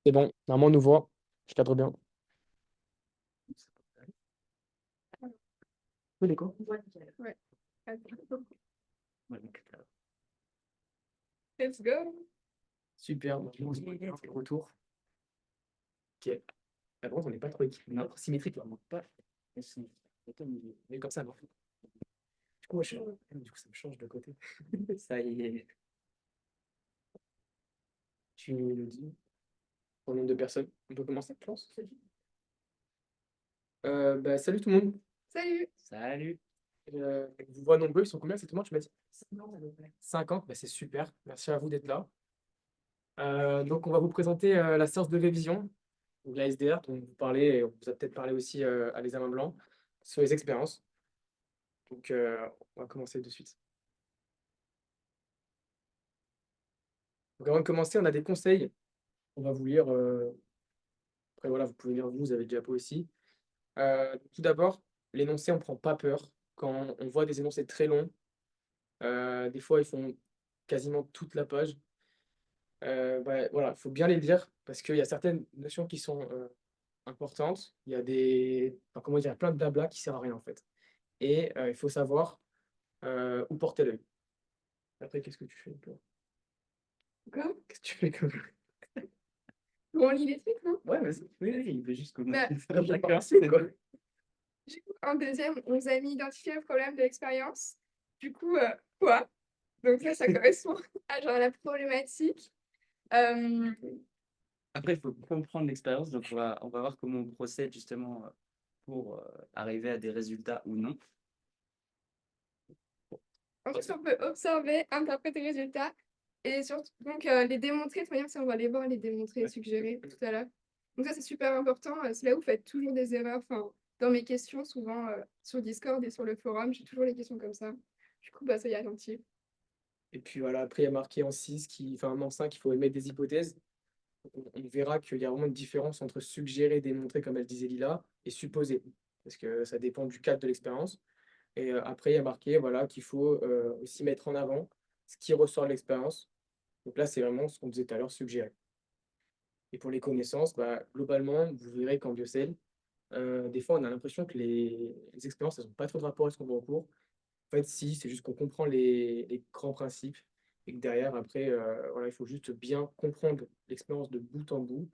C'est bon, normalement on nous voit. Je cadre bien. Oui, d'accord. Ouais. Attends. Ouais, donc, Let's go. super, maintenant, c'est le retour. Ok. Par contre, on n'est pas trop symétrique, là, on manque pas. Mais comme ça, non. Du coup, du coup, ça me change de côté. Ça y est. Tu le dis. Pour le nombre de personnes. On peut commencer, je pense. Bah, salut tout le monde. Salut. Salut. Vous voyez nombreux, ils sont combien exactement, tu m'as dit? 50, bah, c'est super. Merci à vous d'être là. Donc, on va vous présenter la séance de révision, ou la SDR, dont vous parlez, et on vous a peut-être parlé aussi à l'examen blanc, sur les expériences. Donc, on va commencer de suite. Donc, avant de commencer, on a des conseils. On va vous lire. Après, voilà, vous pouvez lire vous avez le diapo aussi. Tout d'abord, l'énoncé, on ne prend pas peur. Quand on voit des énoncés très longs, des fois, ils font quasiment toute la page. Bah, voilà, il faut bien les lire parce qu'il y a certaines notions qui sont importantes. Il y a enfin, comment dire, plein de blabla qui sert à rien en fait. Et il faut savoir où porter l'œil. Après, qu'est-ce que tu fais, toi? Quoi? Qu'est-ce que tu fais comme... On lit les trucs, non? Ouais, vas-y. Oui, oui, il veut juste Bah, commencer. Chacun, c'est quoi? du coup, en deuxième, on nous a mis identifier le problème de l'expérience. Du coup, quoi? Donc là, ça correspond à genre la problématique. Euh, Après, il faut comprendre l'expérience, donc on va voir comment on procède justement pour arriver à des résultats ou non. Ensuite, on peut observer, interpréter les résultats et surtout donc les démontrer. De toute manière, ça, on va les voir, les démontrer, Ouais. suggérer tout à l'heure. Donc ça, c'est super important. C'est là où vous faites toujours des erreurs. Enfin, dans mes questions, souvent sur Discord et sur le forum, j'ai toujours les questions comme ça. Du coup, bah, ça y est, attentif. Et puis voilà, après, il y a marqué en 6, enfin en 5, il faut émettre des hypothèses. On verra qu'il y a vraiment une différence entre suggérer, démontrer, comme elle disait Lila, et supposer. Parce que ça dépend du cadre de l'expérience. Et après, il y a marqué voilà, qu'il faut aussi mettre en avant ce qui ressort de l'expérience. Donc là, c'est vraiment ce qu'on disait tout à l'heure, suggérer. Et pour les connaissances, bah, globalement, vous verrez qu'en biocell, des fois, on a l'impression que les expériences, elles n'ont pas trop de rapport avec ce qu'on voit en cours. En fait, si, c'est juste qu'on comprend les grands principes et que derrière, après, voilà, il faut juste bien comprendre l'expérience de bout en bout.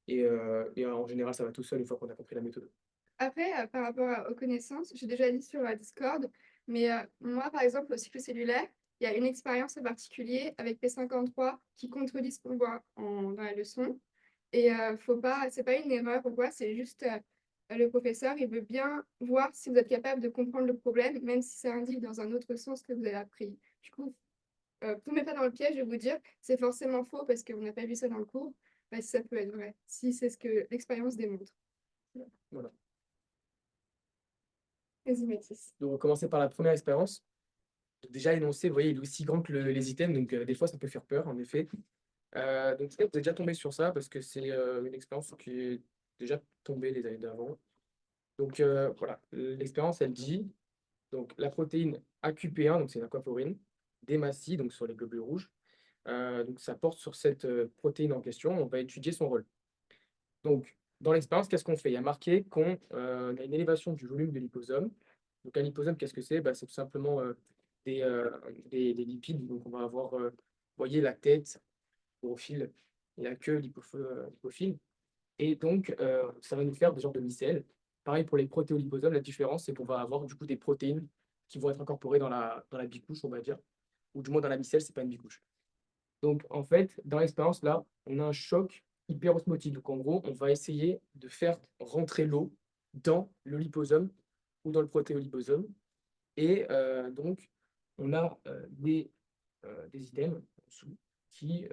Et en général, ça va tout seul une fois qu'on a compris la méthode. Après, par rapport aux connaissances, j'ai déjà dit sur Discord, mais moi, par exemple, au cycle cellulaire, il y a une expérience en particulier avec P53 qui contredit ce qu'on voit dans la leçon. Et faut pas, c'est pas une erreur ou quoi, c'est juste le professeur, il veut bien voir si vous êtes capable de comprendre le problème, même si ça indique dans un autre sens que vous avez appris. Du coup, vous ne mettez pas dans le piège de vous dire c'est forcément faux parce qu'on n'a pas vu ça dans le cours, bah, si ça peut être vrai, si c'est ce que l'expérience démontre. Voilà. Vas-y, Mathis. Donc, on va commencer par la première expérience. Donc, déjà énoncé, vous voyez, il est aussi grand que les items, donc des fois, ça peut faire peur, en effet. Donc, peut-être vous êtes déjà tombé sur ça parce que c'est une expérience qui est déjà tombée les années d'avant. Donc, voilà, l'expérience, elle dit donc, la protéine AQP1, donc c'est une aquaporine, d'hématie, donc sur les globules rouges. Donc, ça porte sur cette protéine en question. On va étudier son rôle. Donc, dans l'expérience, qu'est-ce qu'on fait? Il y a marqué qu'on a une élévation du volume de liposome. Donc, un liposome, qu'est-ce que c'est? Bah, c'est tout simplement des, euh, des lipides. Donc, on va avoir, vous voyez, la tête, le profil, et la queue lipophile. Et donc, ça va nous faire des genres de micelles. Pareil pour les protéoliposomes, la différence, c'est qu'on va avoir du coup des protéines qui vont être incorporées dans la bicouche, on va dire. Ou du moins dans la micelle, c'est pas une bicouche. Donc, en fait, dans l'expérience, là, on a un choc hyperosmotique. Donc, en gros, on va essayer de faire rentrer l'eau dans le liposome ou dans le protéoliposome. Et donc, on a des items en dessous qui,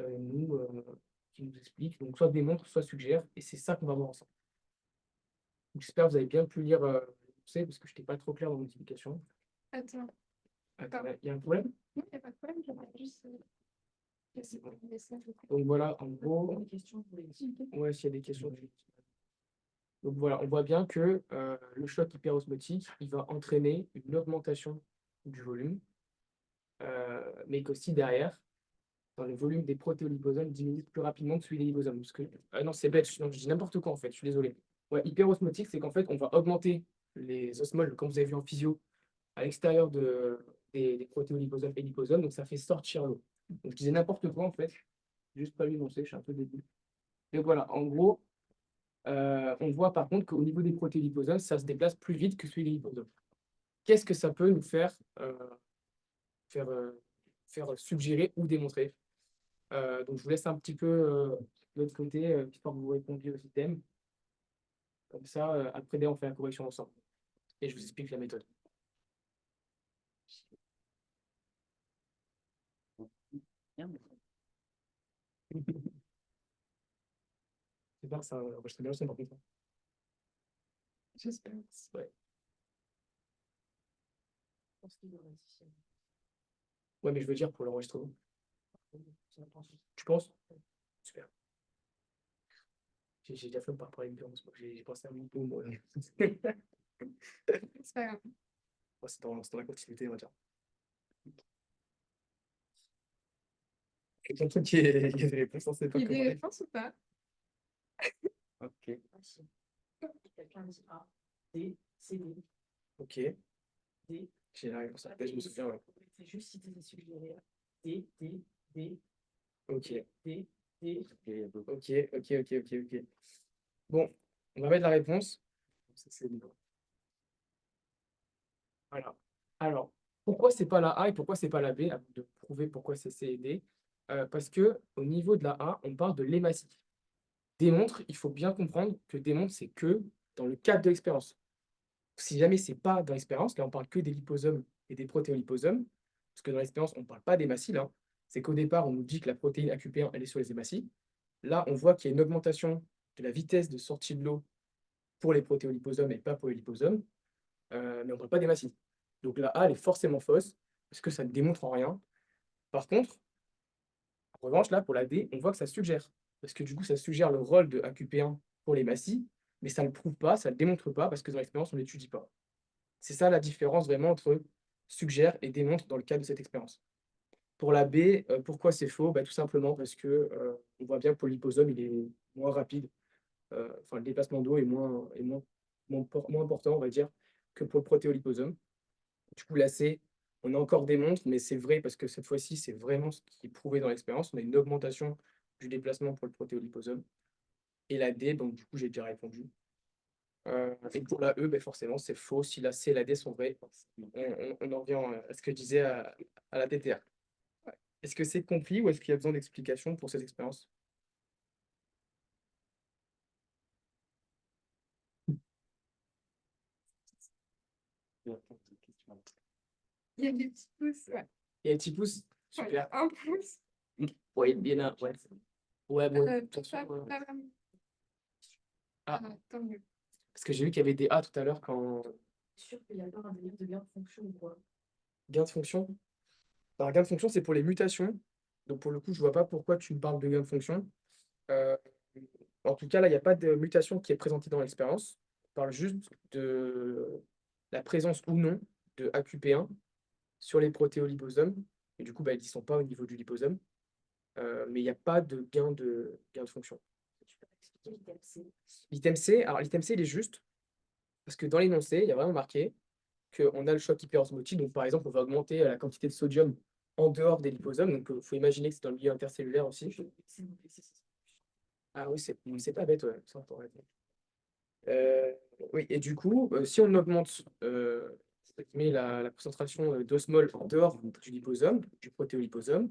qui nous expliquent, donc soit démontrent, soit suggèrent. Et c'est ça qu'on va voir ensemble. Donc, j'espère que vous avez bien pu lire l'énoncé, parce que je n'étais pas trop clair dans mon explication. Attends, Attends, pardon. il y a un problème? Non, il n'y a pas de problème, j'aimerais juste C'est bon. un message. Donc voilà, en gros, ouais, s'il y a des questions. Donc voilà, on voit bien que le choc hyperosmotique, il va entraîner une augmentation du volume, mais qu'aussi derrière, dans le volume des protéoliposomes diminue plus rapidement que celui des liposomes. Parce que, non, c'est bête, non, je dis n'importe quoi en fait, je suis désolé. Ouais, hyperosmotique, c'est qu'en fait, on va augmenter les osmoles, comme vous avez vu en physio, à l'extérieur des protéoliposomes et liposomes, donc ça fait sortir l'eau. Donc je disais n'importe quoi en fait, juste pas l'énoncer, je suis un peu débile. Donc voilà, en gros, on voit par contre qu'au niveau des protéoliposomes, ça se déplace plus vite que celui des liposomes. Qu'est-ce que ça peut nous faire, euh, faire suggérer ou démontrer? Donc je vous laisse un petit peu de l'autre côté, histoire que vous répondiez au système. Comme ça, après, on fait la correction ensemble. Et je vous explique la méthode. C'est pas ça, je serais bien le par contre. J'espère. Ouais. Ouais, mais je veux dire pour l'enregistrement. Tu penses? Super. J'ai déjà fait par rapport à une j'ai pensé à une moi. C'est pas grave. Ouais, c'est dans la continuité, on va dire. Quelqu'un qui a des réponses, on sait pas Il y a des comment. réponses ou pas? Ok. Quelqu'un dit A, D, C, D, Ok, D. j'ai la réponse à la tête, je me souviens. Ouais. C'est juste citer des suggérés. D, D, D, Ok, D, D. Ok, il y a beaucoup. ok. Bon, on va mettre la réponse. Ça, c'est bon. Voilà. Alors, pourquoi c'est pas la A et pourquoi c'est pas la B? À vous de prouver pourquoi c'est C et D. Parce que au niveau de la A, on parle de l'hématie. Démontre, il faut bien comprendre que démontre, c'est que dans le cadre de l'expérience. Si jamais c'est pas dans l'expérience, là on parle que des liposomes et des protéoliposomes, parce que dans l'expérience, on ne parle pas d'hématie, là. C'est qu'au départ, on nous dit que la protéine AQP1, elle est sur les hématies. Là, on voit qu'il y a une augmentation de la vitesse de sortie de l'eau pour les protéoliposomes et pas pour les liposomes, mais on ne parle pas d'hématie. Donc la A, elle est forcément fausse, parce que ça ne démontre en rien. Par contre, en revanche, là, pour la D, on voit que ça suggère. Parce que du coup, ça suggère le rôle de AQP1 pour les massies, mais ça ne le prouve pas, ça ne le démontre pas, parce que dans l'expérience, on ne l'étudie pas. C'est ça la différence vraiment entre suggère et démontre dans le cadre de cette expérience. Pour la B, pourquoi c'est faux? Bah, tout simplement parce que on voit bien que pour le liposome, il est moins rapide. Enfin, le déplacement d'eau est moins important, on va dire, que pour le protéoliposome. Du coup, la C, on a encore des montres, mais c'est vrai parce que cette fois-ci, c'est vraiment ce qui est prouvé dans l'expérience. On a une augmentation du déplacement pour le protéoliposome. Et la D, donc du coup, j'ai déjà répondu. Et pour la E, ben forcément, c'est faux. Si la C et la D sont vraies, on en revient à ce que je disais à la TTR. Ouais. Est-ce que c'est compris ou est-ce qu'il y a besoin d'explications pour cette expérience? Il y a des petits pouces, ouais. Il y a un petit pouce? Ouais, Super. un pouce. Oui, il y en a. Ouais, ouais bon, de toute Pas, façon, pas vraiment. Ah. Tant mieux. parce que j'ai vu qu'il y avait des A tout à l'heure quand Sûr qu'il n'y a pas un délire de gain de fonction ou quoi. gain de fonction. Alors, gain de fonction, c'est pour les mutations. Donc, pour le coup, je vois pas pourquoi tu me parles de gain de fonction. Euh, En tout cas, là, il n'y a pas de mutation qui est présentée dans l'expérience. On parle juste de la présence ou non de AQP1 sur les protéoliposomes. Et du coup, bah, ils n'y sont pas au niveau du liposome. Mais il n'y a pas de gain de fonction. Tu peux expliquer l'item C. L'item C, alors l'item C, il est juste parce que dans l'énoncé, il y a vraiment marqué qu'on a le choc hyperosmotique. Donc, par exemple, on va augmenter la quantité de sodium en dehors des liposomes. Donc, il faut imaginer que c'est dans le milieu intercellulaire aussi. C'est mon PC, c'est ça. Ah oui, c'est pas bête, ouais. Ça, on pourrait dire. Oui, et du coup, si on augmente entre guillemets, la concentration d'osmol en dehors du liposome, du protéoliposome,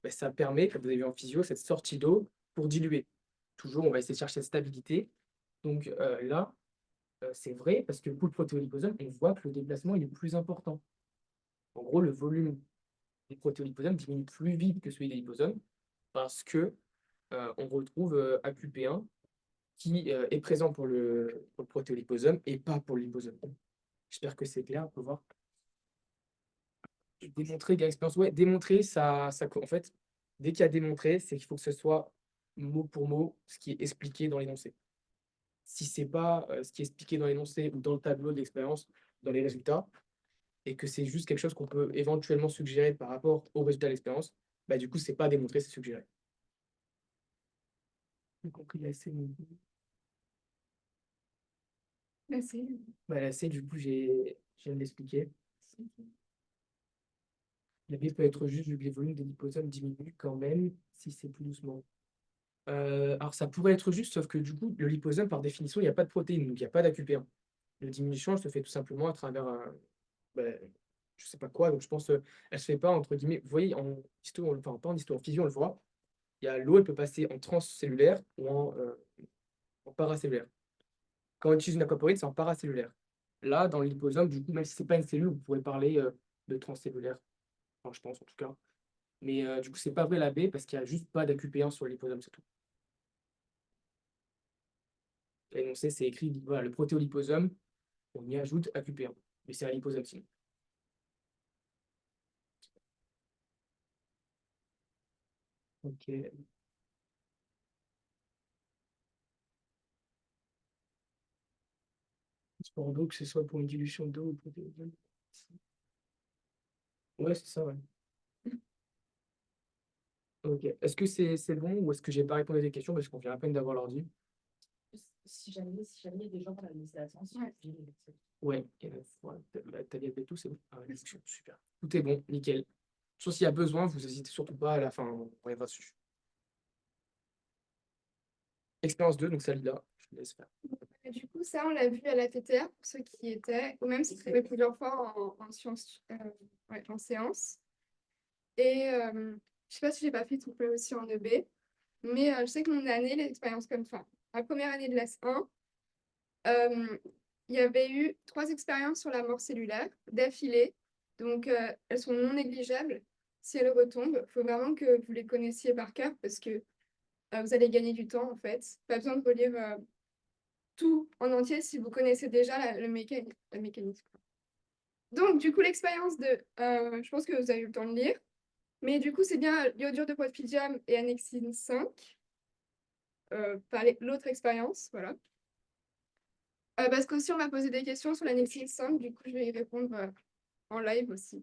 ben, ça permet, comme vous avez vu en physio, cette sortie d'eau pour diluer. Toujours, on va essayer de chercher cette stabilité. Donc là, c'est vrai, parce que pour le protéoliposome, on voit que le déplacement il est plus important. En gros, le volume des protéoliposomes diminue plus vite que celui des liposomes, parce que on retrouve AQP1 qui est présent pour le protéoliposome et pas pour le liposome. J'espère que c'est clair, on peut voir. Démontrer via expérience. Ouais, démontrer, en fait, dès qu'il y a démontré, c'est qu'il faut que ce soit mot pour mot ce qui est expliqué dans l'énoncé. Si c'est pas ce qui est expliqué dans l'énoncé ou dans le tableau de l'expérience, dans les résultats, et que c'est juste quelque chose qu'on peut éventuellement suggérer par rapport aux résultats de l'expérience, bah, du coup, c'est pas démontré, c'est suggéré. J'ai compris la C. Bah, c'est- Bah, la C, du coup, je viens de l'expliquer. La B peut être juste vu que les volumes des liposomes diminuent quand même si c'est plus doucement. Alors, ça pourrait être juste, sauf que du coup, le liposome, par définition, il n'y a pas de protéines, donc il n'y a pas d'AQP1. La diminution, elle se fait tout simplement à travers, bah, je sais pas quoi, donc je pense, elle se fait pas, entre guillemets, vous voyez, en histo, enfin, pas en histo, en physio, on le voit, il y a l'eau, elle peut passer en transcellulaire ou en paracellulaire. Quand on utilise une aquaporine, c'est en paracellulaire. Là, dans le liposome, du coup, même si c'est pas une cellule, vous pourrez parler de transcellulaire. Enfin, je pense en tout cas. Mais du coup, c'est pas vrai la B parce qu'il n'y a juste pas d'AQP1 sur le liposome, c'est tout. L'énoncé, c'est écrit, voilà, le protéoliposome, on y ajoute AQP1. Mais c'est un liposome sinon. Ok. Transport d'eau, que ce soit pour une dilution d'eau ou pour des... Ouais, c'est ça, ouais. Ok. Est-ce que c'est bon ou est-ce que j'ai pas répondu à des questions parce qu'on vient à peine d'avoir l'ordi? Si jamais il y a des gens qui ont laissé l'attente, Ouais. Ouais. T'as bien fait tout, c'est bon. Ah ouais, super. Tout est bon, nickel. Sauf s'il y a besoin, vous n'hésitez surtout pas à la fin, on reviendra dessus. Expérience 2, donc celle-là, je vous laisse faire. Et du coup, ça, on l'a vu à la TTR pour ceux qui y étaient, ou même si tu fait plusieurs fois en sciences, ouais, en séance. Et je sais pas si j'ai pas fait tout le aussi en EB, mais je sais que mon année, les expériences comme ça, la première année de l'S1, il y avait eu 3 expériences sur la mort cellulaire d'affilée. Donc, elles sont non négligeables. Si elles retombent, il faut vraiment que vous les connaissiez par cœur parce que vous allez gagner du temps en fait. Pas besoin de relire tout en entier si vous connaissez déjà la mécanique. Donc, du coup, l'expérience de, je pense que vous avez eu le temps de lire, mais du coup, c'est bien l'iodure de potassium et annexine 5, par l'autre expérience, voilà. Parce qu'aussi, on m'a posé des questions sur l'annexine 5, du coup, je vais y répondre en live aussi.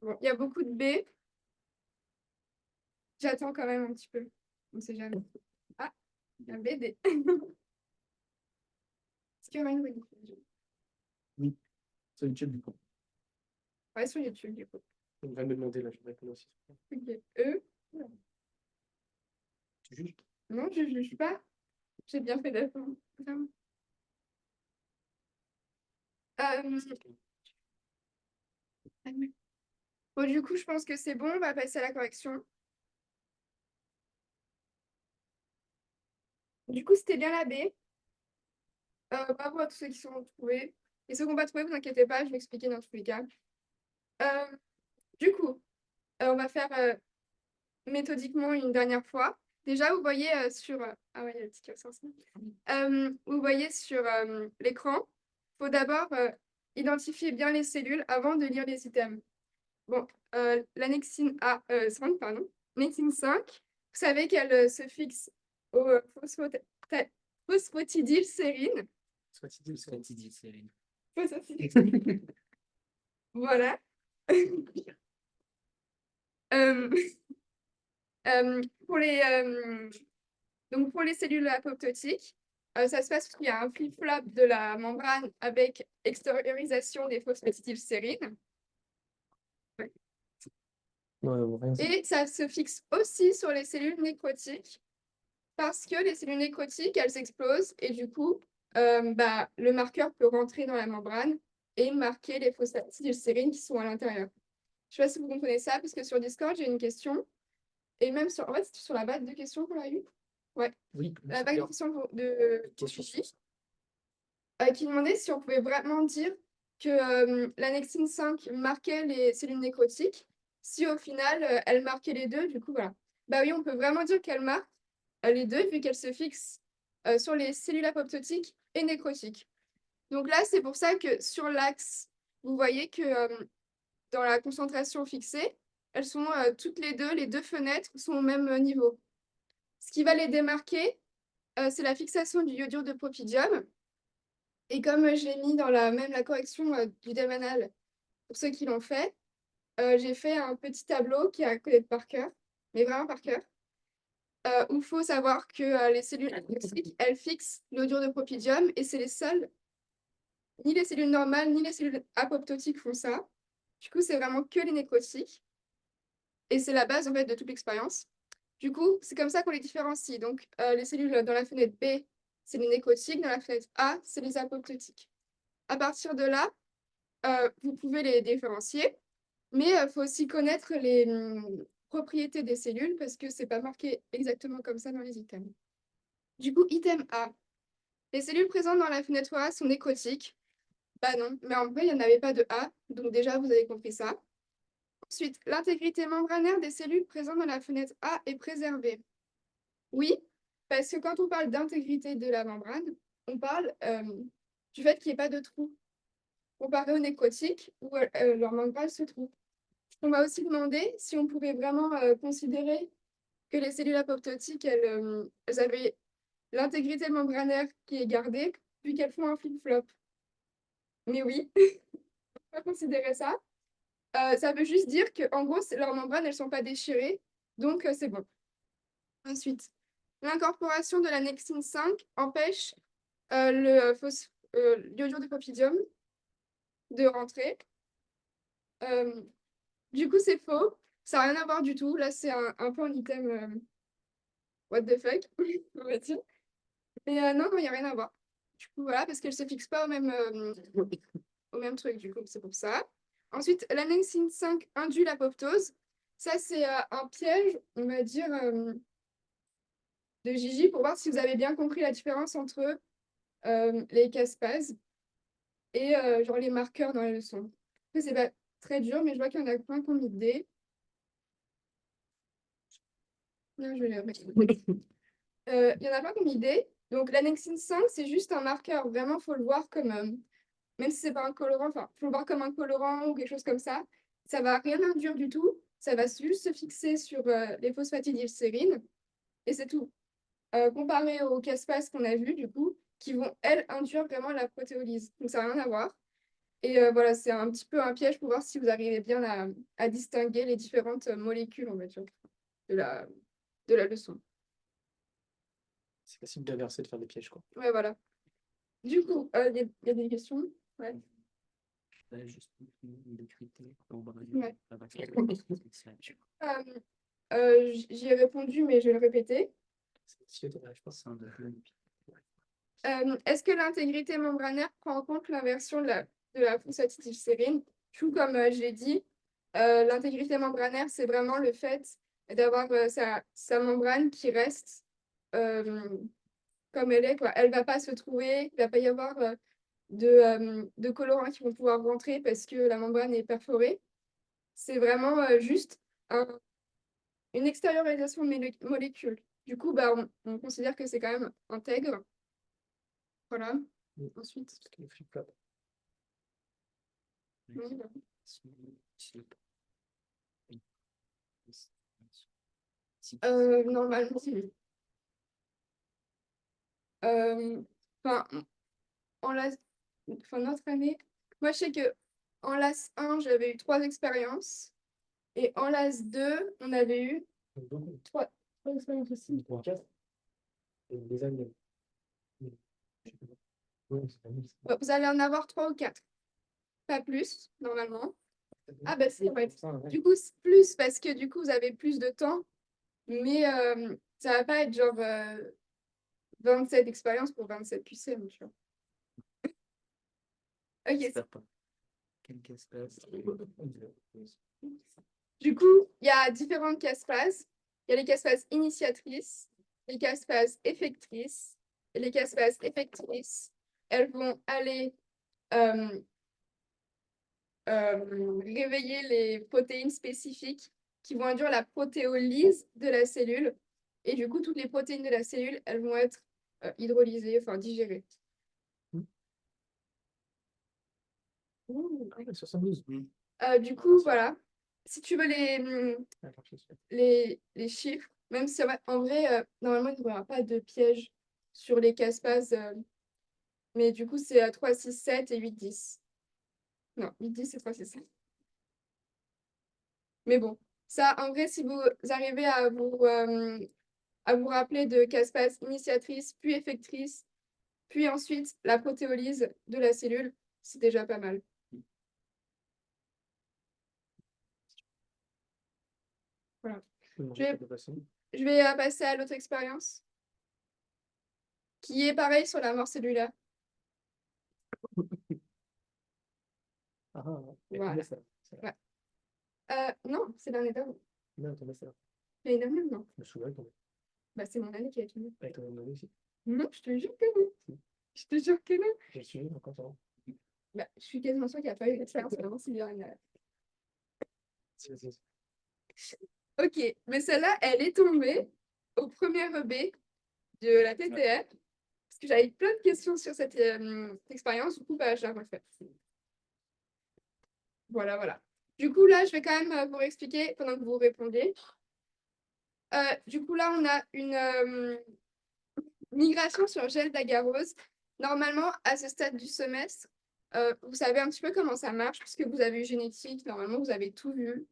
Bon, il y a beaucoup de B. J'attends quand même un petit peu. On ne sait jamais. Ah, il y a un BD. Est-ce qu'il y aura une rediffusion? Oui, sur YouTube, du coup. Ouais, sur YouTube, du coup. On va me demander là, je vais répondre aussi. Ok. Tu juges? Non, je ne juge pas. J'ai bien fait d'attendre. Vraiment. Bon, du coup, je pense que c'est bon. On va passer à la correction. Du coup, c'était bien la B. Bravo à tous ceux qui sont trouvés. Et ceux qui n'ont pas trouvé, vous inquiétez pas, je vais expliquer dans tous les cas. Du coup, on va faire méthodiquement une dernière fois. Déjà, vous voyez sur... ah ouais, il y a le petit curseur, ça. Vous voyez sur l'écran, il faut d'abord identifier bien les cellules avant de lire les items. Bon, l'annexine 5, pardon, l'annexine 5, vous savez qu'elle se fixe au phosphatidylsérine. Phosphatidylsérine. Phosphatidylsérine. Voilà. Euh, pour les, donc pour les cellules apoptotiques, ça se passe parce qu'il y a un flip-flop de la membrane avec extériorisation des phosphatidylsérines. Et ça se fixe aussi sur les cellules nécrotiques parce que les cellules nécrotiques, elles explosent et du coup, le marqueur peut rentrer dans la membrane et marquer les phosphatidylsérines qui sont à l'intérieur. Je ne sais pas si vous comprenez ça, parce que sur Discord, j'ai une question. Et même sur... En fait, c'est sur la base de questions qu'on a eue. Ouais. Oui, La base de questions de Question. Fifi, qui demandait si on pouvait vraiment dire que l'annexine 5 marquait les cellules nécrotiques, si au final, elle marquait les deux. Du coup, voilà. Bah oui, on peut vraiment dire qu'elle marque les deux, vu qu'elle se fixe sur les cellules apoptotiques et nécrotiques. Donc là, c'est pour ça que sur l'axe, vous voyez que dans la concentration fixée, elles sont toutes les deux fenêtres sont au même niveau. Ce qui va les démarquer, c'est la fixation du iodure de propidium. Et comme j'ai mis dans la correction du DMNL pour ceux qui l'ont fait, j'ai fait un petit tableau qui est à connaître par cœur, mais vraiment par cœur, où il faut savoir que les cellules nécrotiques, elles fixent l'odure de propidium et c'est les seules, ni les cellules normales, ni les cellules apoptotiques font ça. Du coup, c'est vraiment que les nécrotiques. Et c'est la base en fait de toute l'expérience. Du coup, c'est comme ça qu'on les différencie. Donc, les cellules dans la fenêtre B, c'est les nécrotiques, dans la fenêtre A, c'est les apoptotiques. À partir de là, vous pouvez les différencier, mais il faut aussi connaître les propriétés des cellules parce que c'est pas marqué exactement comme ça dans les items. Du coup, item A. Les cellules présentes dans la fenêtre A sont nécrotiques. Bah non, mais en vrai, il n'y en avait pas de A, donc déjà, vous avez compris ça. Ensuite, l'intégrité membranaire des cellules présentes dans la fenêtre A est préservée. Oui, parce que quand on parle d'intégrité de la membrane, on parle du fait qu'il n'y ait pas de trou. Comparé aux nécrotiques, où leur membrane se trouve. On m'a aussi demandé si on pouvait vraiment considérer que les cellules apoptotiques, elles avaient l'intégrité membranaire qui est gardée, vu qu'elles font un flip-flop. Mais oui, on peut considérer ça. Ça veut juste dire qu'en gros, leurs membranes, elles ne sont pas déchirées, donc c'est bon. Ensuite, l'incorporation de la Nextine 5 empêche l'iodure de propidium de rentrer. Du coup, c'est faux. Ça n'a rien à voir du tout. Là, c'est un peu un item what the fuck, on va dire. Mais non, il n'y a rien à voir. Du coup, voilà, parce qu'elle ne se fixe pas au même truc, du coup, c'est pour ça. Ensuite, l'annexine 5 induit l'apoptose. Ça, c'est un piège, on va dire, de Gigi pour voir si vous avez bien compris la différence entre les caspases et genre les marqueurs dans les leçons. Après, c'est pas très dur, mais je vois qu'il y en a plein qui ont mis D. Non, je vais les remettre. Il y en a plein qui ont mis D. Donc, l'annexine 5, c'est juste un marqueur. Vraiment, il faut le voir comme, même si c'est pas un colorant, enfin, il faut le voir comme un colorant ou quelque chose comme ça. Ça va rien induire du tout. Ça va juste se fixer sur les phosphatidylsérines. Et c'est tout. Comparé aux caspases qu'on a vues, du coup, qui vont, elles, induire vraiment la protéolyse. Donc, ça n'a rien à voir. Et voilà, c'est un petit peu un piège pour voir si vous arrivez bien à distinguer les différentes molécules, on va dire, de la leçon. C'est facile d'inverser, de faire des pièges, quoi. Ouais, voilà. Du coup, il y a des questions? Ouais. Juste des critères. Ouais. J'y ai répondu, mais je vais le répéter. Est-ce que l'intégrité membranaire prend en compte l'inversion de la phosphatidylsérine? Tout comme je l'ai dit, l'intégrité membranaire, c'est vraiment le fait d'avoir sa membrane qui reste comme elle est, quoi. Elle ne va pas se trouver, il ne va pas y avoir de colorants qui vont pouvoir rentrer parce que la membrane est perforée. C'est vraiment juste une extériorisation de molécules. Du coup, bah, on considère que c'est quand même intègre. Voilà. Ensuite, oui, bah. Normalement, enfin, notre année, moi je sais que en LAS 1, j'avais eu 3 expériences et en LAS 2, on avait eu 3 expériences aussi. Vous allez en avoir 3 ou 4, pas plus, normalement. Ah bah c'est vrai. Du coup, c'est plus parce que du coup, vous avez plus de temps, mais ça va pas être genre 27 expériences pour 27 QCM, tu vois. Ok. Du coup, il y a différentes caspases. Il y a les caspases initiatrices, les caspases effectrices. Et les caspases effectrices, elles vont aller réveiller les protéines spécifiques qui vont induire la protéolyse de la cellule. Et du coup, toutes les protéines de la cellule, elles vont être hydrolysées, enfin digérées. Ouh, 72. Du coup, voilà. Si tu veux les chiffres, même si en vrai, normalement, il n'y aura pas de piège sur les caspases. Mais du coup, c'est à 3, 6, 7 et 8, 10. Non, 8, 10 et 3, 6, 7. Mais bon, ça, en vrai, si vous arrivez à vous rappeler de caspase initiatrice, puis effectrice, puis ensuite la protéolyse de la cellule, c'est déjà pas mal. Voilà. Je vais- Je vais passer à l'autre expérience, qui est pareil sur la mort cellulaire. Ah, Voilà. Ouais. Non, c'est l'année dernière. Non, attends, ça. L'année dernière, non. Je me souviens qu'on Bah, c'est mon année qui a fini. avec ton année aussi. Non, je te jure que non. Je te jure que non. Je suis encore ça. Bah, je suis quasiment sûre qu'il n'y a pas eu d'expérience vraiment cellulaire. Ok, mais celle-là, elle est tombée au premier EB de la TTR, parce que j'avais plein de questions sur cette expérience, du coup, bah, je la refais. Voilà, voilà. Du coup, là, je vais quand même vous expliquer pendant que vous répondez. Du coup, là, on a une migration sur gel d'agarose. Normalement, à ce stade du semestre, vous savez un petit peu comment ça marche, puisque vous avez eu génétique, normalement, vous avez tout vu.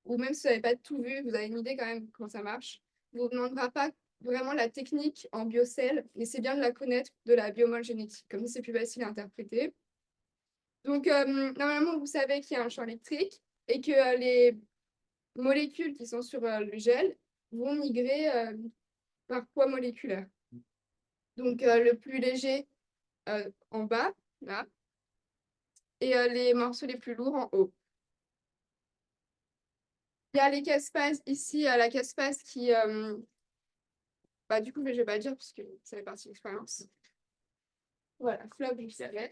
Ou même si vous n'avez pas tout vu, vous avez une idée quand même comment ça marche. On ne vous demandera pas vraiment la technique en biocell, mais c'est bien de la connaître de la biomol génétique, comme ça c'est plus facile à interpréter. Donc, normalement, vous savez qu'il y a un champ électrique et que les molécules qui sont sur le gel vont migrer par poids moléculaire. Donc, le plus léger en bas, là, et les morceaux les plus lourds en haut. Il y a les caspases ici, la caspase qui... bah, du coup, je ne vais pas le dire parce que ça fait partie de l'expérience. Voilà, flop, je savais.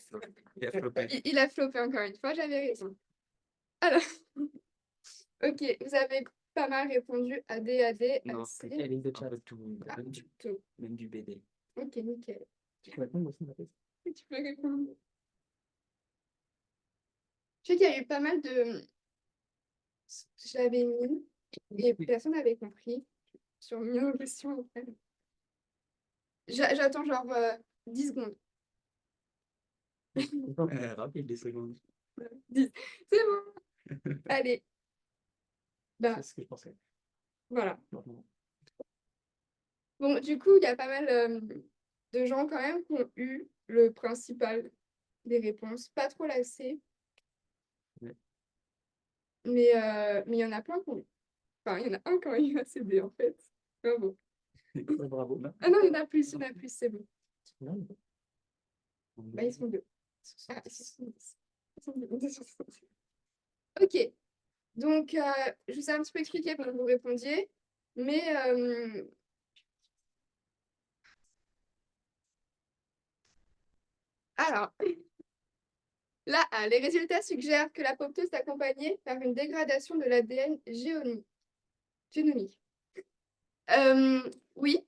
Il a flopé. Il a flopé encore une fois, j'avais raison. Alors, ok, vous avez pas mal répondu à D, A, D, Non, A, C. c'est un peu tout, Ah, même du, tout. même du BD. Ok, nickel. Tu peux répondre aussi, ma tête. Tu peux répondre. Je sais qu'il y a eu pas mal de... Je l'avais mis et personne n'avait compris. Sur mis en question après. J'attends genre 10 secondes. Rapide les secondes. 10. C'est bon. Allez. Bah, C'est ce que je pensais. voilà. Non. Bon, du coup, il y a pas mal de gens quand même qui ont eu le principal des réponses. Pas trop la C. Ouais. Mais il y en a plein qui ont eu. Enfin, il y en a un qui a eu la C, D en fait. Bravo. Bravo. Ah non, il y en a plus, c'est bon. Non, Bah, ils sont deux. Ah, ils sont 10. Ils sont deux. On est sur 70. Ok. Donc, je vous ai un petit peu expliqué pendant que vous répondiez. Mais alors, là, les résultats suggèrent que l'apoptose est accompagnée par une dégradation de l'ADN génomique. Oui.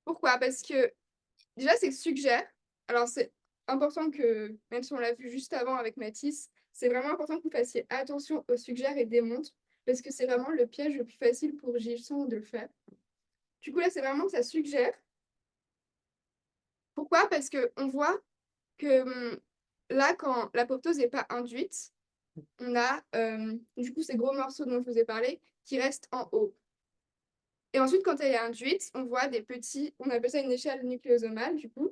Pourquoi? Parce que déjà, c'est suggère. Alors, c'est important que, même si on l'a vu juste avant avec Mathis, c'est vraiment important que vous fassiez attention au suggère et démontre, parce que c'est vraiment le piège le plus facile pour Gilson de le faire. Du coup, là, c'est vraiment que ça suggère. Pourquoi? Parce qu'on voit que là, quand l'apoptose n'est pas induite, on a du coup ces gros morceaux dont je vous ai parlé qui restent en haut. Et ensuite, quand elle est induite, on voit des petits, on appelle ça une échelle nucléosomale du coup,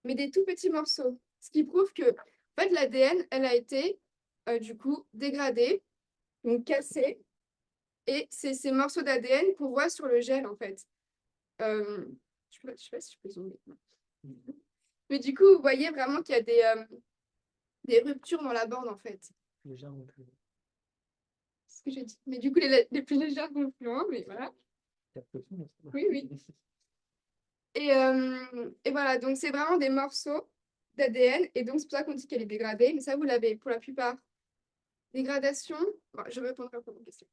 mais des tout petits morceaux. Ce qui prouve que en fait, l'ADN, elle a été du coup dégradée, donc cassée, et c'est ces morceaux d'ADN qu'on voit sur le gel en fait. Je sais pas si je peux zoomer. Mais du coup, vous voyez vraiment qu'il y a des ruptures dans la bande en fait. déjà, on peut. C'est ce que j'ai dit. Mais du coup, les plus légères vont plus loin, mais voilà. Oui, oui. Et voilà, donc c'est vraiment des morceaux d'ADN, et donc c'est pour ça qu'on dit qu'elle est dégradée, mais ça, vous l'avez pour la plupart. Dégradation, bon, je répondrai pas à vos questions.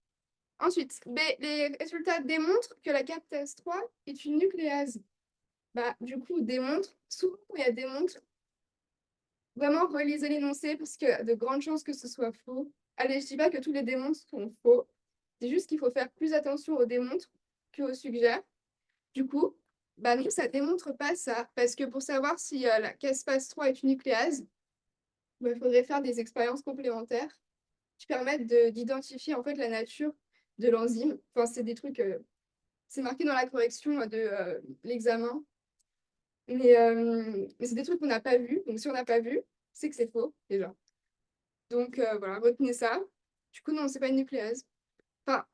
Ensuite, les résultats démontrent que la caspase 3 est une nucléase. Bah, du coup, démontre, souvent quand il y a démontre, vraiment relisez l'énoncé parce qu'il y a de grandes chances que ce soit faux. Allez, je dis pas que tous les démontres sont faux, c'est juste qu'il faut faire plus attention aux démontres qu'aux suggères. Du coup, bah non, ça démontre pas ça, parce que pour savoir si la caspase 3 est une nucléase, bah, il faudrait faire des expériences complémentaires qui permettent d'identifier en fait la nature de l'enzyme. Enfin, c'est des trucs, c'est marqué dans la correction de l'examen. Mais c'est des trucs qu'on n'a pas vus. Donc, si on n'a pas vu, c'est que c'est faux, déjà. Donc, voilà, retenez ça. Du coup, non, c'est pas une nucléase. Enfin,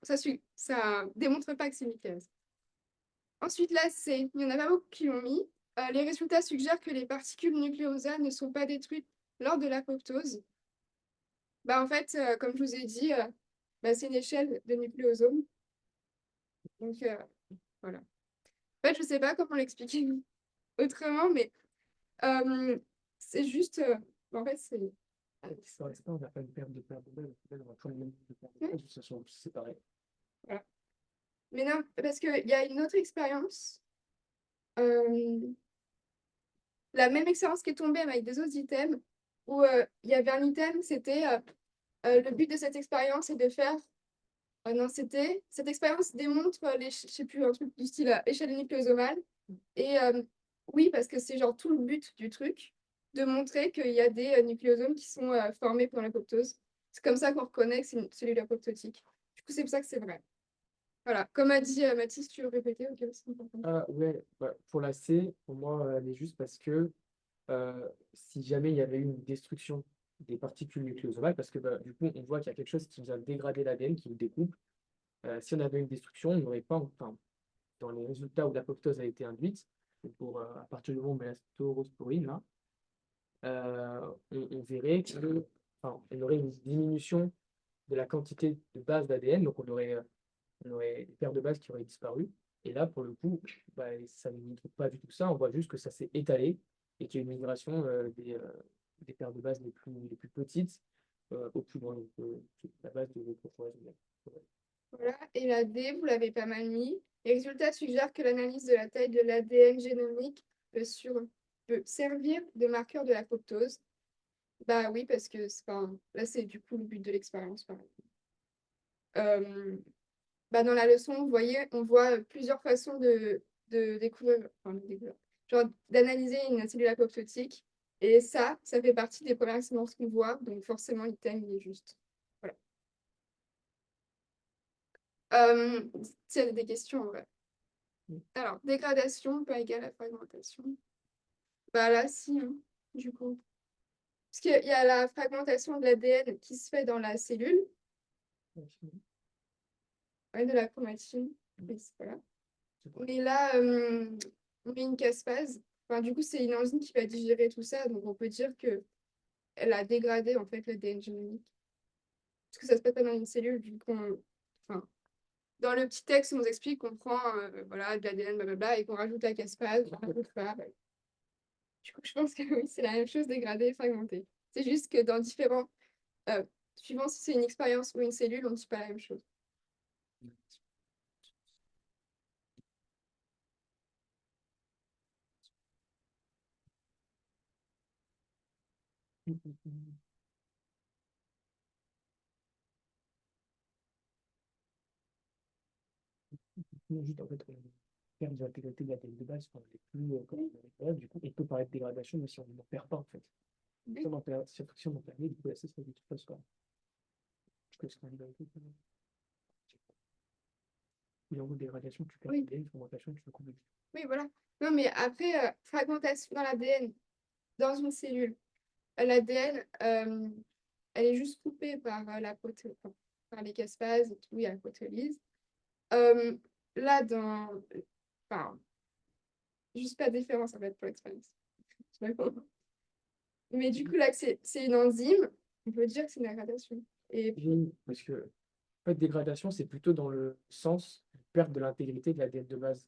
ça démontre pas que c'est une nucléase. Ensuite, là, il n'y en a pas beaucoup qui l'ont mis. Les résultats suggèrent que les particules nucléosales ne sont pas détruites lors de l'apoptose. Bah, en fait, comme je vous ai dit, bah, c'est une échelle de nucléosomes. Donc, voilà. En fait, je ne sais pas comment l'expliquer autrement, mais c'est juste. En fait, c'est. Ça reste pas, on n'a pas une paire de balles, on va quand même une paire de Ouais. balles, ça sont séparés. Mais non, parce qu'il y a une autre expérience. euh, la même expérience qui est tombée avec des autres items, où il y avait un item, c'était le but de cette expérience est de faire. Non, c'était. Cette expérience démontre je sais plus, un truc du style échelle nucléosomale. Et oui, parce que c'est genre tout le but du truc, de montrer qu'il y a des nucléosomes qui sont formés pendant l'apoptose. C'est comme ça qu'on reconnaît que c'est une cellule apoptotique. Du coup, c'est pour ça que c'est vrai. Voilà, comme a dit Mathis, tu veux répéter? Ok, c'est important. Ah ouais, bah, pour la C, pour moi, elle est juste parce que si jamais il y avait eu une destruction des particules nucléosomales, parce que bah, du coup, on voit qu'il y a quelque chose qui nous a dégradé l'ADN, qui nous découpe. Si on avait une destruction, on n'aurait pas, enfin, dans les résultats où l'apoptose a été induite, pour, à partir du moment où on met la staurosporine, là, on verrait que, enfin, on aurait une diminution de la quantité de base d'ADN, donc on aurait des paires de bases qui auraient disparu. Et là, pour le coup, bah, ça ne montre pas du tout ça. On voit juste que ça s'est étalé et qu'il y a une migration des paires de bases les plus petites au plus loin. Donc, la base de votre. Voilà, et la D, vous l'avez pas mal mis. Les résultats suggèrent que l'analyse de la taille de l'ADN génomique peut servir de marqueur de l'apoptose. Bah oui, parce que enfin, là, c'est du coup le but de l'expérience. Bah, dans la leçon, vous voyez, on voit plusieurs façons de découvrir, enfin, genre d'analyser une cellule apoptotique. Et ça fait partie des premières expériences qu'on voit. Donc forcément, l'item, il est juste. Voilà. S'il y a des questions, en vrai. Alors, dégradation pas égale à fragmentation. Bah là, si, hein, du coup. Parce qu'il y a la fragmentation de l'ADN qui se fait dans la cellule, ouais, de la chromatine. Oui, voilà. Mais là, on met une caspase. Enfin, du coup, c'est une enzyme qui va digérer tout ça. Donc, on peut dire que elle a dégradé en fait l'ADN génomique. Parce que ça se passe pas dans une cellule, vu qu'on. Enfin, dans le petit texte, on nous explique qu'on prend voilà, de l'ADN, blablabla, et qu'on rajoute la caspase, on rajoute pas. Bah, du coup, je pense que oui, c'est la même chose dégradée et fragmentée. C'est juste que dans différents. Suivant si c'est une expérience ou une cellule, on ne dit pas la même chose. Juste en fait, perdre de l'intégrité de l'ADN de base quand elle est plus comme on avait peur, du coup, on peut parler de dégradation, mais si on n'en perd pas en fait. Si on en perd, si on en perd, du coup, la C serait du tout pas score. Je pense qu'on est dans le truc. Et en gros, dégradation, tu perds Oui. l'ADN, fragmentation, tu peux couper. Oui, voilà. Non, mais après, fragmentation dans l'ADN, dans une cellule, l'ADN, elle est juste coupée par enfin, par les caspases et tout, il y a la protéolyse. Euh, là, enfin, juste pas de différence en fait pour l'expérience. Mais du coup, là, c'est une enzyme, on peut dire que c'est une dégradation. Et Oui, parce que en fait, dégradation, c'est plutôt dans le sens de perte de l'intégrité de l'ADN de base.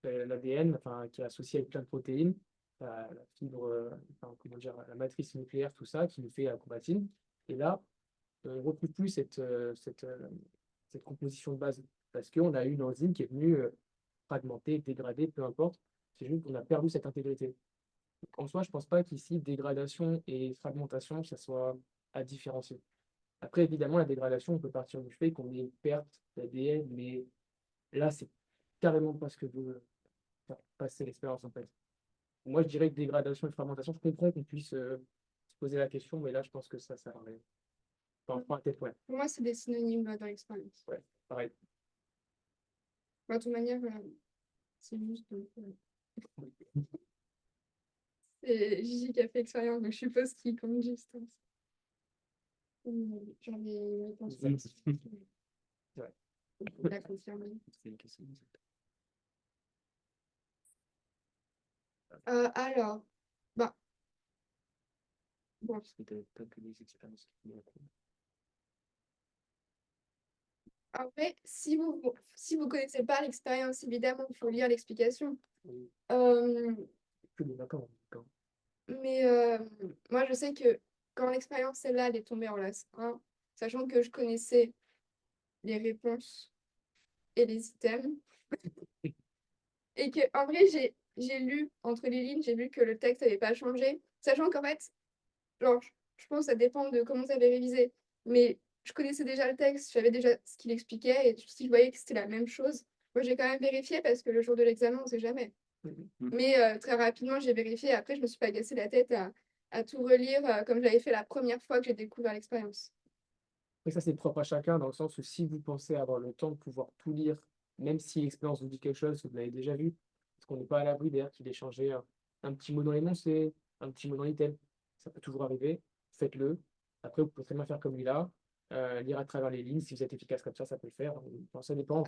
L'ADN, enfin, qui est associé avec plein de protéines, la fibre, enfin, comment dire, la matrice nucléaire, tout ça, qui nous fait la chromatine. Et là, on ne retrouve plus cette composition de base parce qu'on a eu une enzyme qui est venue fragmenter, dégrader, peu importe. C'est juste qu'on a perdu cette intégrité. Donc, en soi, je ne pense pas qu'ici, dégradation et fragmentation, ça soit à différencier. Après, évidemment, la dégradation, on peut partir du fait qu'on ait une perte d'ADN, mais là, c'est carrément pas ce que veut faire passer l'expérience en fait. Moi, je dirais que dégradation et fragmentation, je comprends qu'on puisse se poser la question, mais là, je pense que ça sert à rien. Enfin, pas peut-être, ouais, Pour moi, c'est des synonymes dans l'expérience. pareil. De toute manière, c'est juste. C'est Gigi qui a fait l'expérience, donc je suppose qu'il compte juste, hein. J'en ai une réponse. Ouais. Il l'a confirmé. C'est une question. Alors, bah, bon, Parce que t'avais pas que des expériences qui sont cool. après, si vous connaissez pas l'expérience, évidemment, il faut lire l'explication. Oui. Euh, Que des d'accord. mais moi, je sais que quand l'expérience, celle-là, elle est tombée en LAS 1, sachant que je connaissais les réponses et les items, et que en vrai, j'ai lu entre les lignes, j'ai vu que le texte n'avait pas changé, sachant qu'en fait, genre, je pense que ça dépend de comment ça avait révisé, mais je connaissais déjà le texte, je savais déjà ce qu'il expliquait, et si je voyais que c'était la même chose, moi j'ai quand même vérifié parce que le jour de l'examen, on ne sait jamais. Mais très rapidement, j'ai vérifié, après, je me suis pas cassé la tête à tout relire comme j'avais fait la première fois que j'ai découvert l'expérience. Et ça, c'est propre à chacun, dans le sens où si vous pensez avoir le temps de pouvoir tout lire, même si l'expérience vous dit quelque chose que vous l'avez déjà vu, parce qu'on n'est pas à l'abri d'ailleurs qu'il ait changé un petit mot dans l'énoncé, un petit mot dans l'item, ça peut toujours arriver, faites-le. Après, vous pouvez très bien faire comme lui là, lire à travers les lignes, si vous êtes efficace comme ça peut le faire. Enfin, ça dépend.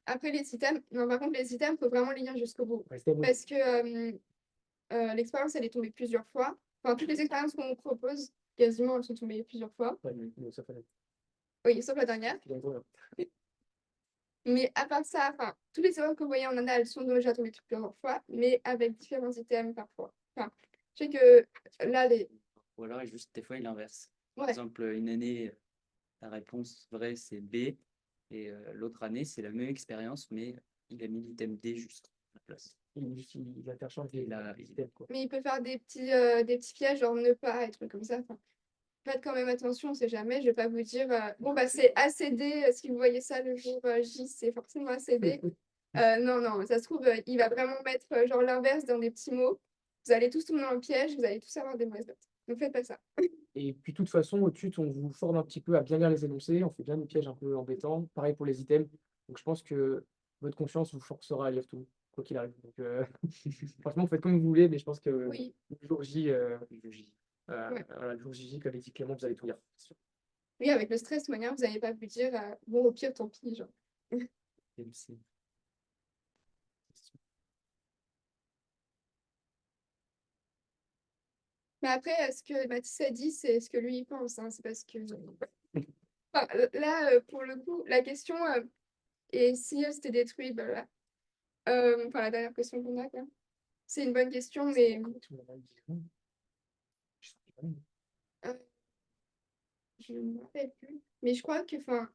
Après les items, non, par contre, les items, il faut vraiment les lire jusqu'au bout. Restez à vous. Parce que l'expérience, elle est tombée plusieurs fois. Enfin, toutes les expériences qu'on nous propose, quasiment, elles sont tombées plusieurs fois. Ouais, mais ça fait- Oui, sauf la dernière. donc, voilà. Mais à part ça, enfin, toutes les erreurs que vous voyez en ana, elles sont déjà tombées plusieurs fois, mais avec différents items parfois. Enfin, je sais que là, les. Ou alors, juste des fois, il inverse. Par Ouais, exemple, une année, la réponse vraie, c'est B. Et l'autre année, c'est la même expérience, mais il a mis l'item D juste à la place. Il interchange Et les là, items, quoi. mais il peut faire des petits pièges, genre ne pas, et trucs comme ça. Enfin, faites quand même attention, on sait jamais. Je vais pas vous dire, bon, bah, c'est ACD, si vous voyez ça le jour J, c'est forcément ACD. Non, non, ça se trouve, il va vraiment mettre genre l'inverse dans des petits mots. Vous allez tous tomber dans le piège, vous allez tous avoir des mauvaises notes. Ne faites pas ça. Et puis, de toute façon, au tut, on vous forme un petit peu à bien lire les énoncés. On fait bien des pièges un peu embêtants. Pareil pour les items. Donc, je pense que votre conscience vous forcera à lire tout, quoi qu'il arrive. Donc, franchement, vous faites comme vous voulez, mais je pense que Oui, le jour J, Ouais. voilà, le jour J, comme l'a dit Clément, vous allez tout lire. C'est sûr. oui, avec le stress, de toute manière, vous n'allez pas vous dire, bon, au pire, tant pis, genre. MC. Mais après, ce que Mathis a dit, c'est ce que lui il pense, hein, c'est parce que. Enfin, là, pour le coup, la question est si c'était détruit, bah, là. Enfin, la dernière question qu'on a, quoi. C'est une bonne question, mais euh, je ne me rappelle plus. Mais je crois que, enfin,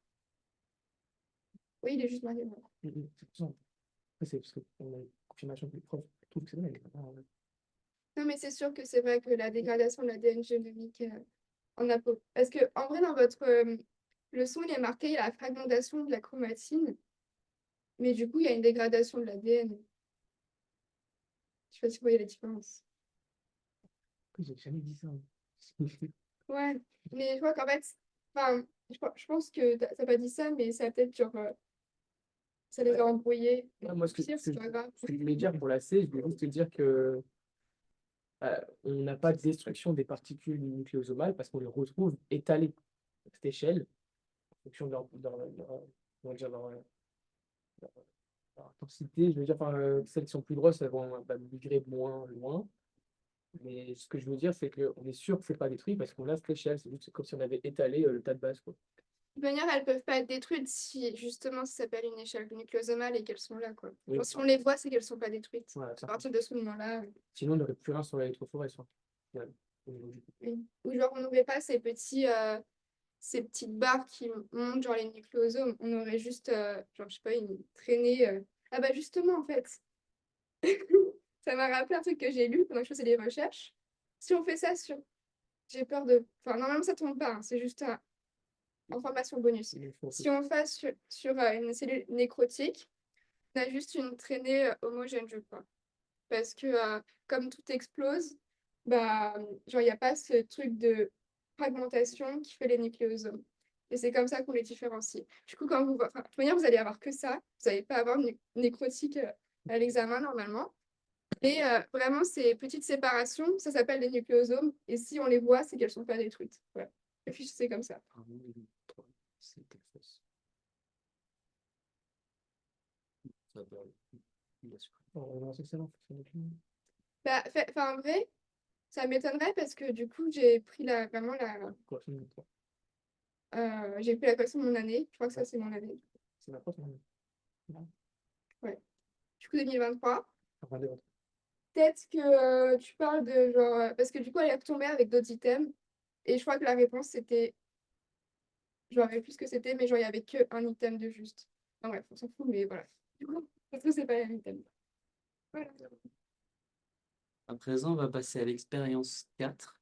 oui, il est juste marié. Voilà. C'est pour ça. Après, c'est parce qu'on a une confirmation que les profs trouvent que c'est bon, mais Non, mais c'est sûr que c'est vrai que la dégradation de l'ADN génomique en apo. Parce que, en vrai, dans votre leçon, il est marqué la fragmentation de la chromatine, mais du coup, il y a une dégradation de l'ADN. Je sais pas si vous voyez la différence. j'ai jamais dit ça. Ouais, mais je crois qu'en fait, enfin, je pense que t'as pas dit ça, mais ça a peut-être genre, ça les a embrouillés. Ouais, moi, ce que, Pire, ce c'est pas grave. que je voulais dire pour la C, je voulais juste te dire que on n'a pas de destruction des particules nucléosomales parce qu'on les retrouve étalées à cette échelle en fonction de comment dire, leur intensité. Je veux dire, enfin, celles qui sont plus grosses, elles vont migrer moins loin. Mais ce que je veux dire, c'est qu'on est sûr que c'est pas détruit parce qu'on a cette échelle. C'est juste comme si on avait étalé le tas de base, quoi. De toute manière, elles peuvent pas être détruites si justement ça s'appelle une échelle nucléosomale et qu'elles sont là, quoi. Oui. Genre, si on les voit, c'est qu'elles sont pas détruites. Voilà, À partir de ce moment-là, sinon, on n'aurait plus rien sur l'électrophorèse, hein, au niveau du- oui. Ou genre on n'aurait pas ces petites barres qui montent, genre les nucléosomes. On aurait juste, genre, je sais pas, une traînée. Ah bah justement, en fait, ça m'a rappelé un truc que j'ai lu pendant que je faisais des recherches. Si on fait ça sur. J'ai peur de. Enfin, normalement, ça tombe pas, hein, c'est juste information bonus. Si on fait sur une cellule nécrotique, on a juste une traînée homogène, je crois. Parce que comme tout explose, bah, genre, il n'y a pas ce truc de. fragmentation qui fait les nucléosomes. Et c'est comme ça qu'on les différencie. Du coup, quand enfin, de toute manière, vous allez avoir que ça. Vous n'allez pas avoir de nécrotique à l'examen normalement. Et vraiment, ces petites séparations, ça s'appelle les nucléosomes. Et si on les voit, c'est qu'elles ne sont pas détruites. Voilà. Et puis, c'est comme ça. Pardon, c'était fausse. Ça va aller. Il a supprimé. Non, c'est excellent. Bah, en vrai, ça m'étonnerait parce que du coup, j'ai pris vraiment Quoi, c'est une trois. j'ai pris la correction de mon année. Je crois que ça, c'est mon année. C'est la prochaine année. Du coup, 2023. Enfin, des autres. Peut-être que tu parles de genre. Parce que du coup, elle est retombée avec d'autres items. Et je crois que la réponse, c'était. Je me rappelle plus ce que c'était, mais genre, il n'y avait qu'un item de juste. Enfin, bref, on s'en fout, mais voilà. Du coup, parce que c'est pas un item. Voilà. À présent, on va passer à l'expérience 4.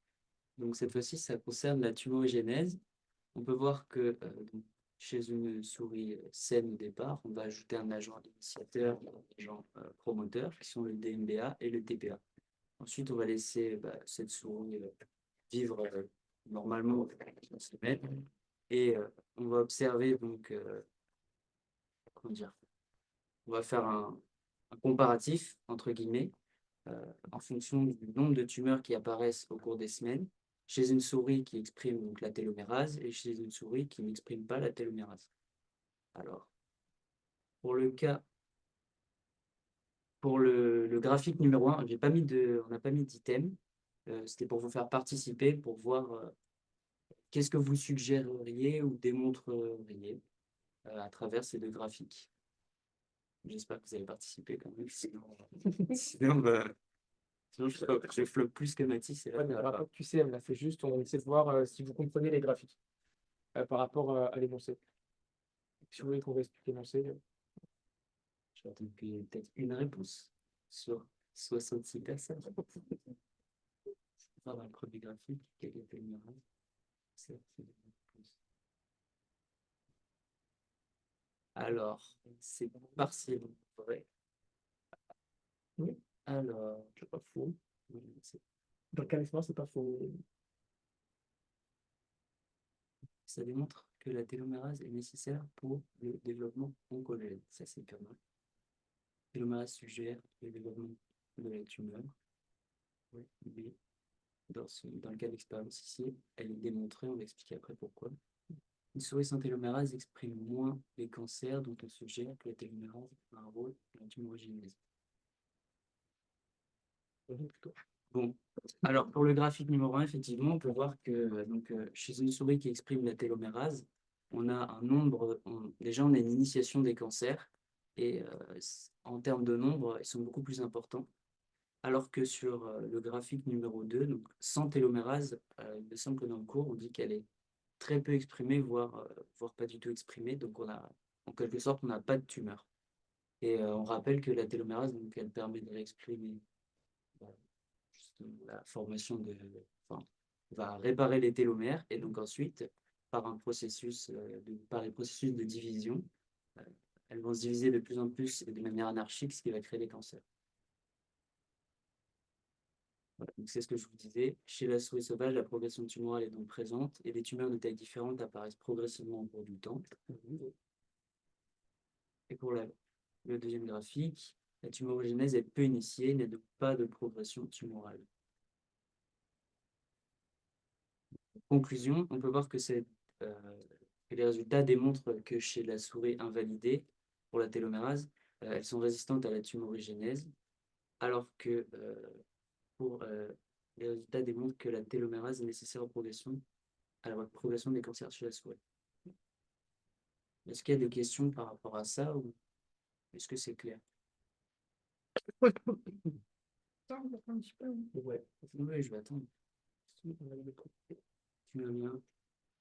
Donc, cette fois-ci, ça concerne la tumorigénèse. On peut voir que donc, chez une souris saine au départ, on va ajouter un agent initiateur, un agent promoteur, qui sont le DMBA et le TPA. Ensuite, on va laisser cette souris vivre normalement une semaine. Et on va observer, donc, comment dire, on va faire un comparatif, entre guillemets, en fonction du nombre de tumeurs qui apparaissent au cours des semaines, chez une souris qui exprime donc la télomérase et chez une souris qui n'exprime pas la télomérase. Alors, pour le cas, pour le graphique numéro 1, on n'a pas mis d'item. C'était pour vous faire participer, pour voir qu'est-ce que vous suggéreriez ou démontreriez à travers ces deux graphiques. J'espère que vous allez participer quand même. Sinon je floppe plus que Mathis. Ouais, mais le rapport QCM, là, c'est juste, on essaie de voir si vous comprenez les graphiques par rapport à l'énoncé. Si vous voulez qu'on va expliquer l'énoncé. Je vais attendre qu'il y ait peut-être une réponse sur 66 personnes. Dans le premier graphique, quel est le numéro? Alors, c'est partiellement vrai. Oui. Alors, C'est pas faux. oui, Dans le cas d'expérience, c'est pas faux. ça démontre que la télomérase est nécessaire pour le développement oncogène. Ça, c'est pas mal. La télomérase suggère le développement de la tumeur. Oui, mais dans le cas d'expérience ici, elle est démontrée, on va expliquer après pourquoi. Une souris sans télomérase exprime moins les cancers dont on suggère que la télomérase a un rôle dans la tumorigénèse. Bon, alors pour le graphique numéro 1, effectivement, on peut voir que chez une souris qui exprime la télomérase, on a un nombre, déjà on a une initiation des cancers, et en termes de nombre, ils sont beaucoup plus importants. Alors que sur le graphique numéro 2, donc sans télomérase, il me semble que dans le cours, on dit qu'elle est très peu exprimée, voire pas du tout exprimée. Donc en quelque sorte, on n'a pas de tumeur. Et on rappelle que la télomérase, donc, elle permet de réexprimer la formation enfin, va réparer les télomères, et donc ensuite, par les processus de division, elles vont se diviser de plus en plus et de manière anarchique, ce qui va créer les cancers. Voilà, donc c'est ce que je vous disais. Chez la souris sauvage, la progression tumorale est donc présente et des tumeurs de taille différente apparaissent progressivement au cours du temps. Et pour le deuxième graphique, la tumorigénèse est peu initiée, il n'y a donc pas de progression tumorale. Conclusion, on peut voir que les résultats démontrent que chez la souris invalidée, pour la télomérase, elles sont résistantes à la tumorigénèse, alors que les résultats démontrent que la télomérase est nécessaire à la progression des cancers chez la souris. Est-ce qu'il y a des questions par rapport à ça, ou est-ce que c'est clair? Attends, on va faire un petit peu. Ouais. Oui, je vais attendre.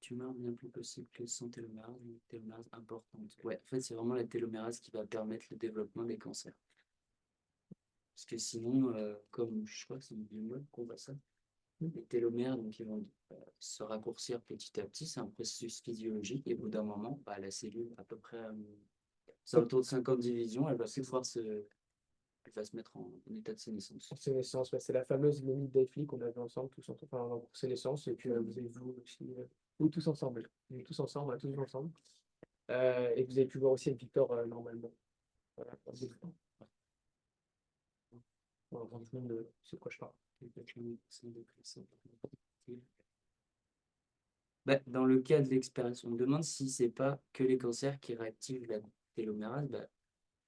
Tumeur bien plus possible que sans télomérase, une télomérase importante. Ouais, en fait, c'est vraiment la télomérase qui va permettre le développement des cancers. Parce que sinon, comme je crois que c'est une biomode qu'on voit ça, les télomères, donc, ils vont se raccourcir petit à petit. C'est un processus physiologique, et au bout d'un moment, la cellule, à peu près, c'est autour de 50 divisions, elle va pouvoir elle va se mettre en état de sénescence. C'est naissance, ouais, c'est la fameuse limite d'Eiffel qu'on avait ensemble, tous ensemble, enfin, pour ses naissances, et puis vous avez vous aussi, oui, tous ensemble, tous ensemble, tous ensemble. Et vous avez pu voir aussi avec Victor normalement. Voilà, voilà, tout le monde sait de quoi je parle. Bah, dans le cas de l'expérience, on me demande si c'est pas que les cancers qui réactivent la télomérase. Bah,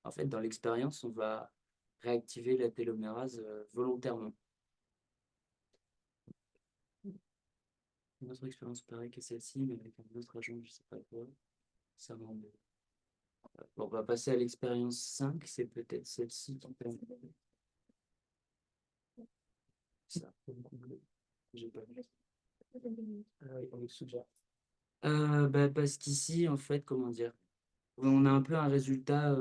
en fait, dans l'expérience, on va réactiver la télomérase volontairement. Une autre expérience pareille que celle-ci, mais avec un autre agent, je sais pas quoi. Ça rend de- Bon, on va passer à l'expérience 5, c'est peut-être celle-ci qui permet. Ça, j'ai pas vu. Oui, on est suggère. Bah, parce qu'ici, en fait, comment dire, on a un peu un résultat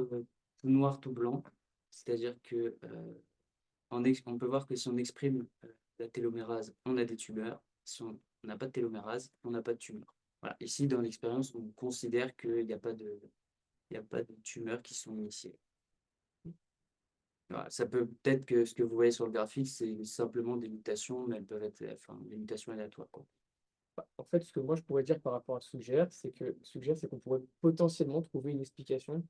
tout noir, tout blanc. C'est-à-dire que on peut voir que si on exprime la télomérase, on a des tumeurs. Si on n'a pas de télomérase, on n'a pas de tumeur. Voilà. Ici, dans l'expérience, on considère qu'il n'y a pas de, il y a pas de tumeurs qui sont initiées. Voilà. Ça peut peut-être que ce que vous voyez sur le graphique, c'est simplement des mutations, mais elles peuvent être des mutations aléatoires, quoi. Bah, en fait, ce que moi je pourrais dire par rapport à Suggère, c'est qu'on pourrait potentiellement trouver une explication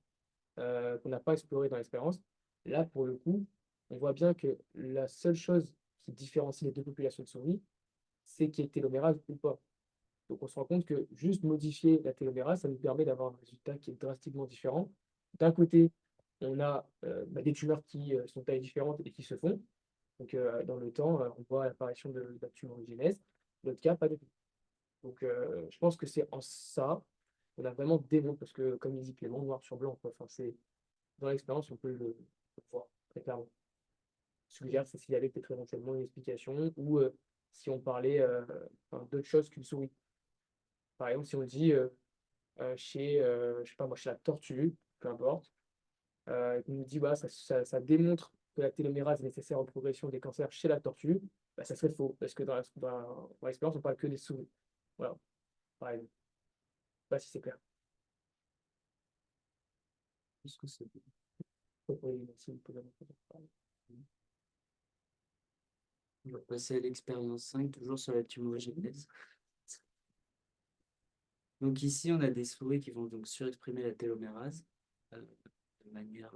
qu'on n'a pas explorée dans l'expérience. Là, pour le coup, on voit bien que la seule chose qui différencie les deux populations de souris, c'est qu'il y ait télomérase ou pas. Donc on se rend compte que juste modifier la télomérase, ça nous permet d'avoir un résultat qui est drastiquement différent. D'un côté, on a des tumeurs qui sont de taille différente et qui se font. Donc dans le temps, on voit l'apparition de la tumorigénèse. Dans l'autre cas, pas du tout. Donc je pense que c'est en ça qu'on a vraiment démontré, parce que comme il dit Clément, noir sur blanc, quoi. Enfin, c'est, dans l'expérience, on peut le voir très clairement. Ce que je veux dire, c'est s'il y avait peut-être éventuellement une explication, ou si on parlait enfin, d'autre chose qu'une souris. Par exemple, si on dit je sais pas moi, chez la tortue, peu importe, et qu'on nous dit bah, ça démontre que la télomérase est nécessaire en progression des cancers chez la tortue, bah, ça serait faux, parce que dans l'expérience, on parle que des souris. Voilà, par exemple. Je sais pas si c'est clair. Est-ce que c'est Oui, merci, vous pouvez répondre. On va passer à l'expérience 5, toujours sur la tumorigénèse. Donc ici, on a des souris qui vont donc surexprimer la télomérase de manière.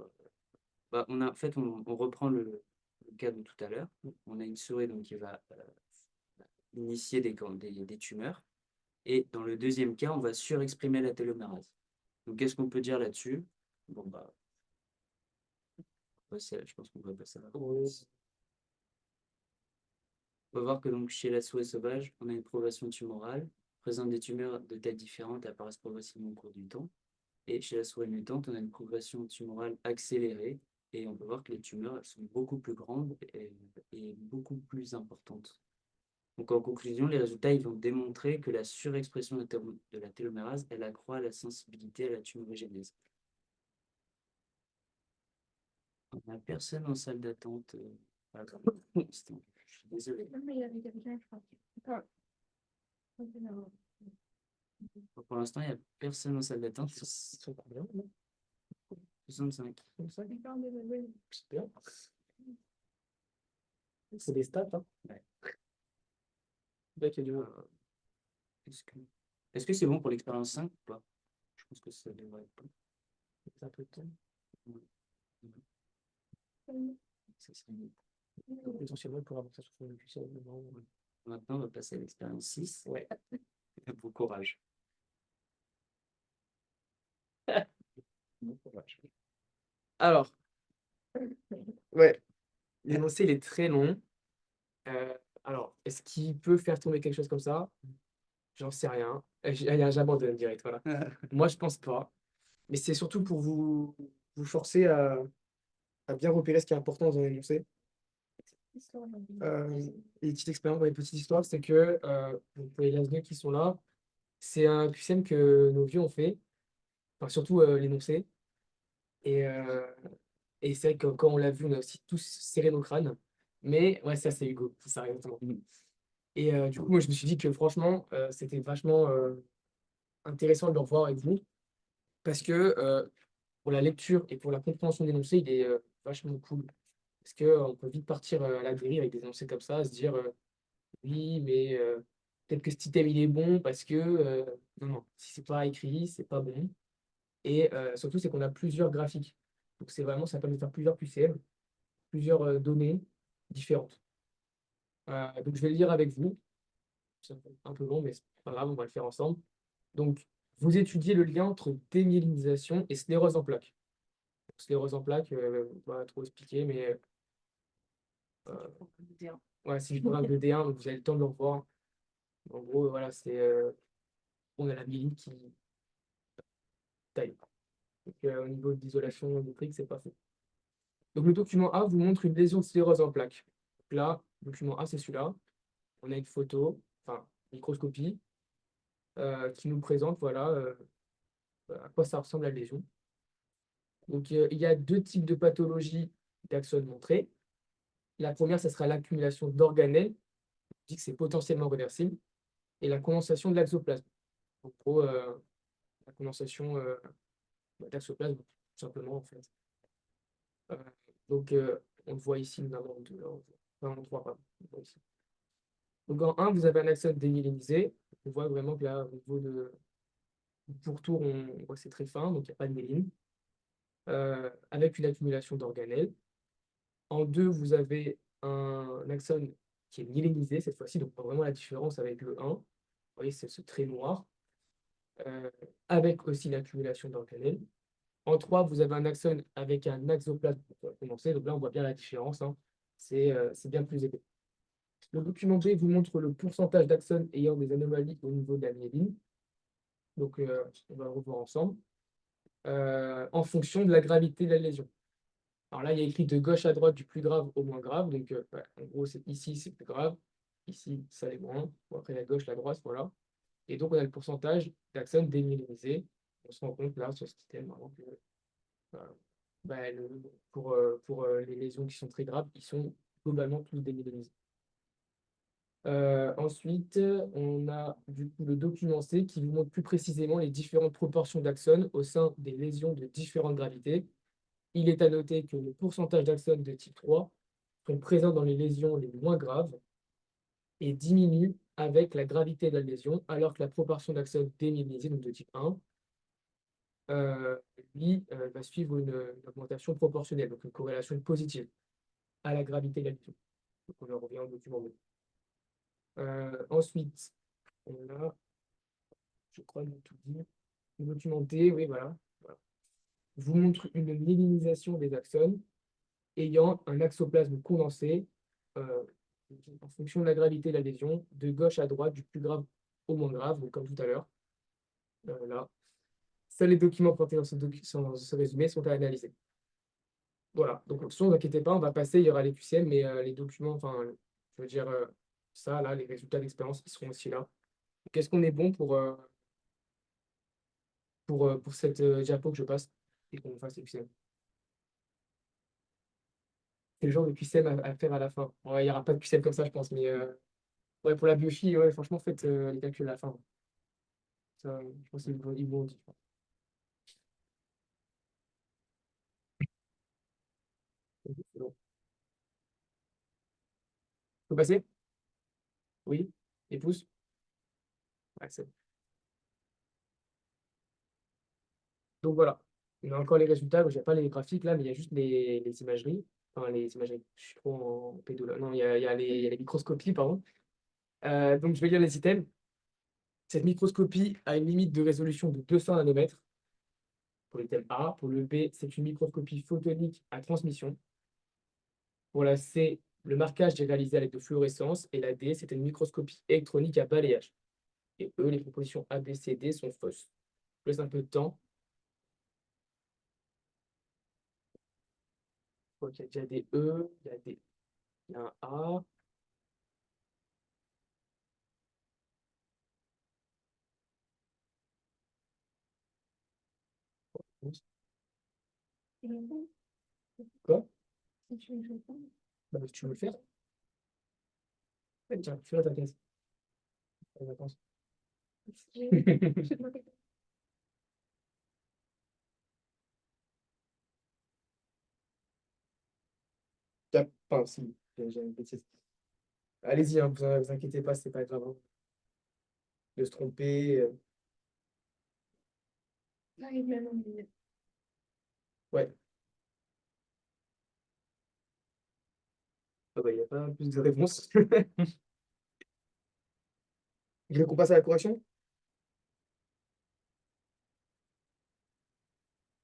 En fait, on reprend le cas de tout à l'heure. On a une souris donc, qui va initier des tumeurs. Et dans le deuxième cas, on va surexprimer la télomérase. Donc qu'est-ce qu'on peut dire là-dessus? Bon, bah, je pense qu'on va passer à la Oui. On va voir que donc, chez la souris sauvage, on a une progression tumorale, présente des tumeurs de tailles différentes et apparaissent progressivement au cours du temps. Et chez la souris mutante, on a une progression tumorale accélérée et on peut voir que les tumeurs elles sont beaucoup plus grandes et beaucoup plus importantes. Donc en conclusion, les résultats ils vont démontrer que la surexpression de la télomérase, elle accroît la sensibilité à la tumorigénèse. On n'a personne en salle d'attente. À l'instant. Je suis désolé. Non, mais il y avait quelqu'un, je crois. Attends. Pour l'instant, il n'y a personne en salle d'attente. Ils sont combien, là 65. 35? D'accord, désolé. C'est bien. C'est des stats, hein. Ouais. Là qu'il y a du monde. Est-ce que est-ce que c'est bon pour l'expérience 5 ou pas? Je pense que ça devrait être bon. C'est un peu de temps. Ça serait mieux. Donc, essentiellement, pour avancer sur son puissance. Maintenant, on va passer à l'expérience 6. Ouais. Bon courage. Bon courage. Alors, ouais, l'énoncé il est très long. Alors, est-ce qu'il peut faire tomber quelque chose comme ça? J'en sais rien. J'abandonne direct, voilà. Moi, je pense pas. Mais c'est surtout pour vous forcer à bien repérer ce qui est important dans l'énoncé. Et petite expérience, ouais, petite histoire, c'est que pour les lasgueux qui sont là, c'est un QCM que nos vieux ont fait, enfin surtout l'énoncé. Et, et c'est vrai que quand on l'a vu, on a aussi tous serré nos crânes. Mais ouais, ça c'est Hugo, c'est ça exactement. Et du coup, moi je me suis dit que franchement, c'était vachement intéressant de le revoir avec vous, parce que pour la lecture et pour la compréhension de l'énoncé, il est vachement cool. Parce qu'on peut vite partir à la dérive avec des énoncés comme ça, se dire oui, mais peut-être que cet item il est bon parce que non, non, si c'est pas écrit, c'est pas bon. Et surtout, c'est qu'on a plusieurs graphiques. Donc c'est vraiment, ça permet de faire plusieurs QCM, plusieurs données différentes. Donc je vais le lire avec vous. C'est un peu long, mais c'est pas grave, on va le faire ensemble. Donc, vous étudiez le lien entre démyélinisation et sclérose en plaques. Sclérose en plaques, pas trop expliquer, mais ouais, c'est du programme de D1, donc vous avez le temps de le revoir. En gros, voilà, c'est on a la myéline qui taille. Donc, au niveau de l'isolation électrique, c'est pas fait. Donc, le document A vous montre une lésion de sclérose en plaques. Donc là, le document A, c'est celui-là. On a une photo, enfin, microscopie, qui nous présente, voilà, à quoi ça ressemble la lésion. Donc, il y a deux types de pathologies d'axone montrées. La première, ce sera l'accumulation d'organelles, on dit que c'est potentiellement réversible, et la condensation de l'axoplasme. En gros, la condensation d'axoplasme, tout simplement, en fait. Euh, donc, on le voit ici, notamment en 3, pardon. On voit ici. Donc, en 1, vous avez un axone démyélinisé. On voit vraiment que là, au niveau du pourtour, on voit que c'est très fin, donc il n'y a pas de myéline, avec une accumulation d'organelles. En 2, vous avez un axone qui est myélinisé cette fois-ci, donc on voit vraiment la différence avec le 1. Vous voyez, c'est ce trait noir, euh, avec aussi l'accumulation d'organelles. En 3, vous avez un axone avec un axoplasme condensé, donc là, on voit bien la différence, hein. C'est bien plus épais. Le document B vous montre le pourcentage d'axones ayant des anomalies au niveau de la myéline. Donc, on va le revoir ensemble, en fonction de la gravité de la lésion. Alors là, il y a écrit de gauche à droite du plus grave au moins grave. Donc, en gros, ici, c'est plus grave. Ici, ça l'est moins. Bon, après, la gauche, la droite, voilà. Et donc, on a le pourcentage d'axones démyélinisés. On se rend compte là, sur ce système, vraiment que pour les lésions qui sont très graves, ils sont globalement tous démyélinisés. Ensuite, on a du coup le document C qui vous montre plus précisément les différentes proportions d'axones au sein des lésions de différentes gravités. Il est à noter que le pourcentage d'axones de type 3 sont présents dans les lésions les moins graves et diminuent avec la gravité de la lésion, alors que la proportion d'axones démyélinisés, donc de type 1, lui, va suivre une augmentation proportionnelle, donc une corrélation positive à la gravité de la lésion. Donc on en revient au document B. Ensuite, on a, je crois, tout dit. Le document D, oui, voilà. Voilà. Vous montre une myélinisation des axones ayant un axoplasme condensé euh, en fonction de la gravité de la lésion, de gauche à droite, du plus grave au moins grave, donc comme tout à l'heure. Là. Seuls les documents présentés dans ce résumé sont à analyser. Voilà, donc ne vous inquiétez pas, on va passer, il y aura les QCM, mais les documents, enfin, je veux dire, ça, là, les résultats d'expérience, ils seront aussi là. Qu'est-ce qu'on est bon pour cette diapo que je passe et qu'on fasse les QCM? C'est le genre de QCM à faire à la fin. Ouais, il n'y aura pas de QCM comme ça, je pense, mais ouais, pour la biochimie, ouais, franchement, faites les calculs à la fin. Ça, je pense qu'ils vont dire. C'est bon. Faut passer? Oui? Les pouces? Ouais, c'est bon. Donc voilà. On a encore les résultats. Je n'ai pas les graphiques là, mais il y a juste les imageries. Enfin, les imageries. Je suis trop en pédo là. Non, il y a les microscopies, pardon. Donc je vais lire les items. Cette microscopie a une limite de résolution de 200 nanomètres pour l'item A. Pour le B, c'est une microscopie photonique à transmission. Pour la C, le marquage est réalisé avec de fluorescence. Et la D, c'est une microscopie électronique à balayage. Et eux, les propositions A, B, C, D sont fausses. Je laisse un peu de temps. Je crois qu'il y a déjà des E, il y a un A. Quoi? Bah, tu veux le faire? Ouais, tiens, fais-la ta thèse. Les vacances. Enfin, si, j'ai une bêtise. Allez-y, hein, vous inquiétez pas, c'est pas grave, hein, de se tromper. J'arrive même au milieu. Ouais. Ah bah, il n'y a pas plus de réponses. Vous voulez qu'on passe à la correction?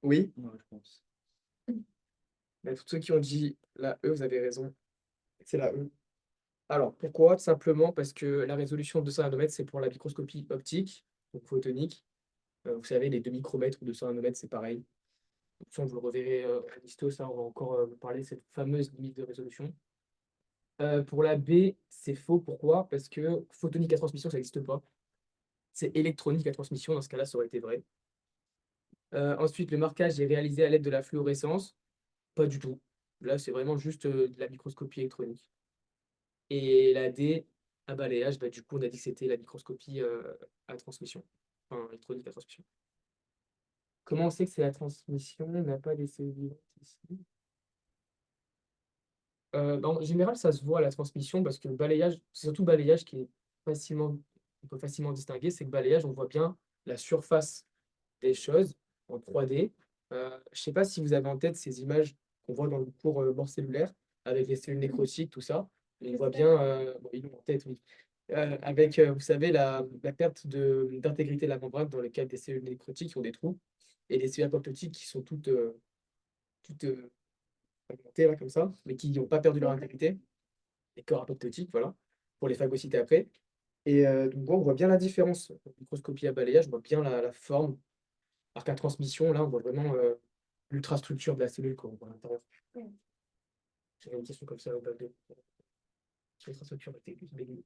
Oui. Ouais, je pense. Mais tous ceux qui ont dit la E, vous avez raison. C'est la E. Alors, pourquoi? Tout simplement parce que la résolution de 200 nanomètres, c'est pour la microscopie optique, donc photonique. Vous savez, les 2 micromètres ou 200 nanomètres, c'est pareil. Donc, ça, vous le reverrez à l'histo, ça, on va encore vous parler de cette fameuse limite de résolution. Pour la B, c'est faux. Pourquoi? Parce que photonique à transmission, ça n'existe pas. C'est électronique à transmission, dans ce cas-là, ça aurait été vrai. Ensuite, le marquage est réalisé à l'aide de la fluorescence. Pas du tout. Là, c'est vraiment juste de la microscopie électronique. Et la D, à balayage, bah, du coup, on a dit que c'était la microscopie à transmission. Enfin, électronique à transmission. Comment on sait que c'est la transmission? On n'a pas des cellules vivantes ici. En général, ça se voit à la transmission parce que le balayage, c'est surtout le balayage qui est facilement, on peut facilement distinguer. C'est que balayage, on voit bien la surface des choses en 3D. Je ne sais pas si vous avez en tête ces images qu'on voit dans le cours mort cellulaire avec les cellules nécrotiques, tout ça. On voit bien, bon, ils l'ont en tête, oui. Avec, vous savez, la perte d'intégrité de la membrane dans le cas des cellules nécrotiques qui ont des trous et les cellules apoptotiques qui sont toutes fragmentées, là, comme ça, mais qui n'ont pas perdu leur intégrité. Les corps apoptotiques, voilà, pour les phagocyter après. Et donc, on voit bien la différence. En microscopie à balayage, on voit bien la forme. Alors qu'à transmission, là, on voit vraiment l'ultrastructure de la cellule qu'on voit à l'intérieur. Ouais. J'avais une question comme ça au bac de l'ultrastructure était béguine.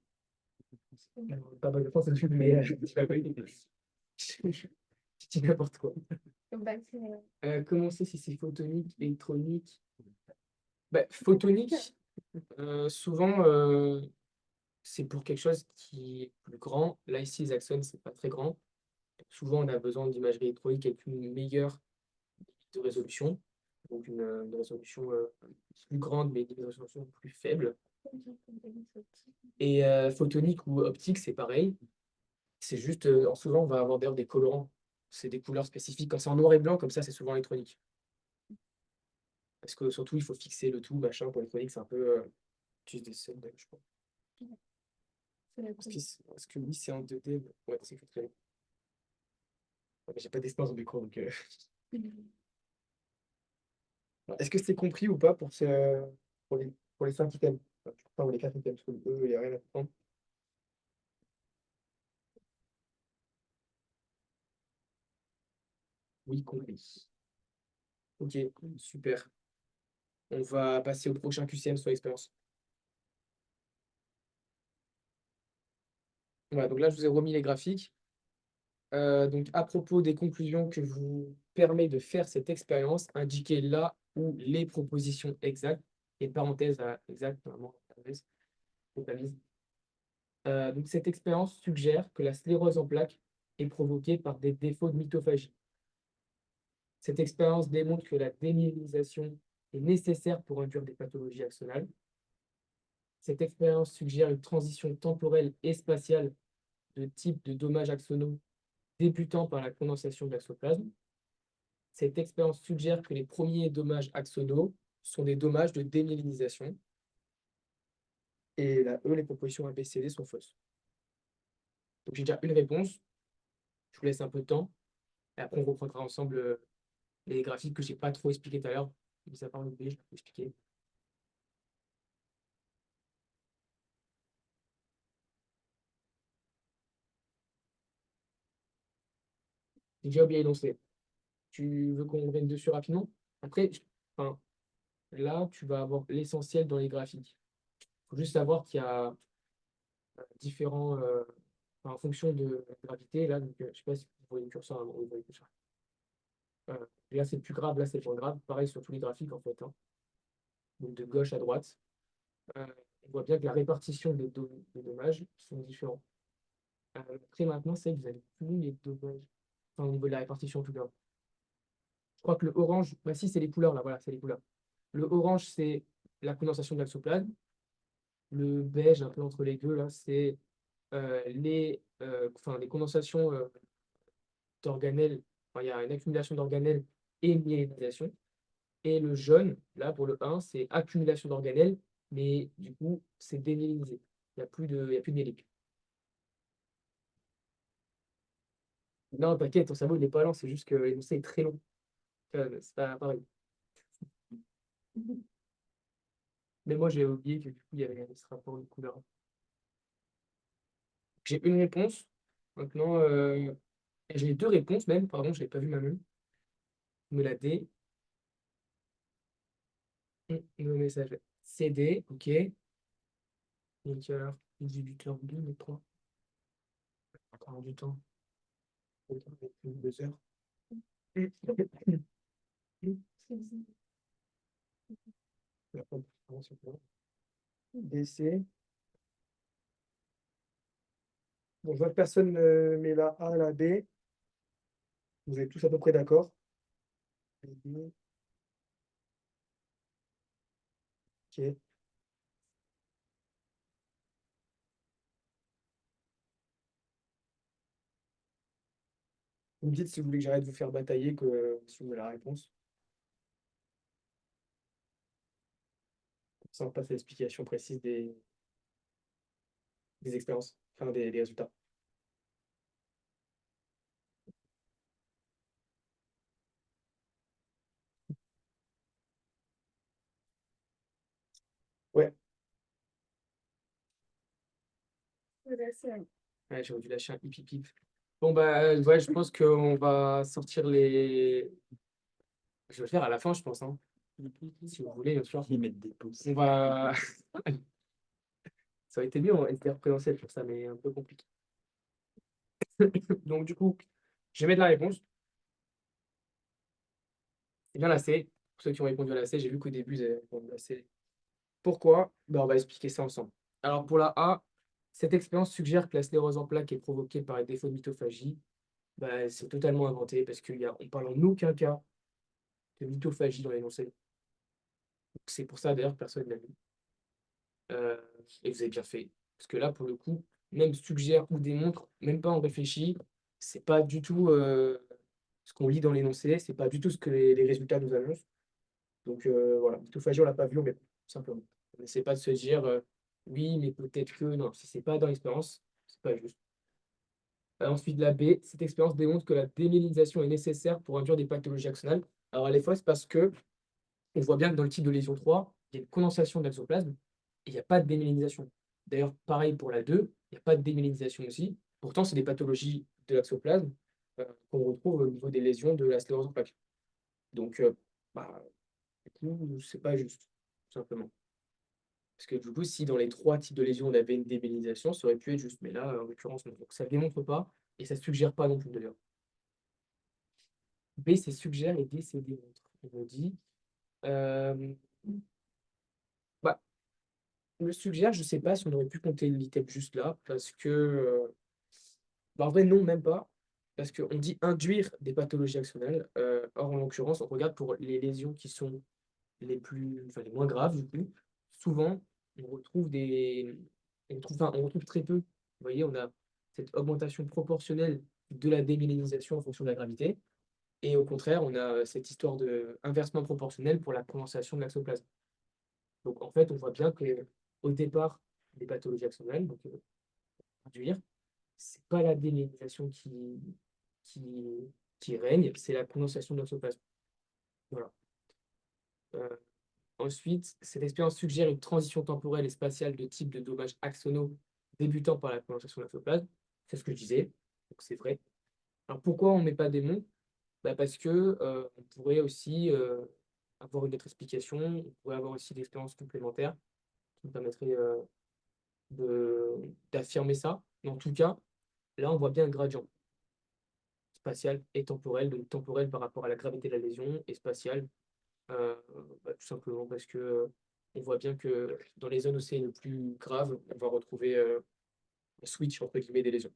Pas bac de France, c'est mais je dis pas oui. Je dis n'importe quoi. Donc, bah, Comment on sait si c'est photonique, électronique? Bah, photonique, souvent, c'est pour quelque chose qui est plus grand. Là, ici, les axones, c'est pas très grand. Souvent, on a besoin d'imagerie électronique avec une meilleure de résolution, donc une résolution plus grande, mais une résolution plus faible. Et photonique ou optique, c'est pareil. C'est juste, souvent, on va avoir d'ailleurs des colorants. C'est des couleurs spécifiques. Quand c'est en noir et blanc, comme ça, c'est souvent électronique. Parce que surtout, il faut fixer le tout, machin. Pour l'électronique, c'est un peu. Tu des scènes, je crois. Est-ce que oui, c'est en 2D? Ouais, c'est très bien. Ouais, mais j'ai pas d'espace dans mes cours, donc. Est-ce que c'est compris ou pas pour les 5 items? Enfin, ou les 4 items, parce que eux, il n'y a rien à comprendre. Oui, compris. Ok, super. On va passer au prochain QCM sur l'expérience. Voilà, donc là, je vous ai remis les graphiques. Donc, à propos des conclusions que vous permet de faire cette expérience, indiquez là où les propositions exactes, et parenthèse à exact, normalement, parenthèse, faut pas mise. Donc, cette expérience suggère que la sclérose en plaques est provoquée par des défauts de mitophagie. Cette expérience démontre que la démyélinisation est nécessaire pour induire des pathologies axonales. Cette expérience suggère une transition temporelle et spatiale de type de dommages axonaux débutant par la condensation de l'axoplasme. Cette expérience suggère que les premiers dommages axonaux sont des dommages de démyélinisation. Et là, les propositions A, B, C, D sont fausses. Donc j'ai déjà une réponse. Je vous laisse un peu de temps. Et après, on reprendra ensemble les graphiques que je n'ai pas trop expliqué tout à l'heure. Mis à part le B, je l'ai expliqué. J'ai déjà oublié d'énoncer. Tu veux qu'on revienne dessus rapidement? Après, enfin, là, tu vas avoir l'essentiel dans les graphiques. Il faut juste savoir qu'il y a différents, enfin, en fonction de la gravité, là, donc, je ne sais pas si vous voyez le curseur, vous voyez le curseur. Là, c'est plus grave, là, c'est moins grave. Pareil sur tous les graphiques, en fait, hein. Donc, de gauche à droite. On voit bien que la répartition des dommages sont différents. Après, maintenant, c'est que vous avez plus les dommages, enfin, au niveau de la répartition, en tout cas. Je crois que le orange, bah si, c'est les couleurs, là, voilà, c'est les couleurs. Le orange, c'est la condensation de l'axoplasme. Le beige, un peu entre les deux, là, c'est les condensations d'organelles. Enfin, il y a une accumulation d'organelles et une myélinisation. Et le jaune, là, pour le 1, c'est accumulation d'organelles, mais du coup, c'est démyélinisé. Il y a plus de myélique. Non, t'inquiète, ton cerveau, il n'est pas lent, c'est juste que l'énoncé est très long. C'est pas pareil. Mais moi, j'ai oublié que du coup, il y avait ce rapport de couleur. J'ai une réponse. Maintenant, j'ai deux réponses même. Pardon, je l'ai pas vu ma main. Me la D. Le message. CD, ok. Donc, alors, exhibiteur 2, mais 3. Encore du temps. Autant avec 2 heures. DC. Bon, je vois que personne ne met la A, la B. Vous êtes tous à peu près d'accord. Ok. Vous me dites si vous voulez que j'arrête de vous faire batailler, que si vous avez la réponse. Comme ça, on passe à l'explication précise des expériences, enfin des résultats. Ouais, ouais, j'aurais dû lâcher un hip hip hip. Bon, bah, ouais, je pense qu'on va sortir les. Je vais le faire à la fin, je pense, hein. Si vous voulez, bien sûr. Ils mettent des pouces. On va. Ça aurait été mieux en SDR présentiel pour ça, mais un peu compliqué. Donc, du coup, je vais mettre la réponse. C'est bien la C. Pour ceux qui ont répondu à la C, j'ai vu qu'au début, ils avaient répondu à la C. Pourquoi? Ben, on va expliquer ça ensemble. Alors, pour la A, cette expérience suggère que la sclérose en plaques est provoquée par un défaut de mitophagie. Ben, c'est totalement inventé parce qu'on parle en aucun cas de mitophagie dans l'énoncé. Donc, c'est pour ça, d'ailleurs, que personne ne l'a mis. Et vous avez bien fait. Parce que là, pour le coup, même suggère ou démontre, même pas en réfléchit, c'est pas du tout ce qu'on lit dans l'énoncé, c'est pas du tout ce que les résultats nous annoncent. Donc voilà, mitophagie, on l'a pas vu, mais simplement. On n'essaie pas de se dire oui, mais peut-être que non, si c'est pas dans l'expérience, c'est pas juste. Ensuite, la B, cette expérience démontre que la démyélinisation est nécessaire pour induire des pathologies axonales. Alors elle est fausse parce que on voit bien que dans le type de lésion 3, il y a une condensation de l'axoplasme et il n'y a pas de démyélinisation. D'ailleurs, pareil pour la 2, il n'y a pas de démyélinisation aussi. Pourtant, c'est des pathologies de l'axoplasme qu'on retrouve au niveau des lésions de la sclérose en plaques. Donc, bah, du coup, c'est pas juste, tout simplement. Parce que du coup, si dans les trois types de lésions, on avait une démyélinisation, ça aurait pu être juste. Mais là, en l'occurrence, non. Donc ça ne démontre pas et ça ne suggère pas non plus d'ailleurs. B, c'est suggère et D, c'est démontre. On me dit. Euh, bah, le suggère, je ne sais pas si on aurait pu compter l'item juste là, parce que. Bah, en vrai, non, même pas. Parce qu'on dit induire des pathologies axonales. Or, en l'occurrence, on regarde pour les lésions qui sont enfin, les moins graves, du coup. Souvent, on retrouve on retrouve très peu. Vous voyez, on a cette augmentation proportionnelle de la démyélinisation en fonction de la gravité. Et au contraire, on a cette histoire de inversement proportionnel pour la condensation de l'axoplasme. Donc, en fait, on voit bien que au départ, des pathologies axonales, donc induire, c'est pas la démyélinisation qui, qui règne, c'est la condensation de l'axoplasme. Voilà. Euh, Ensuite, cette expérience suggère une transition temporelle et spatiale de type de dommages axonaux débutant par la condensation de l'axoplasme. C'est ce que je disais, donc c'est vrai. Alors pourquoi on ne met pas des mots? Bah parce que on pourrait aussi avoir une autre explication, on pourrait avoir aussi des expériences complémentaires qui nous permettraient d'affirmer ça. Mais en tout cas, là, on voit bien un gradient spatial et temporel, donc temporel par rapport à la gravité de la lésion et spatial tout simplement parce que on voit bien que dans les zones où c'est le plus grave, on va retrouver un switch entre guillemets des lésions.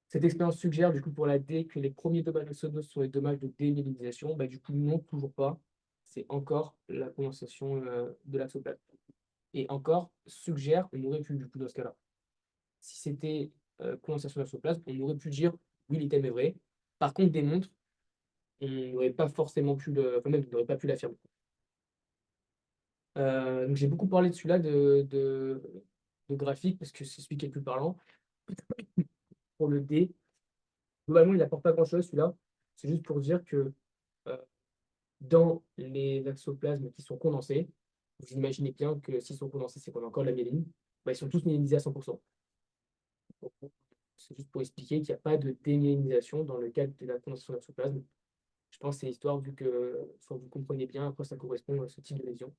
Cette expérience suggère du coup pour la D que les premiers dommages axonaux sont les dommages de démyélinisation. Bah, du coup, non, toujours pas. c'est encore la condensation de l'axoplasme. Et encore, suggère, on aurait pu, du coup, dans ce cas-là, si c'était condensation de l'axoplasme, on aurait pu dire oui, l'item est vrai. Par contre, démontre, on n'aurait pas forcément pu enfin, même, on n'aurait pas pu l'affirmer. Donc j'ai beaucoup parlé de celui-là de graphique parce que c'est celui qui est le plus parlant. Pour le D, globalement, il n'apporte pas grand-chose celui-là. C'est juste pour dire que euh, dans les axoplasmes qui sont condensés, vous imaginez bien que s'ils sont condensés, c'est qu'on a encore de la myéline, bah, ils sont tous myélinisés à 100%. C'est juste pour expliquer qu'il n'y a pas de démyélinisation dans le cadre de la condensation d'axoplasme. Je pense que c'est l'histoire, vu que vous comprenez bien, après ça correspond à ce type de lésion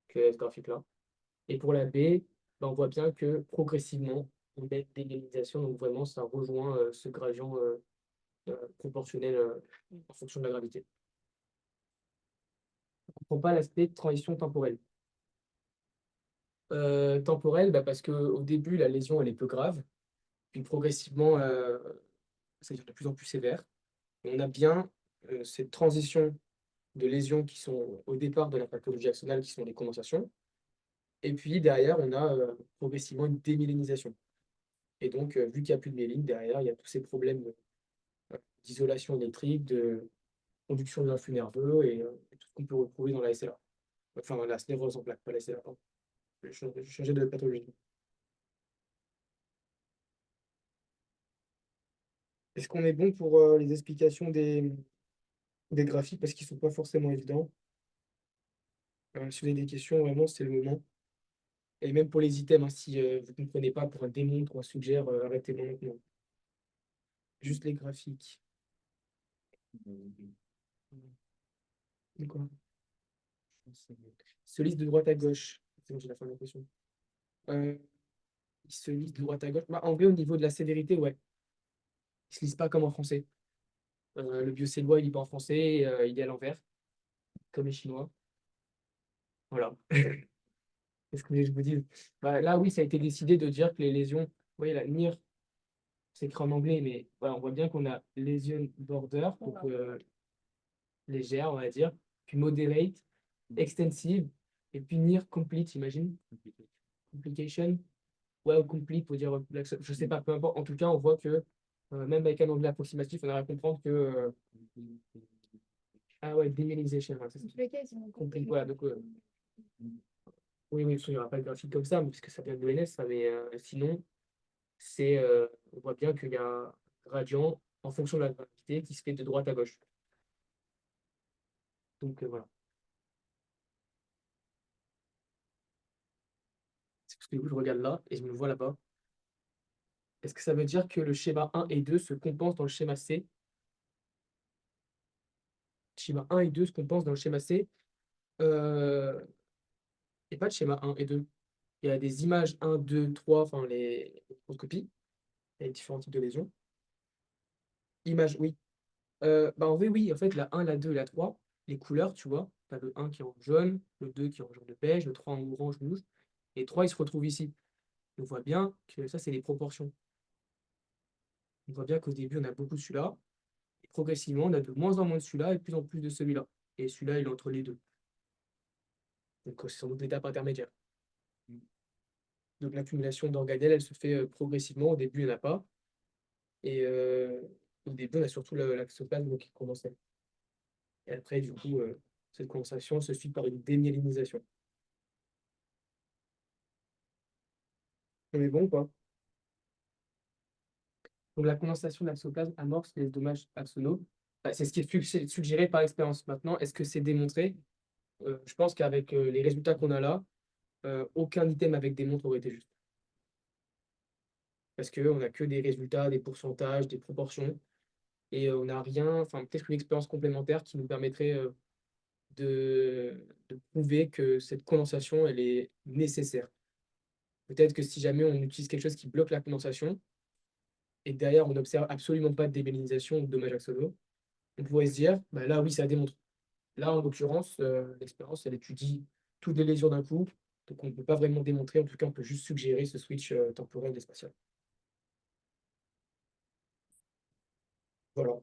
que ce graphique-là. Et pour la B, bah, on voit bien que progressivement, on a des démyélinisation, donc vraiment ça rejoint ce gradient proportionnel en fonction de la gravité. On ne comprend pas l'aspect de transition temporelle. Temporelle, bah, parce qu'au début, la lésion elle est peu grave, puis progressivement, ça devient de plus en plus sévère. Et on a bien cette transition de lésions qui sont au départ de la pathologie axonale, qui sont les condensations. Et puis derrière, on a progressivement une démyélinisation. Et donc, vu qu'il n'y a plus de myéline, derrière, il y a tous ces problèmes d'isolation électrique, de conduction de l'influx nerveux et tout ce qu'on peut retrouver dans la SLA. Enfin, la sclérose en plaques, pas la SLA, pardon. Je vais changer de pathologie. Est-ce qu'on est bon pour les explications des graphiques parce qu'ils ne sont pas forcément évidents? Si vous avez des questions, vraiment, c'est le moment. Et même pour les items, hein, si vous ne comprenez pas pour un démontre ou un suggère, arrêtez-moi maintenant. Juste les graphiques. D'accord. Se lise de droite à gauche. C'est bon, j'ai la fin de la question. Il se lise de droite à gauche. Bah, en vrai, au niveau de la sévérité, ouais. Il se lise pas comme en français. Le biocélois, il lit pas en français, il est à l'envers, comme les Chinois. Voilà. Qu'est-ce que vous voulez que je vous dise? Bah, là, oui, ça a été décidé de dire que les lésions, vous voyez, la NIR, c'est écrit en anglais, mais voilà, on voit bien qu'on a lésion border, donc légère, on va dire, puis moderate, extensive, et puis near complete, imagine. Complication, ouais, ou complete, pour dire, je sais pas, peu importe. En tout cas, on voit que même avec un anglais approximatif, on arrive à comprendre que. Ah ouais, demyelization, ouais, c'est ça. Complete, voilà, donc, oui, oui, il n'y aura pas de graphique comme ça, puisque ça vient de l'ONS, ça, mais sinon, on voit bien qu'il y a un gradient en fonction de la gravité qui se fait de droite à gauche. Donc voilà. C'est parce que je regarde là et je me vois là-bas. Est-ce que ça veut dire que le schéma 1 et 2 se compensent dans le schéma C? Schéma 1 et 2 se compensent dans le schéma C. Euh, Il n'y a pas de schéma 1 et 2. Il y a des images 1, 2, 3, enfin les microscopies, et différents types de lésions. Images, oui. Bah en vrai, oui, en fait, la 1, la 2 et la 3, les couleurs, tu vois, tu as le 1 qui est en jaune, le 2 qui est en jaune de beige, le 3 en orange, rouge, et le 3, il se retrouve ici. On voit bien que ça, c'est les proportions. On voit bien qu'au début, on a beaucoup de celui-là, et progressivement, on a de moins en moins de celui-là et de plus en plus de celui-là. Et celui-là, il est entre les deux. Donc, c'est sans doute l'étape intermédiaire. Donc, l'accumulation d'organelles, elle se fait progressivement. Au début, il n'y en a pas. Et au début, on a surtout l'axoplasme qui est condensé. Et après, du coup, cette condensation se suit par une démyélinisation. On est bon ou pas? Donc, la condensation de l'axoplasme amorce les dommages axonaux. Bah, c'est ce qui est suggéré par expérience. Maintenant, est-ce que c'est démontré? Je pense qu'avec les résultats qu'on a là, aucun item avec des montres aurait été juste. Parce qu'on n'a que des résultats, des pourcentages, des proportions, et on n'a rien, enfin peut-être une expérience complémentaire qui nous permettrait de prouver que cette condensation, elle est nécessaire. Peut-être que si jamais on utilise quelque chose qui bloque la condensation, et derrière on n'observe absolument pas de débellinisation ou de dommages axonaux, on pourrait se dire, bah là oui, ça démontre. Là, en l'occurrence, l'expérience, elle étudie toutes les lésions d'un coup, donc on ne peut pas vraiment démontrer, en tout cas, on peut juste suggérer ce switch temporel et spatial. Voilà.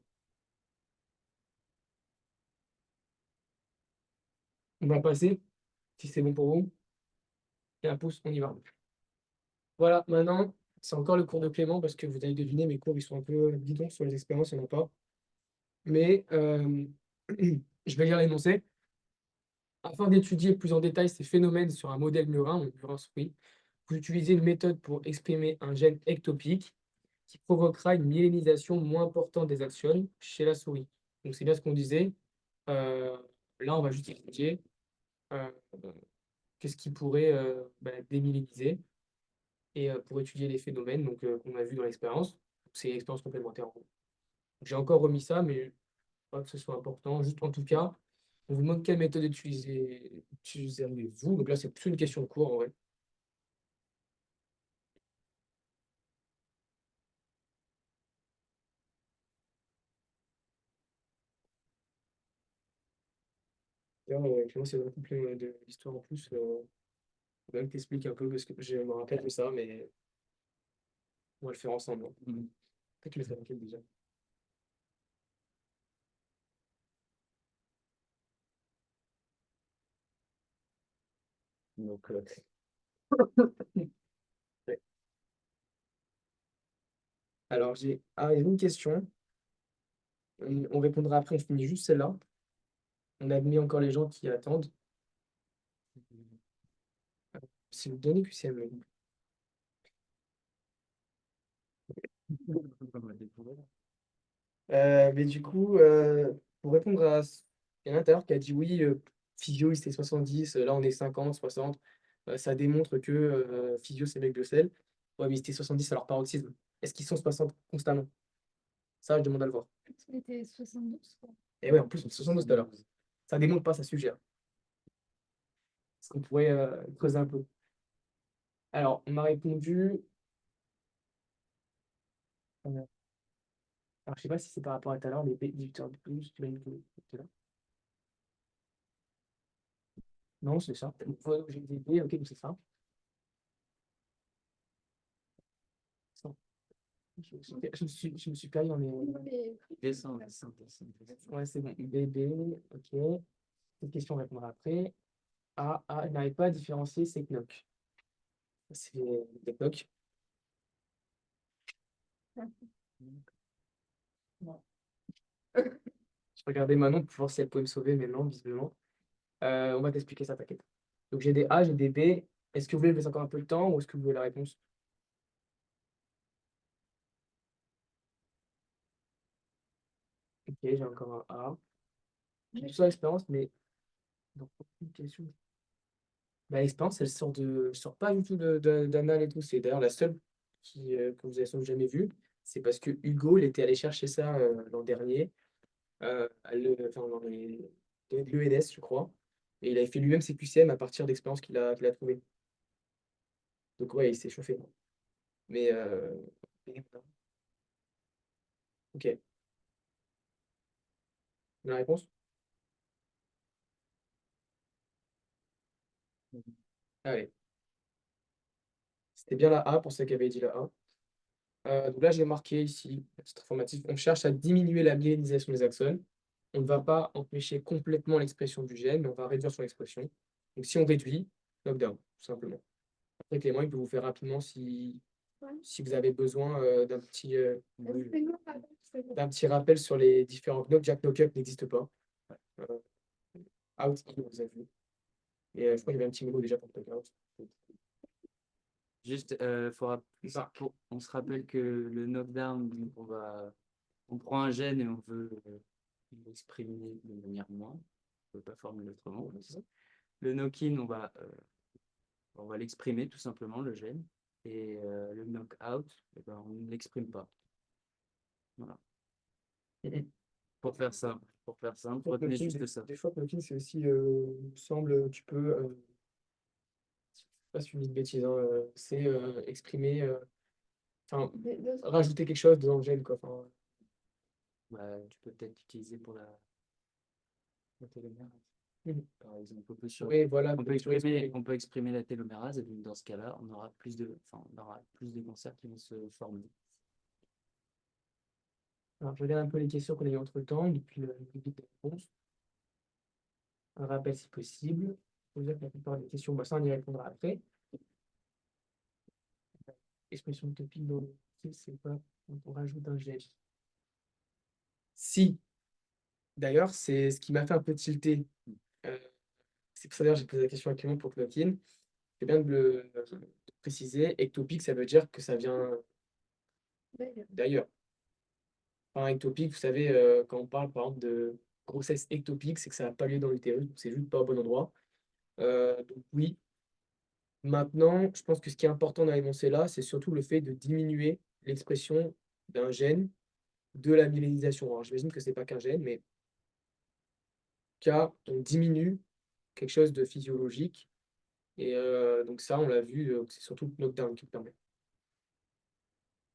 On va passer, si c'est bon pour vous. Et un pouce, on y va. Voilà, maintenant, c'est encore le cours de Clément parce que vous avez deviné, mes cours, ils sont un peu bidons sur les expériences, il n'y en a pas. Mais je vais lire l'énoncé. Afin d'étudier plus en détail ces phénomènes sur un modèle murin, donc murin-souris, vous utilisez une méthode pour exprimer un gène ectopique qui provoquera une myélinisation moins importante des axones chez la souris. Donc c'est bien ce qu'on disait. Euh, Là, on va juste étudier euh, qu'est-ce qui pourrait démyéliniser et pour étudier les phénomènes qu'on a vus dans l'expérience. C'est une expérience complémentaire en gros. J'ai encore remis ça, mais je ne pense pas que ce soit important. Juste en tout cas, on vous demande quelle méthode utiliseriez-vous. Donc là, c'est plus une question de cours en vrai. D'ailleurs, Clément, c'est un complément de l'histoire en plus. Même t'explique un peu parce que je me rappelle de ça, mais on va le faire ensemble, hein. Peut-être que je le fais avec elle déjà. Donc, ouais. Alors, j'ai une question. On répondra après, on finit juste celle-là. On admet encore les gens qui attendent. C'est le dernier QCM. Mais du coup, pour répondre à... Il y en a un tout à l'heure qui a dit oui, physio, c'était 70, là on est 50, 60. Ça démontre que physio, c'est mec de sel. Ouais, mais c'était 70 à leur paroxysme. Est-ce qu'ils sont 60 constamment? Ça, je demande à le voir. Il était 72, quoi. Et ouais, en plus, on est 72 tout à l'heure. Ça démontre pas, ça suggère. Est-ce qu'on pourrait creuser un peu? Alors, on m'a répondu. euh, Alors, je sais pas si c'est par rapport à tout à l'heure, mais 18h12, tu m'as dit que c'était là. Non, c'est ça. Ouais, j'ai des B, ok, donc c'est ça. Ça. Je me suis perdu dans les. Mais Descends. Ouais, c'est bon. BB, ok. Cette question, on répondra après. Il n'arrive pas à différencier ces knock. C'est des knock. Je regardais Manon pour voir si elle pouvait me sauver, mais non, visiblement. On va t'expliquer ça, t'inquiète. Donc j'ai des A, j'ai des B. Est-ce que vous voulez me laisser encore un peu de temps ou est-ce que vous voulez la réponse? Ok, j'ai encore un A. J'ai tout ça l'expérience, mais dans aucune question. Bah, l'expérience, elle sort pas du tout d'Anal et tout. C'est d'ailleurs la seule que vous avez sans doute jamais vue. C'est parce que Hugo, il était allé chercher ça l'an dernier, enfin, dans l'ENS, je crois. Et il avait fait lui-même ses QCM à partir d'expériences qu'il a trouvées. Donc ouais, il s'est chauffé. Mais ok. La réponse? Allez. C'était bien la A pour ceux qui avaient dit la A. Donc là, j'ai marqué ici, à titre informatif, on cherche à diminuer la myélinisation des axones. On ne va pas empêcher complètement l'expression du gène, mais on va réduire son expression. Donc si on réduit, knockdown, tout simplement. Après, Clément, il peut vous faire rapidement ouais. si vous avez besoin Fais-nous un rappel, c'est bon. d'un petit rappel sur les différents knock. Jack knock-up n'existe pas. Euh, Out, in, vous avez vu. Et je crois qu'il y avait un petit mémo déjà pour knock out. Juste, Ça. on se rappelle que le knockdown, donc on prend un gène et on veut l'exprimer de manière moindre. On ne peut pas formuler autrement. Le knock-in, on va l'exprimer tout simplement, le gène. Et le knock-out, eh ben, on ne l'exprime pas. Voilà. Pour faire simple, retenez juste ça. Des fois, knock-in, c'est aussi, semble, tu peux, pas si je dis de bêtises, hein, c'est exprimer, enfin, rajouter quelque chose dans le gène, quoi. Enfin, Tu peux peut-être l'utiliser pour la télomérase. Par exemple, oui, voilà, on peut exprimer la télomérase et donc dans ce cas-là, on aura plus de cancers qui vont se former. Alors, je regarde un peu les questions qu'on a eues entre-temps, depuis le début des réponses. un rappel si possible. Faut dire que la plupart des questions, bah, ça on y répondra après. Expression utopique dans le style, c'est quoi quand on rajoute un gel? Si, d'ailleurs, c'est ce qui m'a fait un peu tilter. Euh, c'est pour ça d'ailleurs j'ai posé la question à Clément pour Cloakin. C'est bien de préciser. Ectopique, ça veut dire que ça vient d'ailleurs. Enfin, ectopique, vous savez, quand on parle par exemple de grossesse ectopique, c'est que ça n'a pas lieu dans l'utérus, donc c'est juste pas au bon endroit. Donc oui. Maintenant, je pense que ce qui est important dans l'énoncé là, c'est surtout le fait de diminuer l'expression d'un gène de la myélinisation. Alors j'imagine que c'est pas qu'un gène, mais car on diminue quelque chose de physiologique. Et donc ça, on l'a vu, c'est surtout le knockdown qui le permet.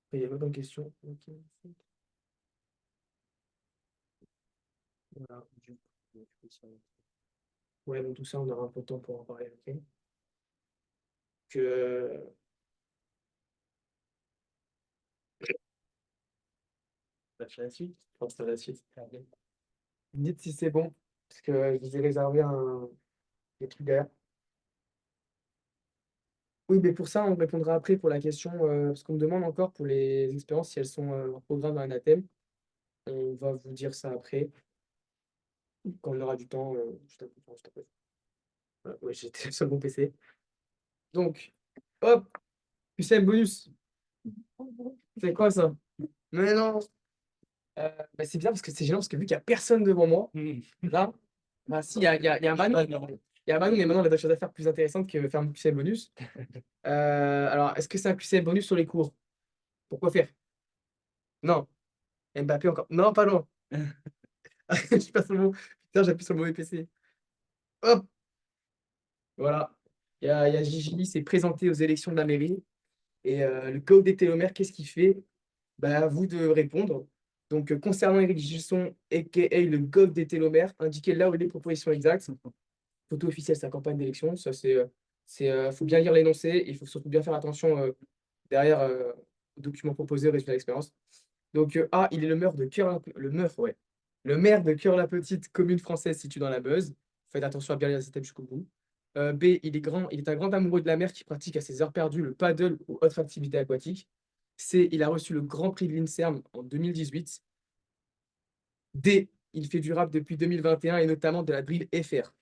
Après, il y a une autre question. Ok. Voilà. Ouais, donc tout ça, on aura un peu de temps pour en parler. Ok. Que... On va faire la suite. Je pense que c'est la suite. Allez. Vous me dites si c'est bon, parce que je vous ai réservé des trucs derrière. Oui, mais pour ça, on répondra après pour la question, parce qu'on me demande encore pour les expériences si elles sont en programme dans Anathème. On va vous dire ça après, quand on aura du temps, juste après. Juste après. Voilà, ouais, j'étais sur mon PC. Donc, hop, QCM bonus. C'est quoi ça? Mais non. Bah, c'est bien parce que c'est gênant parce que vu qu'il n'y a personne devant moi, là, bah, si, il y a Manon. Il y a Manon, mais Manon, elle a d'autres choses à faire plus intéressantes que faire un QCM bonus. Alors, est-ce que c'est un QCM bonus sur les cours? Pourquoi faire? Non. Mbappé encore. Non, pas loin. Je passe le mot. Putain, j'appuie sur le mauvais PC. Hop, voilà. Il y a Gigi, il s'est présenté aux élections de la mairie. Et le code des télomères, qu'est-ce qu'il fait? Bah, à vous de répondre. Donc, concernant Éric Gilson, a.k.a. le GOV des télomères, indiquez là où est les propositions exactes. Photo officielle, sa campagne d'élection. Ça, faut bien lire l'énoncé. Il faut surtout bien faire attention derrière au document proposé au résultat d'expérience. Donc, A, il est ouais. Le maire de Cœur-la-Petite, commune française située dans la Meuse. Faites attention à bien lire le système jusqu'au bout. B, il est un grand amoureux de la mer qui pratique à ses heures perdues le paddle ou autre activité aquatique. C, il a reçu le Grand Prix de l'INSERM en 2018. D, il fait du rap depuis 2021 et notamment de la drill FR.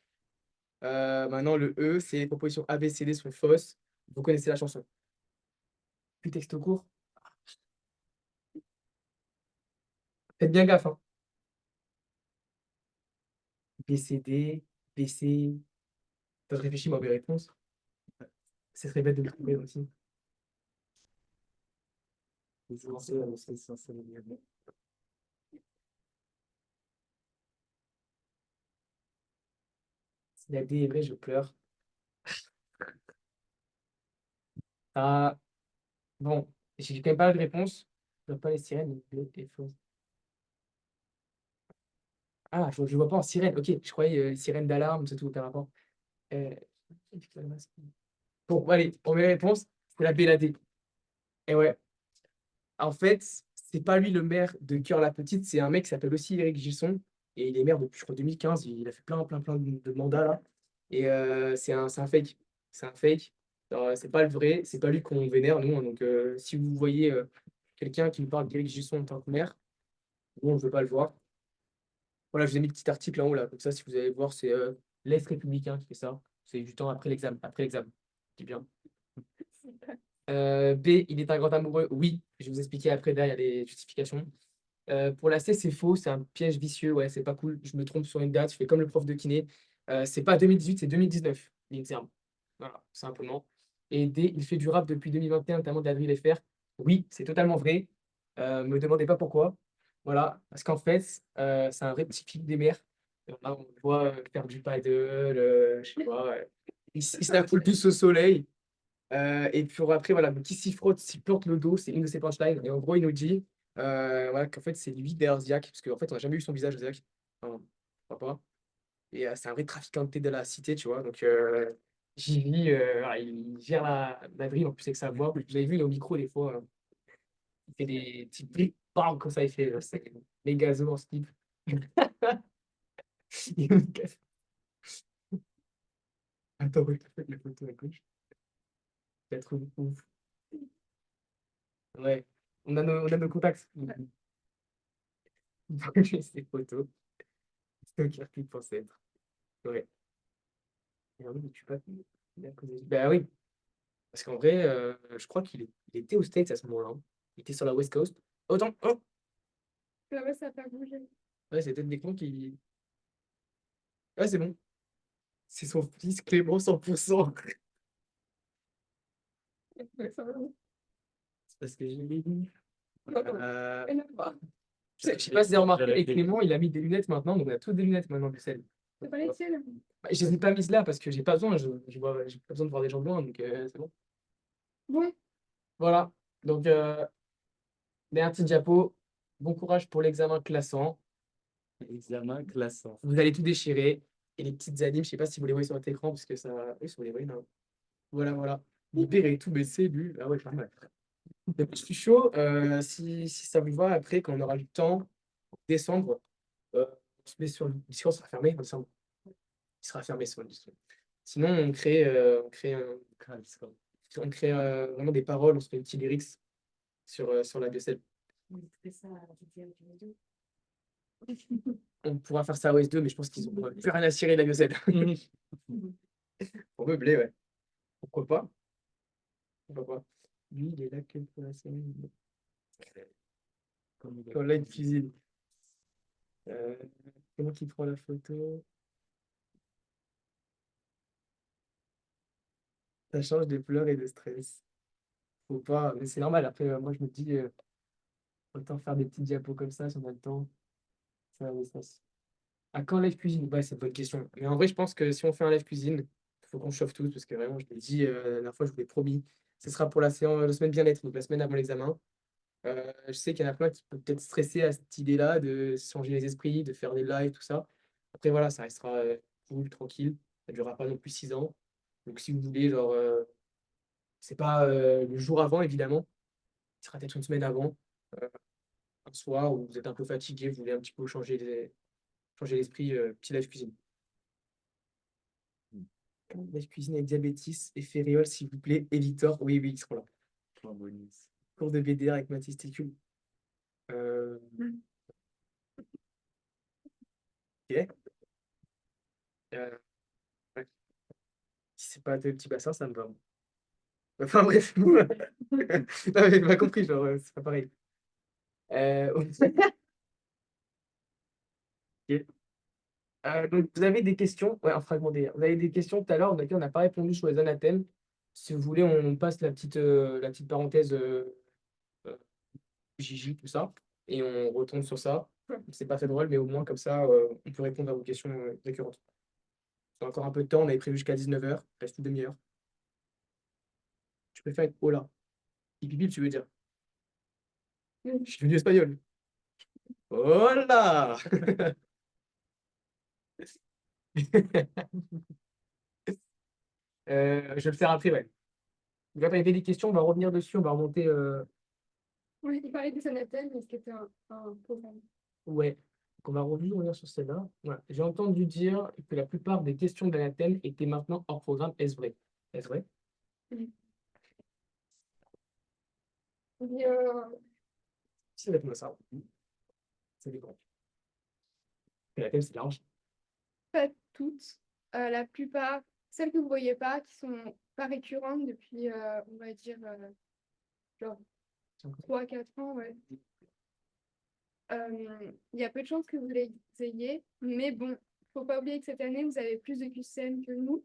Maintenant, le E, c'est les propositions A, B, C, D sont fausses. Vous connaissez la chanson. Plus texte court. Faites bien gaffe, hein. B, C, D, B, C. Toi, je réfléchis moi mes réponses. Ce serait bête de le trouver aussi. Si la D est vraie, je pleure. Ah, bon, j'ai quand même pas de réponse. Je vois pas les sirènes, donc B est fausse. Ah, je vois pas en sirène. Ok, je croyais sirène d'alarme, c'est tout aucun rapport. Euh, Bon, allez, on met les réponses. C'est la B et la D. Et ouais, en fait, c'est pas lui le maire de Cœur-la-Petite, c'est un mec qui s'appelle aussi Éric Gilson. Et il est maire depuis, je crois, 2015. Il a fait plein de mandats là. Et c'est un fake. C'est un fake. Alors, c'est pas le vrai, c'est pas lui qu'on vénère, nous, hein. Donc, si vous voyez quelqu'un qui nous parle d'Éric Gilson en tant que maire, nous, on ne veut pas le voir. Voilà, je vous ai mis le petit article en haut là. Comme ça, si vous allez voir, c'est l'Est républicain qui fait ça. C'est du temps après l'examen. Après l'examen. C'est bien. B, il est un grand amoureux. Oui, je vais vous expliquer après, derrière, il y a des justifications. Pour la C, c'est faux, c'est un piège vicieux. Ouais, c'est pas cool. Je me trompe sur une date, je fais comme le prof de kiné. C'est pas 2018, c'est 2019, l'INSERM. Voilà, simplement. Et D, il fait du rap depuis 2021, notamment de la drill FR. Oui, c'est totalement vrai. Me demandez pas pourquoi. Voilà, parce qu'en fait, c'est un vrai petit pic des mers. Là, on le voit faire du paddle, je sais pas. Il se la coule plus au soleil. Et puis après, voilà, donc qui s'y frotte, s'y plante le dos, c'est une de ses punchlines. Et en gros, il nous dit voilà, qu'en fait, c'est lui derrière Ziak, parce qu'en fait, on n'a jamais vu son visage, Ziak. Enfin, je crois pas. Et c'est un vrai trafiquant de thé de la cité, tu vois. Donc, j'y vis, voilà, il gère la drill, en plus, avec sa voix. Vous avez vu, le micro, des fois, il fait des petits blips, bam, comme ça, il fait c'est méga zo en slip. Attends, oui, la photo à gauche. Peut-être ouf. Ouais, on a nos contacts. Donc, ces photos. C'est clair qu'il pensait être. Ouais. Et oui, tu pas. Bah oui, parce qu'en vrai, je crois il était aux States à ce moment-là, hein. Il était sur la West Coast. Autant. Oh! Ah ouais, ça a pas bougé. Ouais, c'est peut-être des cons qui. Ouais, c'est bon. C'est son fils Clément 100%. Ouais, ça va. C'est parce que j'ai mis. Euh, Et là, bah, je sais pas si vous avez remarqué, mais Clément, il a mis des lunettes maintenant, donc on a tous des lunettes maintenant du sel. c'est pas les tiennes. Bah, je les ai pas mises là parce que j'ai pas besoin, j'ai pas besoin de voir des gens de loin, donc c'est bon. Bon, Voilà. Donc, dernière petite diapo. Bon courage pour l'examen classant. Examen classant. Vous allez tout déchirer. Et les petites animes, je sais pas si vous les voyez sur votre écran, parce que ça. Oui, si vous les voyez, non. Voilà, voilà. Libérez tous mes cellules. Ah ouais, pas mal. Donc, je suis chaud. Si ça vous va, après, quand on aura le temps, en décembre, on se met sur le Discord, sera fermé en décembre. Il sera fermé sur le Discord. Sinon, on crée vraiment des paroles, on se fait des petits lyrics sur la biocelle. On fait ça à Didier Audio. On pourra faire ça à OS2, mais je pense qu'ils ont plus rien à cirer de la biocelle. Pour meubler, ouais. Pourquoi pas? Pourquoi pas? Lui, il est là que pour la semaine. Quand là, il cuisine. Euh, Comment qu'il prend la photo? Ça change de pleurs et de stress. Faut pas, mais c'est normal. Après, moi, je me dis, autant faire des petits diapos comme ça, si on a le temps. Ça va, mais ça. À quand live cuisine? Ouais, c'est une bonne question. Mais en vrai, je pense que si on fait un live cuisine, il faut qu'on chauffe tous, parce que vraiment, je l'ai dit la dernière fois, je vous l'ai promis. Ce sera pour la séance, la semaine bien-être, donc la semaine avant l'examen. Je sais qu'il y en a plein qui peuvent peut-être stresser à cette idée-là de se changer les esprits, de faire des lives, tout ça. Après, voilà, ça restera cool, tranquille. Ça ne durera pas non plus 6 ans. Donc, si vous voulez, genre, c'est pas le jour avant, évidemment. Ce sera peut-être une semaine avant, euh, un soir où vous êtes un peu fatigué, vous voulez un petit peu changer l'esprit, petit live cuisine. Live cuisine avec Diabétis et Ferriol, s'il vous plaît. Et Victor, oui, oui, ils seront là. Point bonus. Cours de BDR avec Mathis Técule. Euh, ok. Euh, ouais. Si c'est pas tes petits bassins, ça me va. Enfin bref. Non, mais tu m'as compris, genre, c'est pas pareil. Ok. Donc, vous avez des questions? Ouais, un fragment DR. Vous avez des questions tout à l'heure auxquelles on n'a pas répondu sur les anathèmes. Si vous voulez, on passe la petite parenthèse euh, Gigi, tout ça, et on retombe sur ça. C'est pas très drôle, mais au moins comme ça, on peut répondre à vos questions récurrentes. On a encore un peu de temps, on avait prévu jusqu'à 19h, il reste une demi-heure. Tu peux faire avec hola. Pipi, tu veux dire? Je suis venu espagnol. Hola! Je vais le faire après, ouais. Il va pas y avoir des questions, on va revenir dessus, on va remonter. oui, il parlait des anathèmes, mais c'était un programme. Ouais, donc on va revenir sur celle-là. Voilà. J'ai entendu dire que la plupart des questions d'anathème étaient maintenant hors programme. Est-ce vrai? Est-ce vrai? Et, C'est exactement ça. Ça dépend. L'anathème, c'est large. pas toutes, la plupart, celles que vous voyez pas, qui sont pas récurrentes depuis, on va dire, genre 3-4 ans, ouais. Il y a peu de chances que vous les ayez, mais bon, faut pas oublier que cette année, vous avez plus de QCM que nous,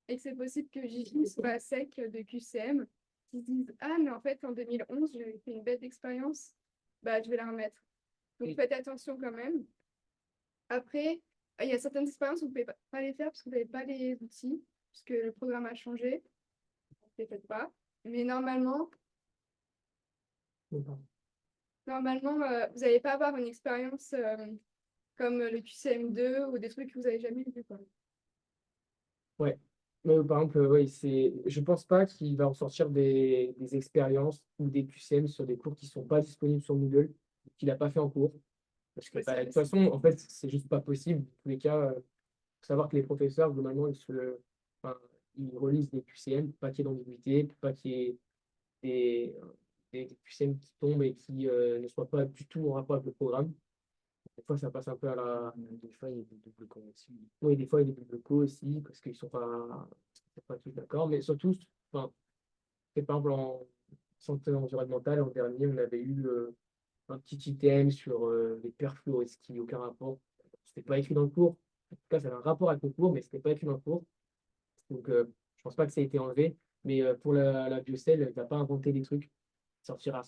et que c'est possible que Gigi soit sec de QCM, qui se disent, ah, mais en fait, en 2011, j'avais fait une belle expérience, bah, je vais la remettre. Donc, Oui. faites attention quand même. Après, il y a certaines expériences où vous ne pouvez pas les faire parce que vous n'avez pas les outils, puisque le programme a changé. Ne les faites pas. Mais normalement vous n'allez pas avoir une expérience comme le QCM2 ou des trucs que vous n'avez jamais vus, quoi. Ouais. Mais, par exemple, ouais, je pense pas qu'il va ressortir des expériences ou des QCM sur des cours qui sont pas disponibles sur Moodle, qu'il n'a pas fait en cours. Parce que Ouais, bah, de c'est toute façon, en fait, c'est juste pas possible. Dans tous les cas, faut savoir que les professeurs, globalement, enfin, ils relisent des QCM pour pas qu'il y ait d'ambiguïté, pour pas qu'il y ait des QCM qui tombent et qui ne soient pas du tout en rapport avec le programme. Des fois, ça passe un peu à la. Des fois, il y a des doubles corrections. Oui, des fois, il y a des doubles co aussi, parce qu'ils sont pas tous d'accord. Mais surtout, enfin, par exemple, en santé environnementale, en dernier, on avait eu un petit item sur les perfluorescents qui n'a aucun rapport. C'était pas écrit dans le cours. En tout cas, ça avait un rapport avec le cours, mais c'était pas écrit dans le cours. Donc, je pense pas que ça a été enlevé. Mais pour la biocell, il va pas inventer des trucs. Il sortira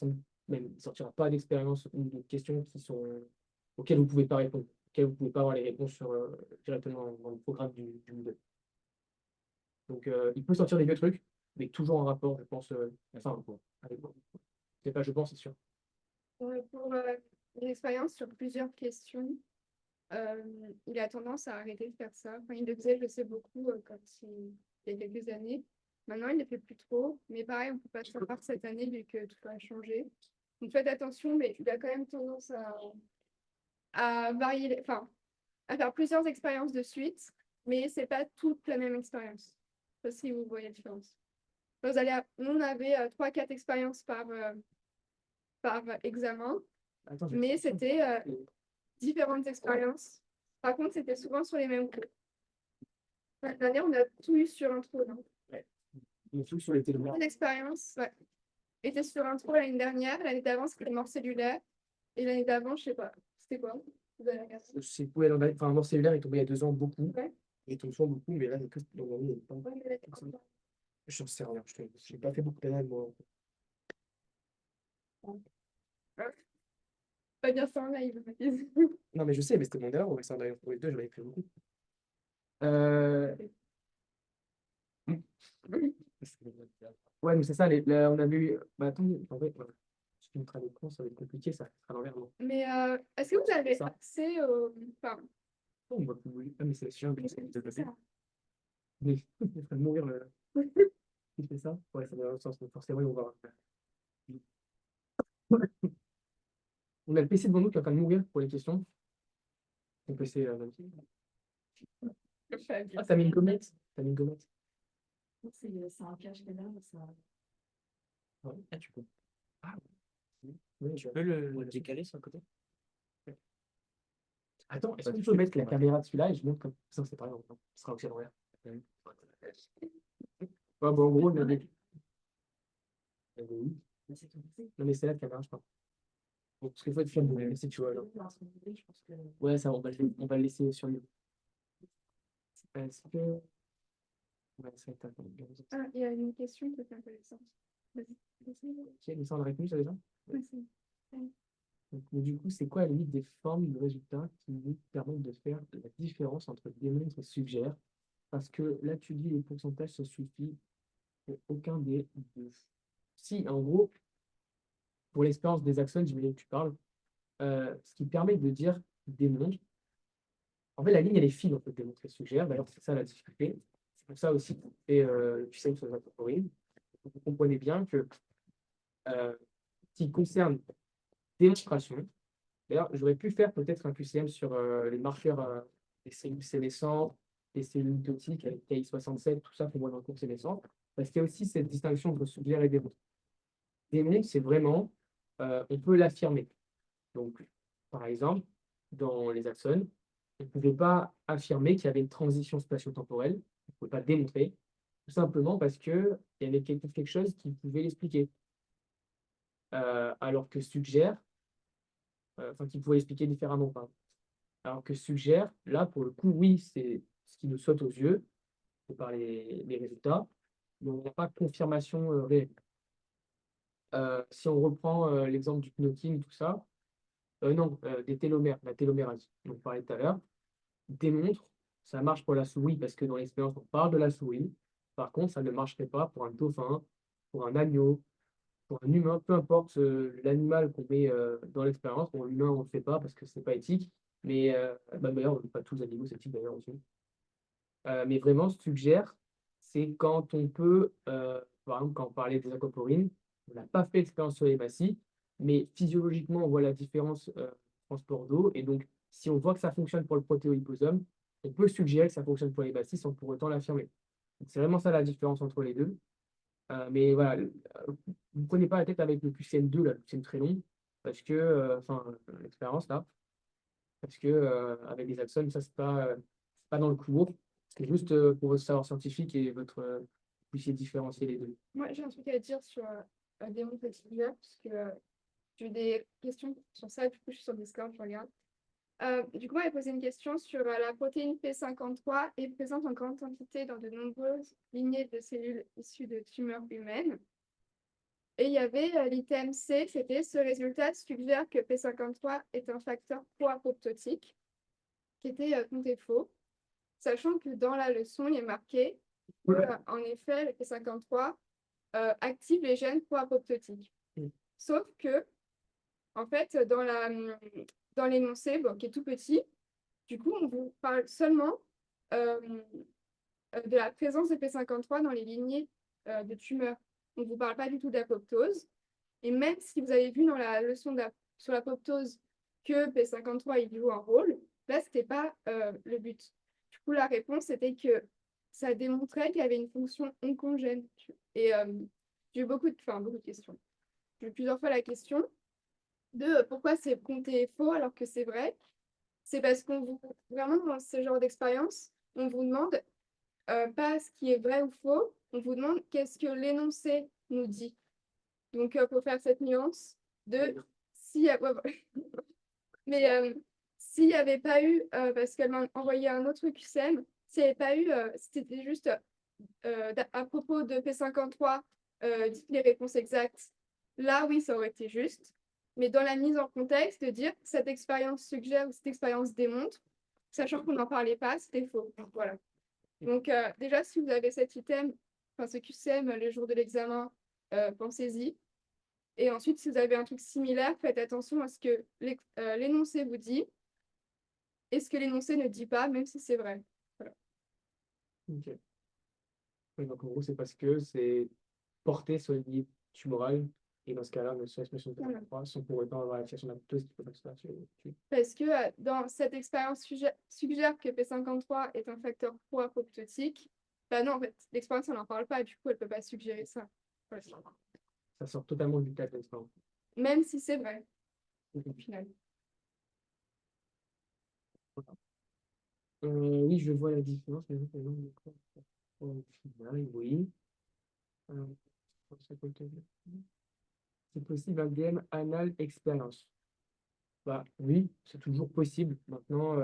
pas d'expériences ou de questions auxquelles vous pouvez pas répondre, auxquelles vous pouvez pas avoir les réponses directement dans le programme du Moodle. Donc, il peut sortir des vieux trucs, mais toujours en rapport, je pense, enfin, avec moi. C'est pas, je pense, c'est sûr. Pour une expérience sur plusieurs questions, il a tendance à arrêter de faire ça. Enfin, il le faisait, je sais, beaucoup il y a quelques années. Maintenant, il ne le fait plus trop. Mais pareil, on ne peut pas savoir cette année vu que tout a changé. Donc faites attention, mais il a quand même tendance à varier, enfin, à faire plusieurs expériences de suite, mais c'est pas toute la même expérience. Je sais pas si vous voyez la différence. Nous, on avait 3-4 expériences par examen, Attends, mais c'était différentes expériences. Par contre, c'était souvent sur les mêmes cours. L'année dernière, on a tout eu sur intro. le truc sur les télomères. Mon expérience était sur intro l'année dernière. L'année d'avant, c'était mort cellulaire. Et l'année d'avant, je sais pas. C'était quoi? Vous avez regardé? Ouais, enfin, mort cellulaire est tombé il y a 2 ans beaucoup. Ouais. Il tombe souvent beaucoup, mais là, il y a que dans l'année, il y a pas- Ouais, mais là, c'est encore. Je n'en sais rien. Je n'ai pas fait beaucoup d'années, moi. Pas dire ça en live, Mathis. Non, mais je sais, mais c'était mon erreur. Ouais, ça, d'ailleurs, pour les deux, j'en avais fait beaucoup. Euh, Ouais, mais c'est ça. On avait eu. Bah, attends, en fait, voilà. Si tu montrer à l'écran, ça va être compliqué, ça sera à l'envers. Non. Mais est-ce que vous avez Ça. accès au. Enfin, Oh, on va plus. Ah, mais c'est chiant, que c'est de c'est passer. ça. Mais il est en train de mourir le. Il fait ça? Ouais, ça va dans le sens, donc forcément, on va. On a le PC devant nous qui est en train de mourir pour les questions. Mon PC. Ah, t'as mis une gommette? T'as mis une gommette? C'est un cache là, ça. Ouais. Ah, tu peux. Ah, oui, Tu peux le décaler sur le côté? Attends, est-ce qu'on peut mettre la caméra de celui-là et je montre comme ça, c'est pas grave, ce sera aussi à l'envers. Ouais, bon, en gros, il y avait. Oui. Non, mais c'est la caméra, je pense. Bon, parce qu'il faut être fier de me laisser, tu vois. Là. Ouais, ça, on va le laisser sur lui. Est-ce que. Ouais, ça va être Ah, il y a une question qui est intéressante. Vas-y. Ok, mais ça, on a répondu ça déjà? Ouais, c'est- Donc, mais du coup, c'est quoi la limite des formes de résultats qui nous permettent de faire la différence entre démontre et suggère? Parce que là, tu dis les pourcentages, ça suffit pour aucun des deux. Si, en gros, pour l'expérience des axones, j'imagine que tu parles, ce qui permet de dire démontre. En fait, la ligne, elle est fine entre démontrer et suggère. D'ailleurs, c'est ça la difficulté. C'est pour ça aussi qu'on fait QCM sur les algorithmes. Vous comprenez bien que ce qui concerne démonstration, d'ailleurs, j'aurais pu faire peut-être un QCM sur les marqueurs des cellules sénescentes, des cellules mitotiques avec KI67, tout ça qu'on voit dans le cours sénescent, parce qu'il y a aussi cette distinction entre suggère et démontre. Démontre, c'est vraiment, on peut l'affirmer. Donc, par exemple, dans les axones, on ne pouvait pas affirmer qu'il y avait une transition spatio-temporelle, on ne pouvait pas démontrer, tout simplement parce qu'il y avait quelque chose qui pouvait l'expliquer. Alors que suggère, enfin, qui pouvait l'expliquer différemment, pardon. Alors que suggère, là, pour le coup, oui, c'est ce qui nous saute aux yeux par les résultats, mais on n'a pas de confirmation réelle. Si on reprend l'exemple du knocking, tout ça, non, des télomères, la télomérase, dont on parlait tout à l'heure, démontre, ça marche pour la souris parce que dans l'expérience, on parle de la souris. Par contre, ça ne marcherait pas pour un dauphin, pour un agneau, pour un humain, peu importe l'animal qu'on met dans l'expérience. Pour l'humain, on ne le fait pas parce que ce n'est pas éthique. Mais d'ailleurs, pas tous les animaux, c'est éthique d'ailleurs aussi. Mais vraiment, suggère, c'est quand on peut, par exemple, quand on parlait des aquaporines, on n'a pas fait l'expérience sur les massifs, mais physiologiquement, on voit la différence transport d'eau. Et donc, si on voit que ça fonctionne pour le protéohyposome, on peut suggérer que ça fonctionne pour les massifs sans pour autant l'affirmer. C'est vraiment ça la différence entre les deux. Mais voilà, vous ne prenez pas la tête avec le QCM2, là, le QCM très long, parce que, enfin, l'expérience là, parce que avec les axones, ça, c'est pas dans le cours. C'est juste pour votre savoir scientifique et votre, vous puissiez différencier les deux. Moi, j'ai un truc à dire sur des montres cellulaires, parce que j'ai eu des questions sur ça, du coup, je suis sur Discord, je regarde. Du coup, elle posé une question sur la protéine P53 est présente en grande quantité dans de nombreuses lignées de cellules issues de tumeurs humaines. Et il y avait l'item C, c'était ce résultat suggère que P53 est un facteur pro-apoptotique, qui était compté faux, sachant que dans la leçon, il est marqué en effet, le P53 active les gènes pro-apoptotiques. Mm. Sauf que, en fait, dans l'énoncé, bon, qui est tout petit, du coup, on vous parle seulement de la présence de P53 dans les lignées de tumeurs. On ne vous parle pas du tout d'apoptose. Et même si vous avez vu dans la leçon sur l'apoptose que P53 il joue un rôle, là, ce n'était pas le but. Du coup, la réponse était que ça démontrait qu'il y avait une fonction oncogène. Et j'ai eu beaucoup de questions. J'ai eu plusieurs fois la question de pourquoi c'est compté faux alors que c'est vrai. C'est parce qu'on vous, vraiment dans ce genre d'expérience, on vous demande pas ce qui est vrai ou faux, on vous demande qu'est-ce que l'énoncé nous dit. Donc, pour faire cette nuance de si, ouais, voilà. Mais s'il n'y avait pas eu, parce qu'elle m'a envoyé un autre QCM, s'il n'y avait pas eu, c'était juste à propos de P53, dites les réponses exactes. Là, oui, ça aurait été juste. Mais dans la mise en contexte, de dire cette expérience suggère ou cette expérience démontre, sachant qu'on n'en parlait pas, c'était faux. Voilà. Donc, déjà, si vous avez cet item, enfin ce QCM, le jour de l'examen, pensez-y. Et ensuite, si vous avez un truc similaire, faites attention à ce que l'énoncé vous dit et ce que l'énoncé ne dit pas, même si c'est vrai. Voilà. Ok. Oui, donc en gros, c'est parce que c'est porté sur une ligne tumorale. Et dans ce cas-là, sur l'expression de Voilà. P53, sans pour autant avoir la fixation d'apoptose qui peut pas se faire Parce que dans cette expérience suggère que P53 est un facteur pro-apoptotique. Bah non, en fait, l'expérience, on n'en parle pas, du coup, elle ne peut pas suggérer ça. Voilà. Ça sort totalement du cadre de l'expérience. Même si c'est vrai, au final. Oui, je vois la différence. Mais non, au final, oui. Euh, c'est possible un DM anal expérience. Bah oui, c'est toujours possible. Maintenant,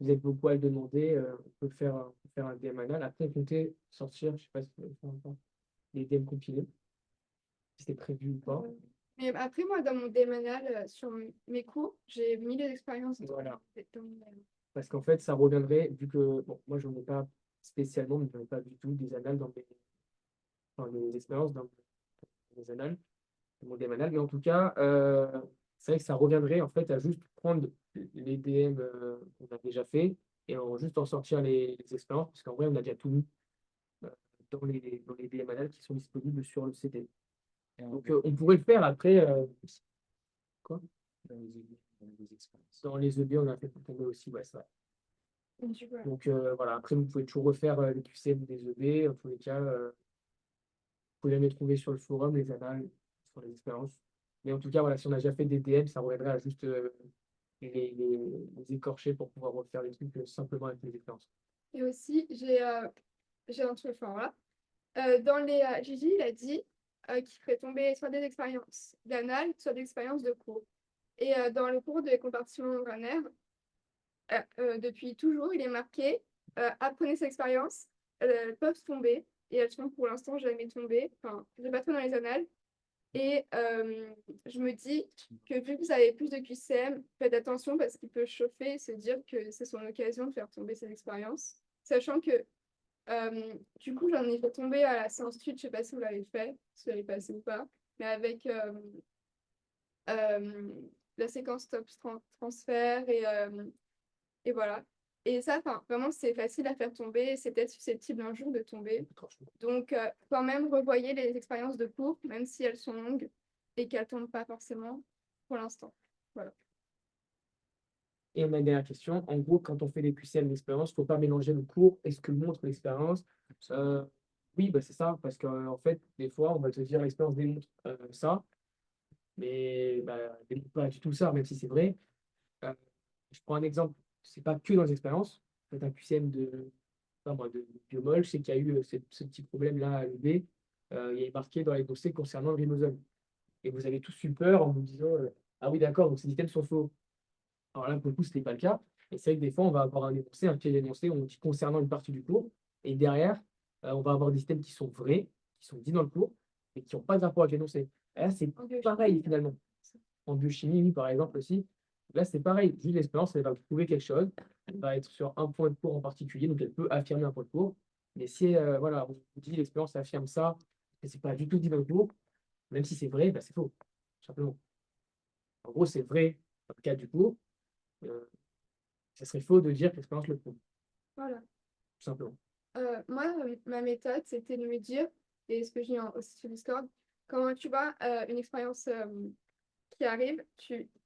vous êtes beaucoup à le demander. On peut faire un DM anal. Après, comptez sortir, je sais pas si vous allez faire encore, les DM compilés, si c'est prévu ou pas. Mais après, moi, dans mon démanal, sur mes cours, j'ai mis les expériences Voilà. dans mon Parce qu'en fait, ça reviendrait, vu que, bon, moi, je n'en ai pas spécialement, mais je n'en ai pas du tout des annales dans mes, enfin, des expériences dans mes annales, dans mon DM anal. Mais en tout cas, c'est vrai que ça reviendrait, en fait, à juste prendre les DM qu'on a déjà fait et juste en sortir les expériences, parce qu'en vrai, on a déjà tout mis dans les DM anales qui sont disponibles sur le CD. Donc, on pourrait le faire après, quoi? Dans les EB, on a fait tomber aussi, ouais, ça. voilà. Donc voilà, après vous pouvez toujours refaire les QCM des EB, en tous les cas, vous pouvez les trouver sur le forum, les annales, sur les expériences. Mais en tout cas, voilà, si on a déjà fait des DM, ça reviendrait à juste les écorcher pour pouvoir refaire les trucs simplement avec les expériences. Et aussi, j'ai un truc, enfin voilà. Dans les Gigi, il a dit qu'il ferait tomber soit des expériences d'anal, soit des expériences de cours. Et dans le cours de compartiment membranaire, depuis toujours, il est marqué apprenez ces expériences, elles peuvent tomber, et elles sont pour l'instant jamais tombées. Enfin, je n'ai pas trop dans les annales. Et je me dis que vu que vous avez plus de QCM, faites attention parce qu'il peut chauffer et se dire que c'est son occasion de faire tomber ses expériences. Sachant que du coup, j'en ai fait tomber à la séance suite, je ne sais pas si vous l'avez fait, si vous l'avez passé ou pas, mais avec la séquence stop transfert et voilà. Et ça, vraiment, c'est facile à faire tomber, c'est peut-être susceptible un jour de tomber. Donc, quand même, revoyez les expériences de cours, même si elles sont longues et qu'elles ne tombent pas forcément pour l'instant. Voilà. Et ma dernière question, en gros, quand on fait des QCM d'expérience, il ne faut pas mélanger le cours et ce que montre l'expérience. Euh, oui, bah, c'est ça, parce qu'en fait, des fois, on va te dire l'expérience démontre ça, mais bah, elle démontre pas du tout ça, même si c'est vrai. Euh, je prends un exemple, c'est pas que dans les expériences. Faites un QCM pas moi, de biomol, je sais qu'il y a eu ce petit problème-là à l'UB. Il y a marqué dans les dossiers concernant le ribosome. Et vous avez tous eu peur en vous disant ah oui, d'accord, donc ces items sont faux. Alors là, pour le coup, ce n'était pas le cas. Et c'est vrai que des fois, on va avoir un énoncé, un piège énoncé, on dit concernant une partie du cours. Et derrière, on va avoir des items qui sont vrais, qui sont dits dans le cours, et qui n'ont pas de rapport avec l'énoncé. Et là, c'est En biochimie, pareil finalement. En biochimie, oui, par exemple aussi. Là, c'est pareil. Juste l'expérience, elle va prouver quelque chose. Elle va être sur un point de cours en particulier, donc elle peut affirmer un point de cours. Mais si voilà, on vous dit l'expérience affirme ça, et c'est pas du tout dit dans le cours, même si c'est vrai, bah, c'est faux, tout simplement. En gros, c'est vrai dans le cas du cours. euh, Ça serait faux de dire que l'expérience le prouve, voilà. tout simplement. Moi, ma méthode, c'était de me dire, et ce que je dis aussi sur Discord, quand tu vois une expérience qui arrive,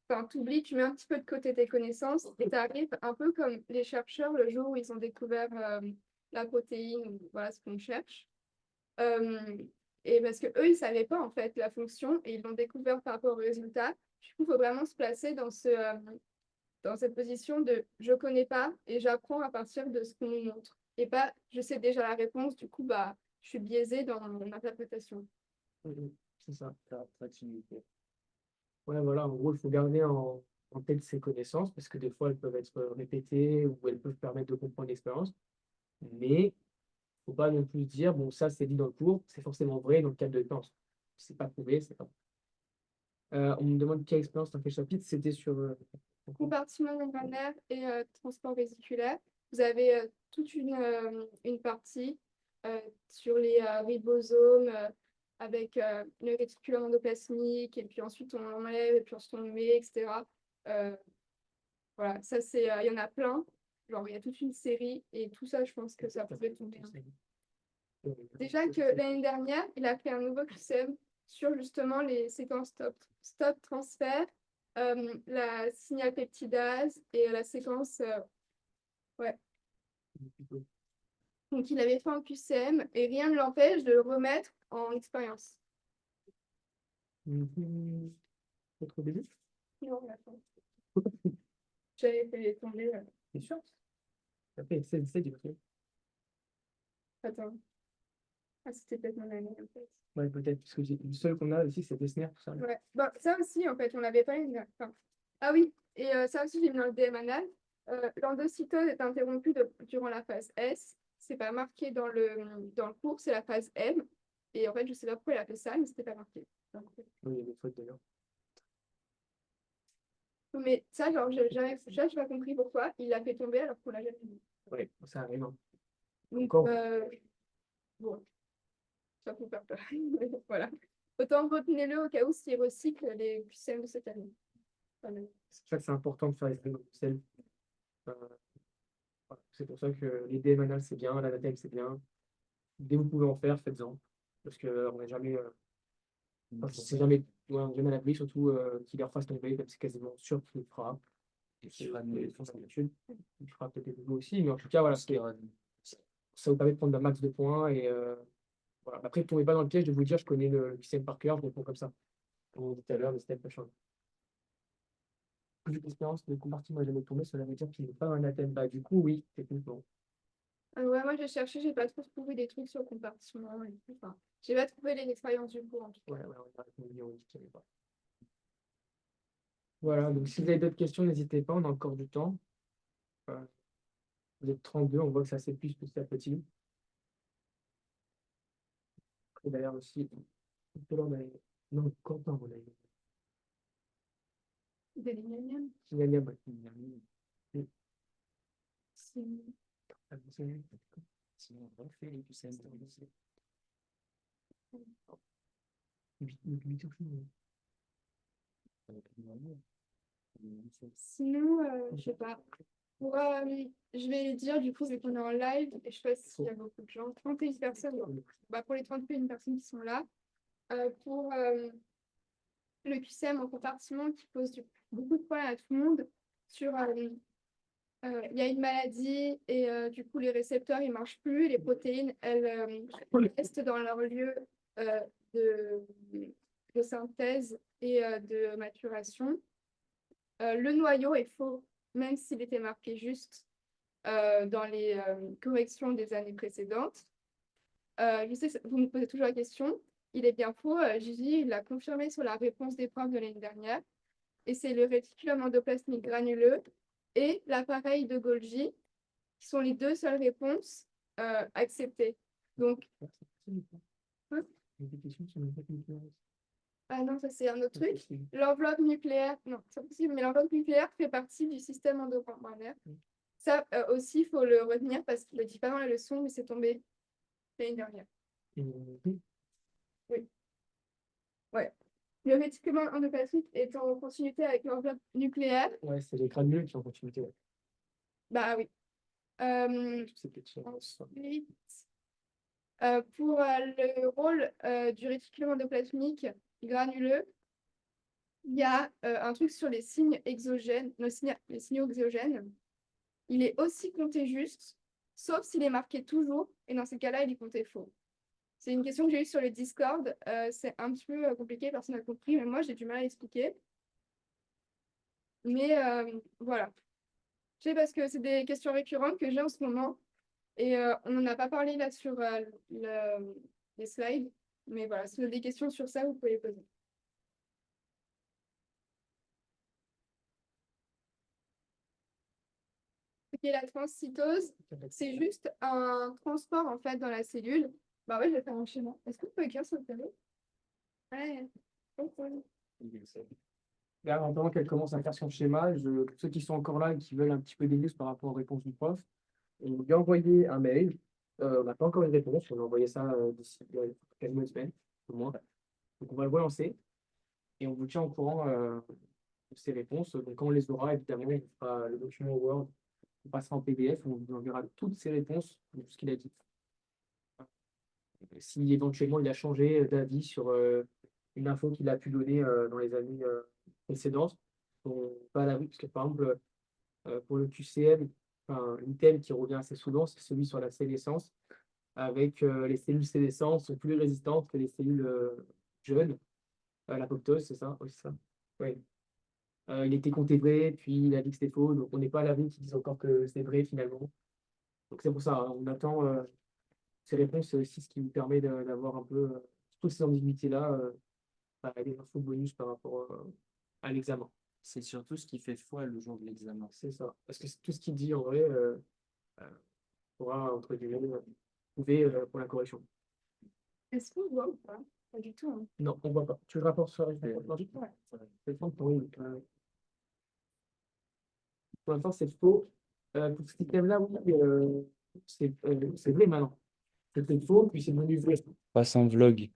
enfin, t'oublies, tu mets un petit peu de côté tes connaissances et tu arrives un peu comme les chercheurs le jour où ils ont découvert la protéine, ou voilà ce qu'on cherche. Euh, et parce que eux, ils savaient pas en fait la fonction et ils l'ont découvert par rapport au résultat. Du coup, il faut vraiment se placer dans cette position de je connais pas et j'apprends à partir de ce qu'on nous montre. Et pas je sais déjà la réponse, du coup, bah, je suis biaisée dans mon interprétation. C'est ça, ta activité. Ouais, voilà, en gros, il faut garder en tête ses connaissances parce que des fois, elles peuvent être répétées ou elles peuvent permettre de comprendre l'expérience. Mais il ne faut pas non plus dire, bon, ça, c'est dit dans le cours, c'est forcément vrai dans le cadre de l'expérience. C'est pas prouvé, c'est pas. On me demande quelle expérience dans quel chapitre, c'était sur. Compartiment membranaire et transport vésiculaire. Vous avez toute une partie sur les ribosomes avec le réticulum endoplasmique et puis ensuite on enlève et puis ensuite on met, etc. Euh, voilà, ça c'est, il y en a plein. Genre il y a toute une série et tout ça, je pense que ça pouvait tomber. Déjà que l'année dernière, il a fait un nouveau QCM sur justement les séquences stop transfert, la signal peptidase et la séquence. Ouais. Donc il avait fait un QCM et rien ne l'empêche de le remettre en expérience. Autre début? Non, la fin. J'avais fait tomber. C'est sûr. Après, c'est du coup. Attends. Ah, c'était peut-être mon année en fait. Ouais, peut-être, parce que le seul qu'on a ici, c'est Desner, tout ça. Ouais. Bon, ça aussi, en fait, on l'avait pas une. Enfin, ah oui, et ça aussi, j'ai mis dans le DM anal. L'endocytose est interrompue durant la phase S. C'est pas marqué dans le cours, c'est la phase M. Et en fait, je sais pas pourquoi il a fait ça, mais c'était pas marqué. Donc, Oui, il y a des fautes d'ailleurs. mais ça, genre, j'ai pas compris pourquoi il l'a fait tomber alors qu'on l'a jamais vu. Oui, ça arrive, hein. Donc, Encore. bon, ça peut faire peur. Voilà. Autant retenez-le au cas où s'il recycle les QCM de cette année. Voilà. C'est pour ça que c'est important de faire les examens de sel. Euh, voilà. C'est pour ça que les DM anal, c'est bien, la NATEM, c'est bien. Dès que vous pouvez en faire, faites-en. Parce qu'on n'est jamais, enfin, c'est jamais, ouais, on est jamais à l'abri, surtout qu'il leur fasse tomber, comme c'est quasiment sûr qu'il le fera. Et qu'il fera son habitude. Il fera peut-être des nouveaux aussi, mais en tout cas, voilà, ça vous permet de prendre un max de points. Et voilà. Après, ne tombez pas dans le piège de vous dire je connais le QCM par cœur, je réponds comme ça. Comme on dit tout à l'heure, le step machin. Plus d'expérience de compartiment n'est jamais tombé, cela veut dire qu'il n'est pas un athème. Bah, du coup, oui, techniquement. Ouais, moi j'ai cherché, j'ai pas trop trouvé des trucs sur le compartiment et tout. Enfin, j'ai pas trouvé les expériences du cours en tout cas. Ouais, ouais, on a répondu, on dit qu'il n'y avait pas. Voilà, donc si vous avez d'autres questions, n'hésitez pas, on a encore du temps. Euh, vous êtes 32, on voit que ça s'épuise petit à petit. Et d'ailleurs aussi, tout à l'heure, on avait. Non, Quentin, on a eu. Des lignanium, Signalium, ouais. Signalium. Et- c'est ah, c'est- Sinon, on refait les QCM. huit heures, sinon. sinon, je sais pas. Pour, je vais dire du coup, vu qu'on est en live, et je sais pas s'il y a beaucoup de gens, 31 personnes, bah, pour les 31 personnes qui sont là, pour le QCM en compartiment qui pose beaucoup de problèmes à tout le monde, sur il y a une maladie et du coup les récepteurs ils marchent plus, les protéines elles restent dans leur lieu euh, de, de synthèse et de maturation. Le noyau est faux, même s'il était marqué juste dans les corrections des années précédentes. Je sais que vous me posez toujours la question. Il est bien faux. Gigi il l'a confirmé sur la réponse des profs de l'année dernière. Et c'est le réticulum endoplasmique granuleux et l'appareil de Golgi qui sont les deux seules réponses acceptées. Donc, hein? Ah non, ça c'est un autre truc. L'enveloppe nucléaire, non, c'est pas possible, mais l'enveloppe nucléaire fait partie du système endocannulaire. Ça aussi, il faut le retenir parce qu'il ne le dit pas dans la leçon, mais c'est tombé l'année dernière. Oui. Ouais. Le réticulum endoplasmique est en continuité avec l'enveloppe nucléaire. Ouais, c'est les granuleux qui ont continuité. Ouais. Bah oui. C'est peut-être ça. Ensuite, pour le rôle du réticulum endoplasmique granuleux, il y a un truc sur les signes exogènes, les signaux exogènes. Il est aussi compté juste, sauf s'il est marqué toujours, et dans ces cas-là, il est compté faux. C'est une question que j'ai eue sur le Discord. C'est un petit peu compliqué, personne n'a compris, mais moi, j'ai du mal à expliquer. Mais voilà. Je sais parce que c'est des questions récurrentes que j'ai en ce moment. Et on n'en a pas parlé là sur les slides. Mais voilà, si vous avez des questions sur ça, vous pouvez les poser. Ok, la transcytose, c'est juste un transport en fait dans la cellule. Bah ouais, je vais faire un schéma. Est-ce que vous pouvez écrire sur le tableau? Ouais. Là, en attendant qu'elle commence à faire son schéma, pour ceux qui sont encore là et qui veulent un petit peu des news par rapport aux réponses du prof, on lui a envoyé un mail. On n'a pas encore une réponse. On a envoyé ça d'ici quasiment une semaine, au moins. Donc, on va le relancer et on vous tient au courant de ces réponses. Donc, quand on les aura, évidemment, on fera le document Word, on passera en PDF, on vous enverra toutes ces réponses de tout ce qu'il a dit. Si éventuellement il a changé d'avis sur une info qu'il a pu donner dans les années précédentes, on pas à l'abri, parce que par exemple, pour le QCM, enfin, l'item qui revient assez souvent, c'est celui sur la sénescence, avec les cellules sénescentes sont plus résistantes que les cellules jeunes. L'apoptose, c'est ça? Oui, c'est ça. Ouais. Il était compté vrai, puis il a dit que c'était faux, donc on n'est pas à l'abri qu'ils disent encore que c'est vrai finalement. Donc c'est pour ça, hein, on attend ces réponses, c'est aussi ce qui nous permet d'avoir un peu toutes ces ambiguïtés-là, des infos bonus par rapport à l'examen. C'est surtout ce qui fait foi le jour de l'examen. C'est ça. Parce que tout ce qu'il dit, en vrai, pourra, entre guillemets, prouver pour la correction. Est-ce qu'on voit ou pas? Pas du tout. Hein. Non, on ne voit pas. Tu veux le rapport sur la Ouais. Pour l'instant, c'est faux. Pour ce système-là, oui, c'est vrai maintenant. C'était faux, puis c'est devenu vrai. On passe en vlog.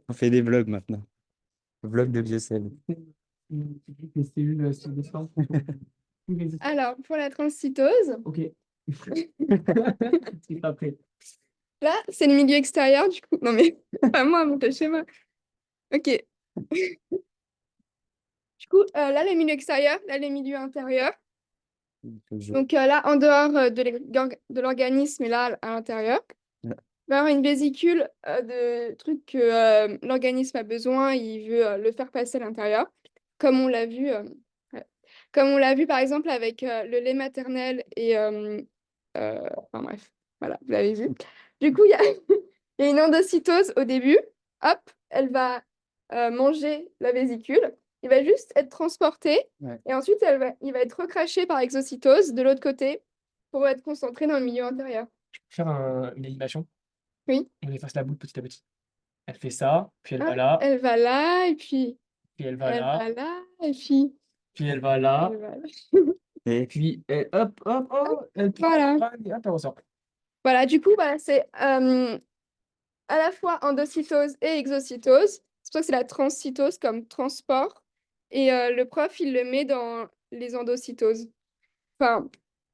On fait des vlogs maintenant. Vlog de Biocell. Les cellules se descendent. Alors, pour la transcytose, Ok. C'est pas prêt. là, c'est le milieu extérieur, du coup. Non, mais pas moi, mon schéma. Ok. Du coup, là, le milieu extérieur, là, le milieu intérieur. Donc là, en dehors de l'organisme et là, à l'intérieur, Ouais. il va y avoir une vésicule de trucs que l'organisme a besoin, il veut le faire passer à l'intérieur, comme on l'a vu, ouais. Comme on l'a vu par exemple avec le lait maternel et... enfin bref, voilà, vous l'avez vu. Du coup, il y a, il y a une endocytose au début. Hop, elle va manger la vésicule. Il va juste être transporté. Ouais. Et ensuite, il va être recraché par exocytose de l'autre côté pour être concentré dans le milieu intérieur. Faire une animation. Oui. On efface la boule petit à petit. Elle fait ça, puis elle va Hop, là, elle va là, et puis puis elle va elle là, va là, et puis puis elle va là, elle va là. Et puis elle, hop, hop, hop, elle prend, Voilà. et hop, elle ressort. Voilà, du coup, voilà, c'est à la fois endocytose et exocytose. C'est pour ça que c'est la transcytose comme transport. Et le prof, il le met dans les endocytoses. Enfin,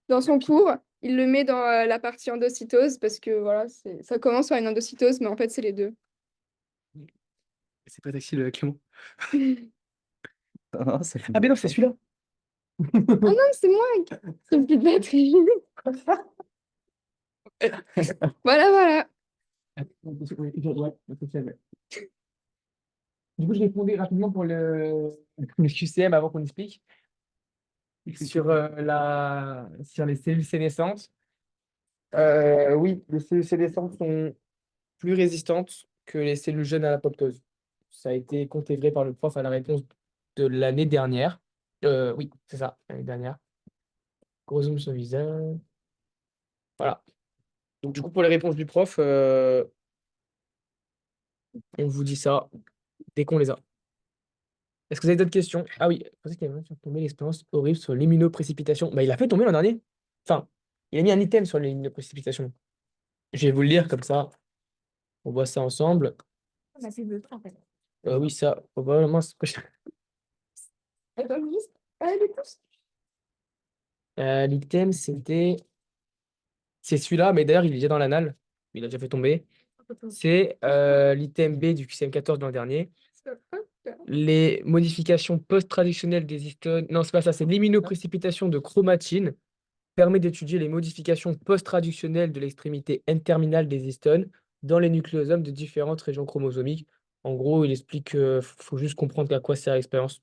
dans son cours, il le met dans la partie endocytose parce que voilà, ça commence par une endocytose, mais en fait, c'est les deux. C'est pas tactile, Clément. non, ça fait Ah, mais non, c'est celui-là. Ah non, c'est moi qui ai plus de batterie. Voilà, voilà. Du coup, je répondais rapidement pour le QCM avant qu'on explique. Sur les cellules sénescentes. Oui, les cellules sénescentes sont plus résistantes que les cellules jeunes à l'apoptose. Ça a été contévré par le prof à la réponse de l'année dernière. Oui, c'est ça, l'année dernière. Gros zoom sur le visage. Voilà. Donc, du coup, pour les réponses du prof, on vous dit ça dès qu'on les a. Est-ce que vous avez d'autres questions? Ah oui, je pensais qu'il y avait un sur tomber l'expérience horrible sur l'immunoprécipitation. Bah, il a fait tomber l'an dernier. Enfin, il a mis un item sur l'immunoprécipitation. Je vais vous le lire comme ça. On voit ça ensemble. Bah, c'est le temps, en fait. Oui, ça, probablement. Attends, juste. Ah, les pouces. L'item, c'était. C'est celui-là, mais d'ailleurs, il est déjà dans l'anal. Il a déjà fait tomber. C'est l'item B du QCM14 de l'an dernier. Les modifications post-traductionnelles des histones. Non, c'est pas ça, c'est l'immunoprécipitation de chromatine permet d'étudier les modifications post-traductionnelles de l'extrémité N-terminale des histones dans les nucléosomes de différentes régions chromosomiques. En gros, il explique qu'il faut juste comprendre à quoi sert l'expérience.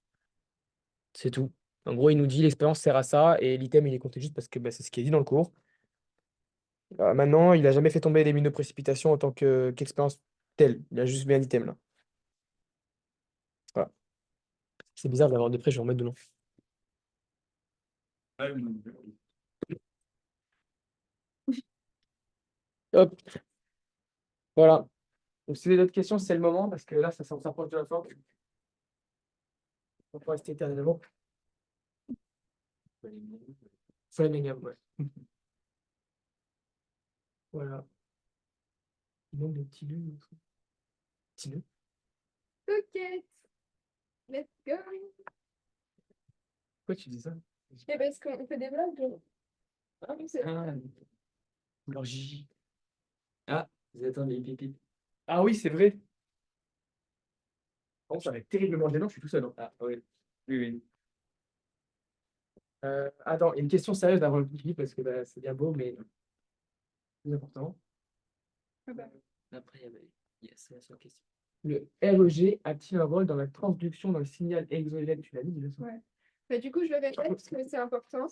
C'est tout. En gros, il nous dit l'expérience sert à ça et l'item, il est compté juste parce que bah, c'est ce qui est dit dans le cours. Maintenant, il n'a jamais fait tomber l'immunoprécipitation en tant qu'expérience telle. Il a juste mis un item là. Voilà. C'est bizarre d'avoir de près, je vais en mettre dedans. Hop, voilà. Donc, si vous avez d'autres questions, c'est le moment parce que là, ça s'approche de la fin. On va pas rester éternellement. Flamingham, ouais. Voilà. Il manque de petits nœuds. Petits nœuds. Ok, let's go. Pourquoi tu dis ça? Et parce qu'on fait des vlogs. Ah, alors, Gigi. Ah, vous attendez, pipi. Ah oui, c'est vrai. Par contre, ça va être terriblement gênant, je suis tout seul, hein. Ah, oui. Oui, oui. Attends, il y a une question sérieuse avant le pipi parce que bah, c'est bien beau, mais plus important. Après, c'est la seule question. Le REG a-t-il un rôle dans la transduction d'un signal exogène? Tu l'as dit déjà ça. Ouais. Bah, du coup, je le répète parce que c'est important.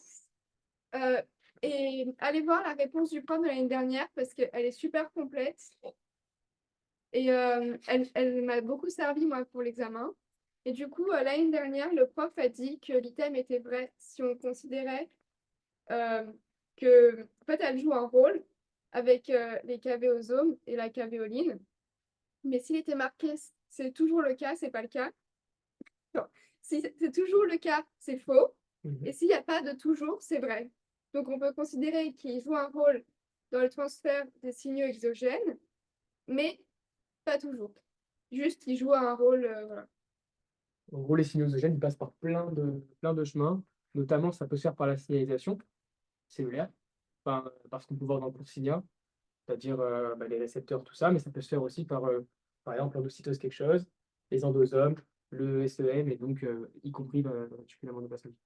Et allez voir la réponse du prof de l'année dernière parce qu'elle est super complète. Et elle m'a beaucoup servi, moi, pour l'examen. Et du coup, l'année dernière, le prof a dit que l'item était vrai si on considérait que, en fait, elle joue un rôle avec les cavéosomes et la cavéoline. Mais s'il était marqué, c'est toujours le cas, c'est pas le cas. Non. Si c'est toujours le cas, c'est faux. Mhm. Et s'il n'y a pas de toujours, c'est vrai. Donc, on peut considérer qu'il joue un rôle dans le transfert des signaux exogènes, mais pas toujours. Juste, il joue un rôle. Voilà. En gros, les signaux exogènes, ils passent par plein de chemins. Notamment, ça peut se faire par la signalisation cellulaire, enfin, parce qu'on peut voir dans le cours signal, c'est-à-dire bah, les récepteurs, tout ça, mais ça peut se faire aussi par exemple, l'endocytose quelque chose, les endosomes, le SEM, et donc y compris la réticulum endoplasmique.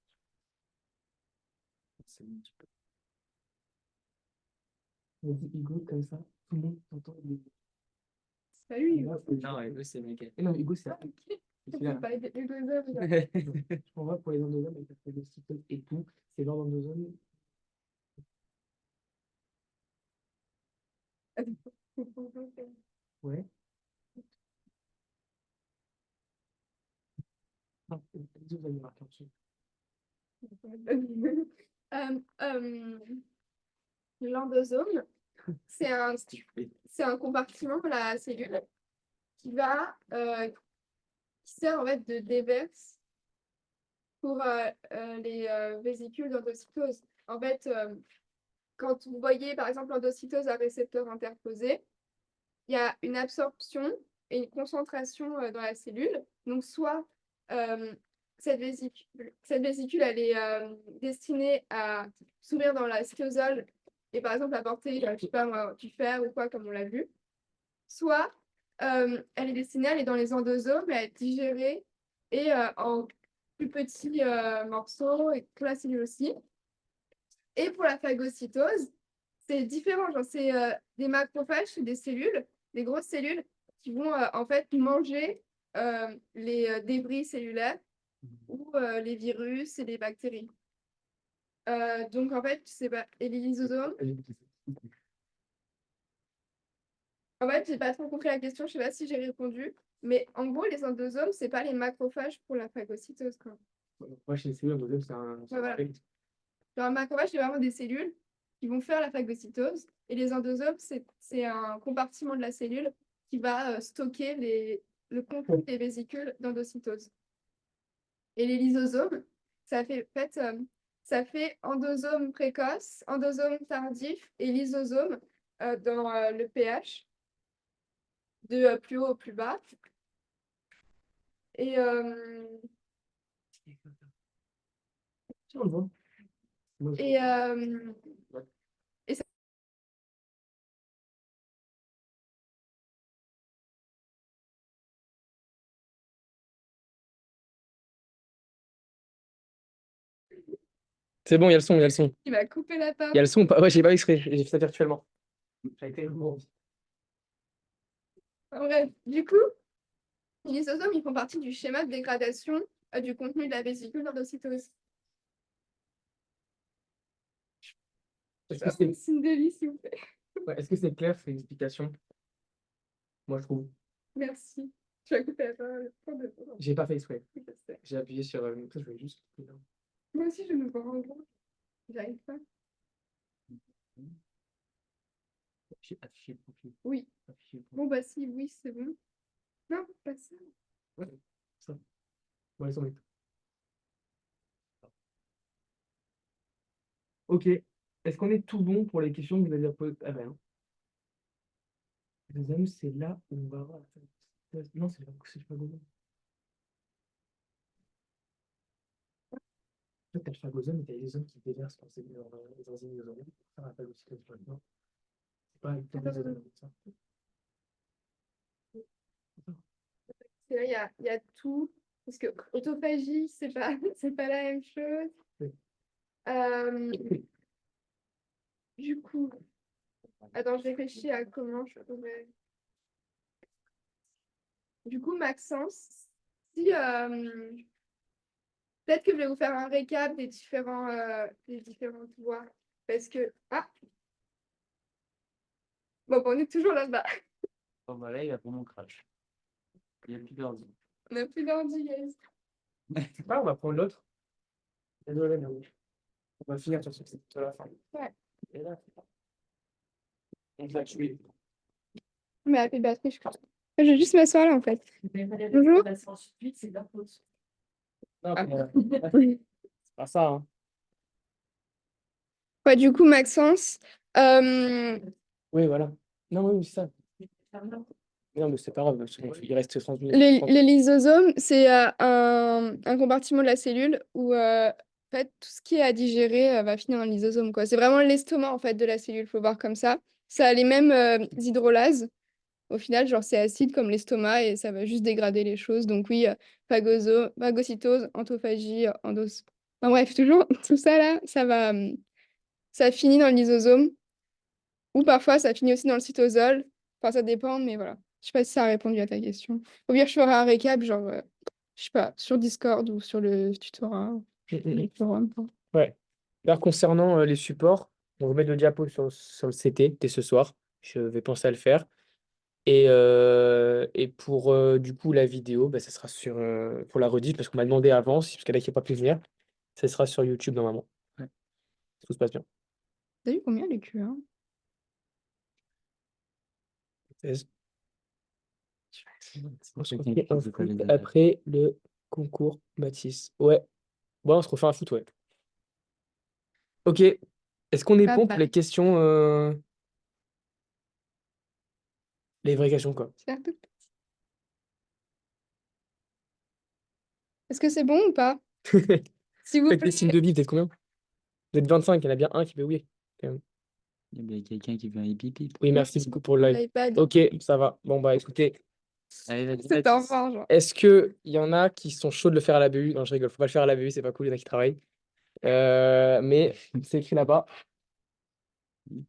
C'est un petit peu. On dit Hugo comme ça, tout le monde t'entend. Salut, Et Hugo. là, Non, Hugo, c'est Michael. non, Hugo, c'est Ah, ok. c'est On celui-là. parlait de Hugo Zop, là. On voit pour les endosomes avec la phagocytose et tout, c'est l'ordre d'endosome. Ouais. Non, vous allez marquer en dessous. Euh, euh, L'endosome, c'est un compartiment de la cellule qui qui sert en fait de déverse pour les vésicules d'endocytose. En fait, quand vous voyez par exemple l'endocytose à récepteur interposé, il y a une absorption et une concentration dans la cellule. Donc, soit cette vésicule, elle est destinée à s'ouvrir dans la cytosole et par exemple apporter, je sais pas moi, du fer ou quoi, comme on l'a vu. Soit elle est destinée à aller dans les endosomes, à être digérée et plus petits morceaux et pour la cellule aussi. Et pour la phagocytose, c'est différent. Genre, c'est des macrophages, c'est des cellules, des grosses cellules qui vont en fait manger les débris cellulaires ou les virus et les bactéries. Donc en fait, c'est pas... Et les lysosomes, en fait, j'ai pas trop compris la question, je sais pas si j'ai répondu. Mais en gros, les endosomes, c'est pas les macrophages pour la phagocytose, quoi. Moi, chez les cellules, un modèle, c'est Ouais, voilà. Genre, un macrophage, c'est vraiment des cellules qui vont faire la phagocytose. Et les endosomes, c'est un compartiment de la cellule qui va stocker le contenu des vésicules d'endocytose. Et les lysosomes, ça fait endosome précoce, endosome tardif et lysosome dans le pH de plus haut au plus bas. Et On le voit. Moi, je- Et, C'est bon, il y a le son, il y a le son. il m'a coupé la Il y a parole. le son ou pas? Ouais, j'ai pas exprès, j'ai fait ça virtuellement. Ça a été bon. Bref, du coup, les lysosomes, ils font partie du schéma de dégradation du contenu de la vésicule d'endocytose. Est-ce que c'est Signe de vie, s'il vous plaît. ouais, est-ce que c'est clair, c'est une explication? Moi, je trouve. Merci. Tu as coupé la parole. J'ai pas fait exprès. Je sais. J'ai appuyé sur. Ça, je voulais juste. Moi aussi, je me vois en gros. J'arrive pas. Afficher le profil. Oui. Afficher le profil. Bon, bah si, oui, c'est bon. Non, pas ça. Ouais, ça. Ouais, ils sont vite. Ok. Est-ce qu'on est tout bon pour les questions que vous avez posées? Ah ben. Les amis, c'est là où on va voir. Non, c'est pas bon. Peut-être t'as le phagosome et t'as les hommes qui déversent les enzymes lysosomiques pour faire la phagocytose maintenant. C'est pas avec ça. Et là, il y a tout. Parce que autophagie, c'est pas, c'est pas la même chose. Oui. Euh, du coup, attends, je réfléchis à comment je pourrais. Du coup, Maxence, si peut-être que je vais vous faire un récap des différentes voies. Parce que. Ah! Bon, on est toujours là-bas. Bon, bah là, il va pour mon crash. Il n'y a plus d'ordi. On n'a plus d'ordi, guys. C'est pas, on va prendre l'autre. Désolé, mais oui. On va finir sur ce site à la fin. Ouais. Et là, on va tuer. Mais happy batterie, je crois. Je vais juste m'asseoir là, en fait. Bonjour. Ensuite, c'est de leur faute. Non, Ah. mais, c'est pas ça, hein. Ouais, du coup, Maxence. Oui, voilà. Non, oui, c'est ça. Non, mais c'est pas grave. Il reste 30 minutes. Les lysosomes, c'est un compartiment de la cellule où en fait, tout ce qui est à digérer va finir dans le lysosome, quoi. C'est vraiment l'estomac en fait, de la cellule, faut voir comme ça. Ça a les mêmes hydrolases. Au final, genre c'est acide comme l'estomac et ça va juste dégrader les choses. Donc oui, phagocytose, autophagie, endos. Enfin, bref, toujours tout ça là, ça finit dans le lysosome. Ou parfois ça finit aussi dans le cytosol. Enfin, ça dépend, mais voilà. Je sais pas si ça a répondu à ta question. Au pire, je ferai un récap, genre, je sais pas, sur Discord ou sur le tutorat, le forum, quoi. Ouais. D'ailleurs, concernant les supports, on va mettre le diapo sur le CT dès ce soir. Je vais penser à le faire. Et pour du coup la vidéo, bah, ça sera pour la rediff parce qu'on m'a demandé avant, parce qu'il y en a qui n'ont pas pu venir. Ça sera sur YouTube normalement. Ouais. Tout se passe bien. T'as vu combien les QA? 16. On se Chacun refait qui un veut pas les foot dates. après le concours Mathis. Ouais. Bon, on se refait un foot, ouais. Ok. Est-ce qu'on est Bye bon pour bye. les questions, les vraies questions, quoi? C'est un peu petit. Est-ce que c'est bon ou pas? S'il vous Faites des signes plaît. de vie, peut-être combien? Vous êtes 25, il y en a bien un qui fait oui. Quand même. Il y a bien quelqu'un qui veut un hip hip hip. Oui, merci beaucoup pour le live. L'iPad. Ok, ça va. Bon, bah écoutez, Allez, vas-y, C'est Mathis. enfant, genre. Est-ce qu'il y en a qui sont chauds de le faire à la BU? Non, je rigole, faut pas le faire à la BU, c'est pas cool, il y en a qui travaillent. Mais c'est écrit là-bas.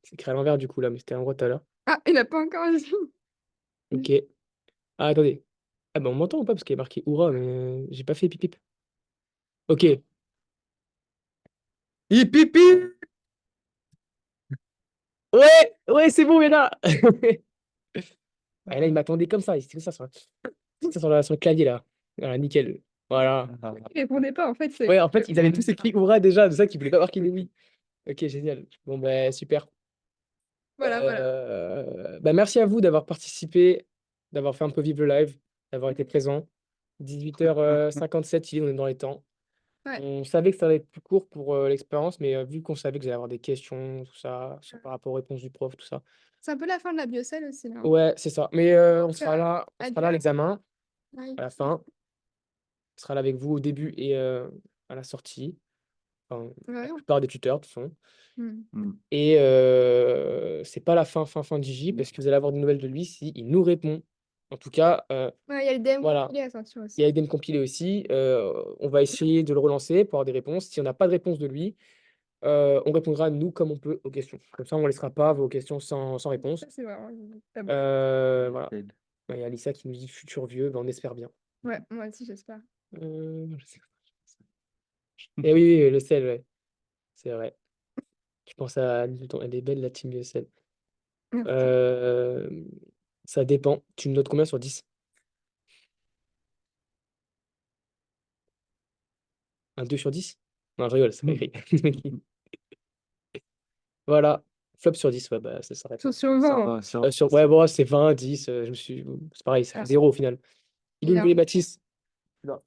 C'est écrit à l'envers du coup là, mais c'était à l'endroit tout à l'heure. Ah, il a pas encore dit. Ok. Ah, attendez. Ah, bah on m'entend ou pas? Parce qu'il y a marqué Oura, mais j'ai pas fait pip. Ok. Hip hip hip! Ouais! Ouais, c'est bon, il y en a! Ah, là, il m'attendait comme ça, il s'est ça sur le clavier là. Voilà, nickel. Voilà. Il répondait pas, en fait, c'est. Ouais, en fait, ils avaient tous écrit Oura déjà, c'est ça qu'ils voulaient pas marquer les oui. Ok, génial. Bon, bah, super. Voilà, voilà. Bah, merci à vous d'avoir participé, d'avoir fait un peu vivre le live, d'avoir été présent. 18h57, on est dans les temps. Ouais. On savait que ça allait être plus court pour l'expérience, mais vu qu'on savait que vous allez avoir des questions, tout ça, par rapport aux réponses du prof, tout ça. C'est un peu la fin de la biocelle aussi, là. Ouais, c'est ça. Mais on sera là, adieu. à l'examen, Ouais. à la fin. On sera là avec vous au début et à la sortie. Enfin, la Ouais. plupart des tuteurs, de toute façon. Hmm. Et c'est pas la fin d'J parce que vous allez avoir des nouvelles de lui si il nous répond. En tout cas, Ouais, il y a le DM voilà. compilé à sortir aussi. Il y a Eden compilé aussi. On va essayer de le relancer pour avoir des réponses. Si on n'a pas de réponse de lui, on répondra nous comme on peut aux questions. Comme ça, on ne laissera pas vos questions sans réponse. Ça, c'est vraiment pas bon. Voilà. Il y a Alissa qui nous dit futur vieux, ben, on espère bien. Ouais, moi aussi, j'espère. Je sais pas. Eh oui, oui, le sel, ouais. C'est vrai. Je pense à elle est belle la team le sel. Merci. Euh, Ça dépend. Tu me notes combien sur 10? Un 2 sur 10? Non, je rigole, c'est pas écrit. Voilà. Flop sur 10, ouais, bah, ça s'arrête là. Sur 20. Ouais, bon, c'est 20, 10. C'est pareil, ça fait Ah. 0 au final. Il est où Bien. le Baptiste? Là.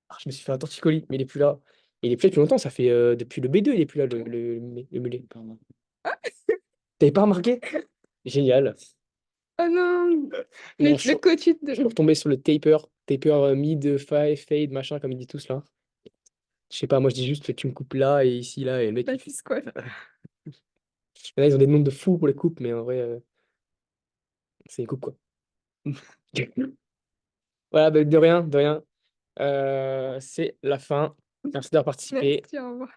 Ah, je me suis fait un torticolis, mais il est plus là. Il est plus là depuis longtemps, ça fait depuis le B2, il est plus là, le mulet. T'avais pas remarqué? Génial. Oh non! Non, Le coach je suis retombé sur le taper mid, fade, machin, comme ils disent tous là. Je sais pas, moi je dis juste, tu me coupes là et ici, là, et le mec, il fait. Baptiste, quoi. Il y en a, ils ont des noms de fous pour les coupes, mais en vrai, c'est une coupe, quoi. Voilà, bah, de rien, de rien. C'est la fin. Merci d'avoir participé. Merci, au revoir.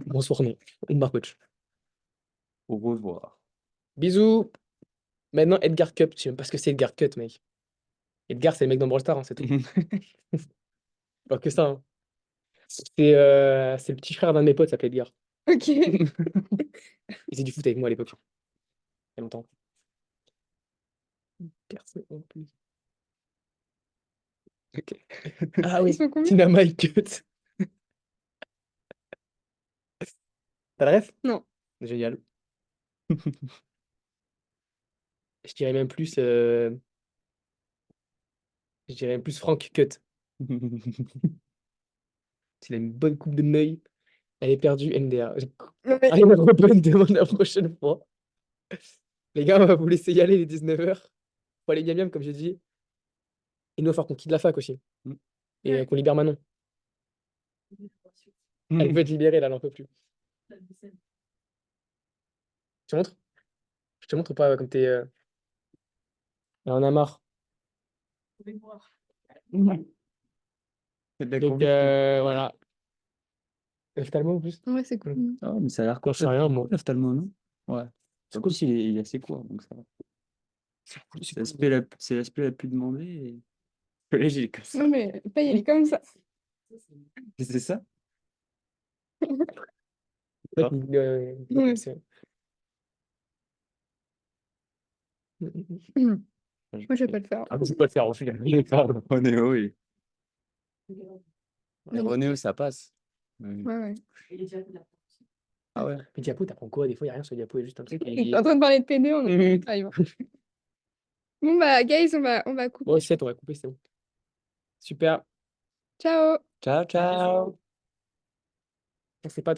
Bonsoir, non. Au revoir, coach. Au revoir. Bisous. Maintenant, Edgar Cup. Je sais même pas ce que c'est Edgar Cut, mec. Edgar, c'est le mec dans Brawl Stars, hein, c'est tout. Pas que ça, hein. C'est le petit frère d'un de mes potes, s'appelle Edgar. Ok. Il faisait du foot avec moi à l'époque. Il y a longtemps. Personne en plus. Ok. Ah oui, Ils sont combien? Dynamite Cut. T'as la ref? Non. Génial. Je dirais même plus. Je dirais même plus Frank Cut. Il a une bonne coupe de Neuil. Elle est perdue, NDA. Non, mais Allez, on reprend demande la prochaine fois. Les gars, on va vous laisser y aller, les 19h. Faut aller bien bien, comme j'ai dit. Et nous, il va falloir qu'on quitte la fac aussi. Et Ouais. qu'on libère Manon. Elle peut être libérée, là, elle n'en peut plus. Tu montres? Je te montre ou pas, comme t'es. Elle en a marre. C'est de la Donc, conviction. voilà. Ophtalmo en plus? Ouais, c'est cool. Ah, mais ça a l'air J'en sais rien, moi. totalement, non? Ouais. En plus, il est assez court, donc ça va. C'est l'aspect la plus demandée. Et... Le collège, il est comme ça. Non, mais pas, il est comme ça. C'est ça? Ouais, Ah. Ouais. c'est- Moi, je vais pas le faire. Ah, mais je peux pas le faire, je vais pas le faire. Ronéo, oui. Mais- Ronéo, ça passe. Ouais, ouais. Ah ouais. Mais diapo, t'apprends quoi? Des fois, il n'y a rien sur le diapo, il y a juste un truc. T'es en train de parler de P2, on est... Ah, il va. Bon, bah, guys, on va couper. Bon, 7, on va couper, c'est bon. Super. Ciao! Ciao, ciao. C'est pas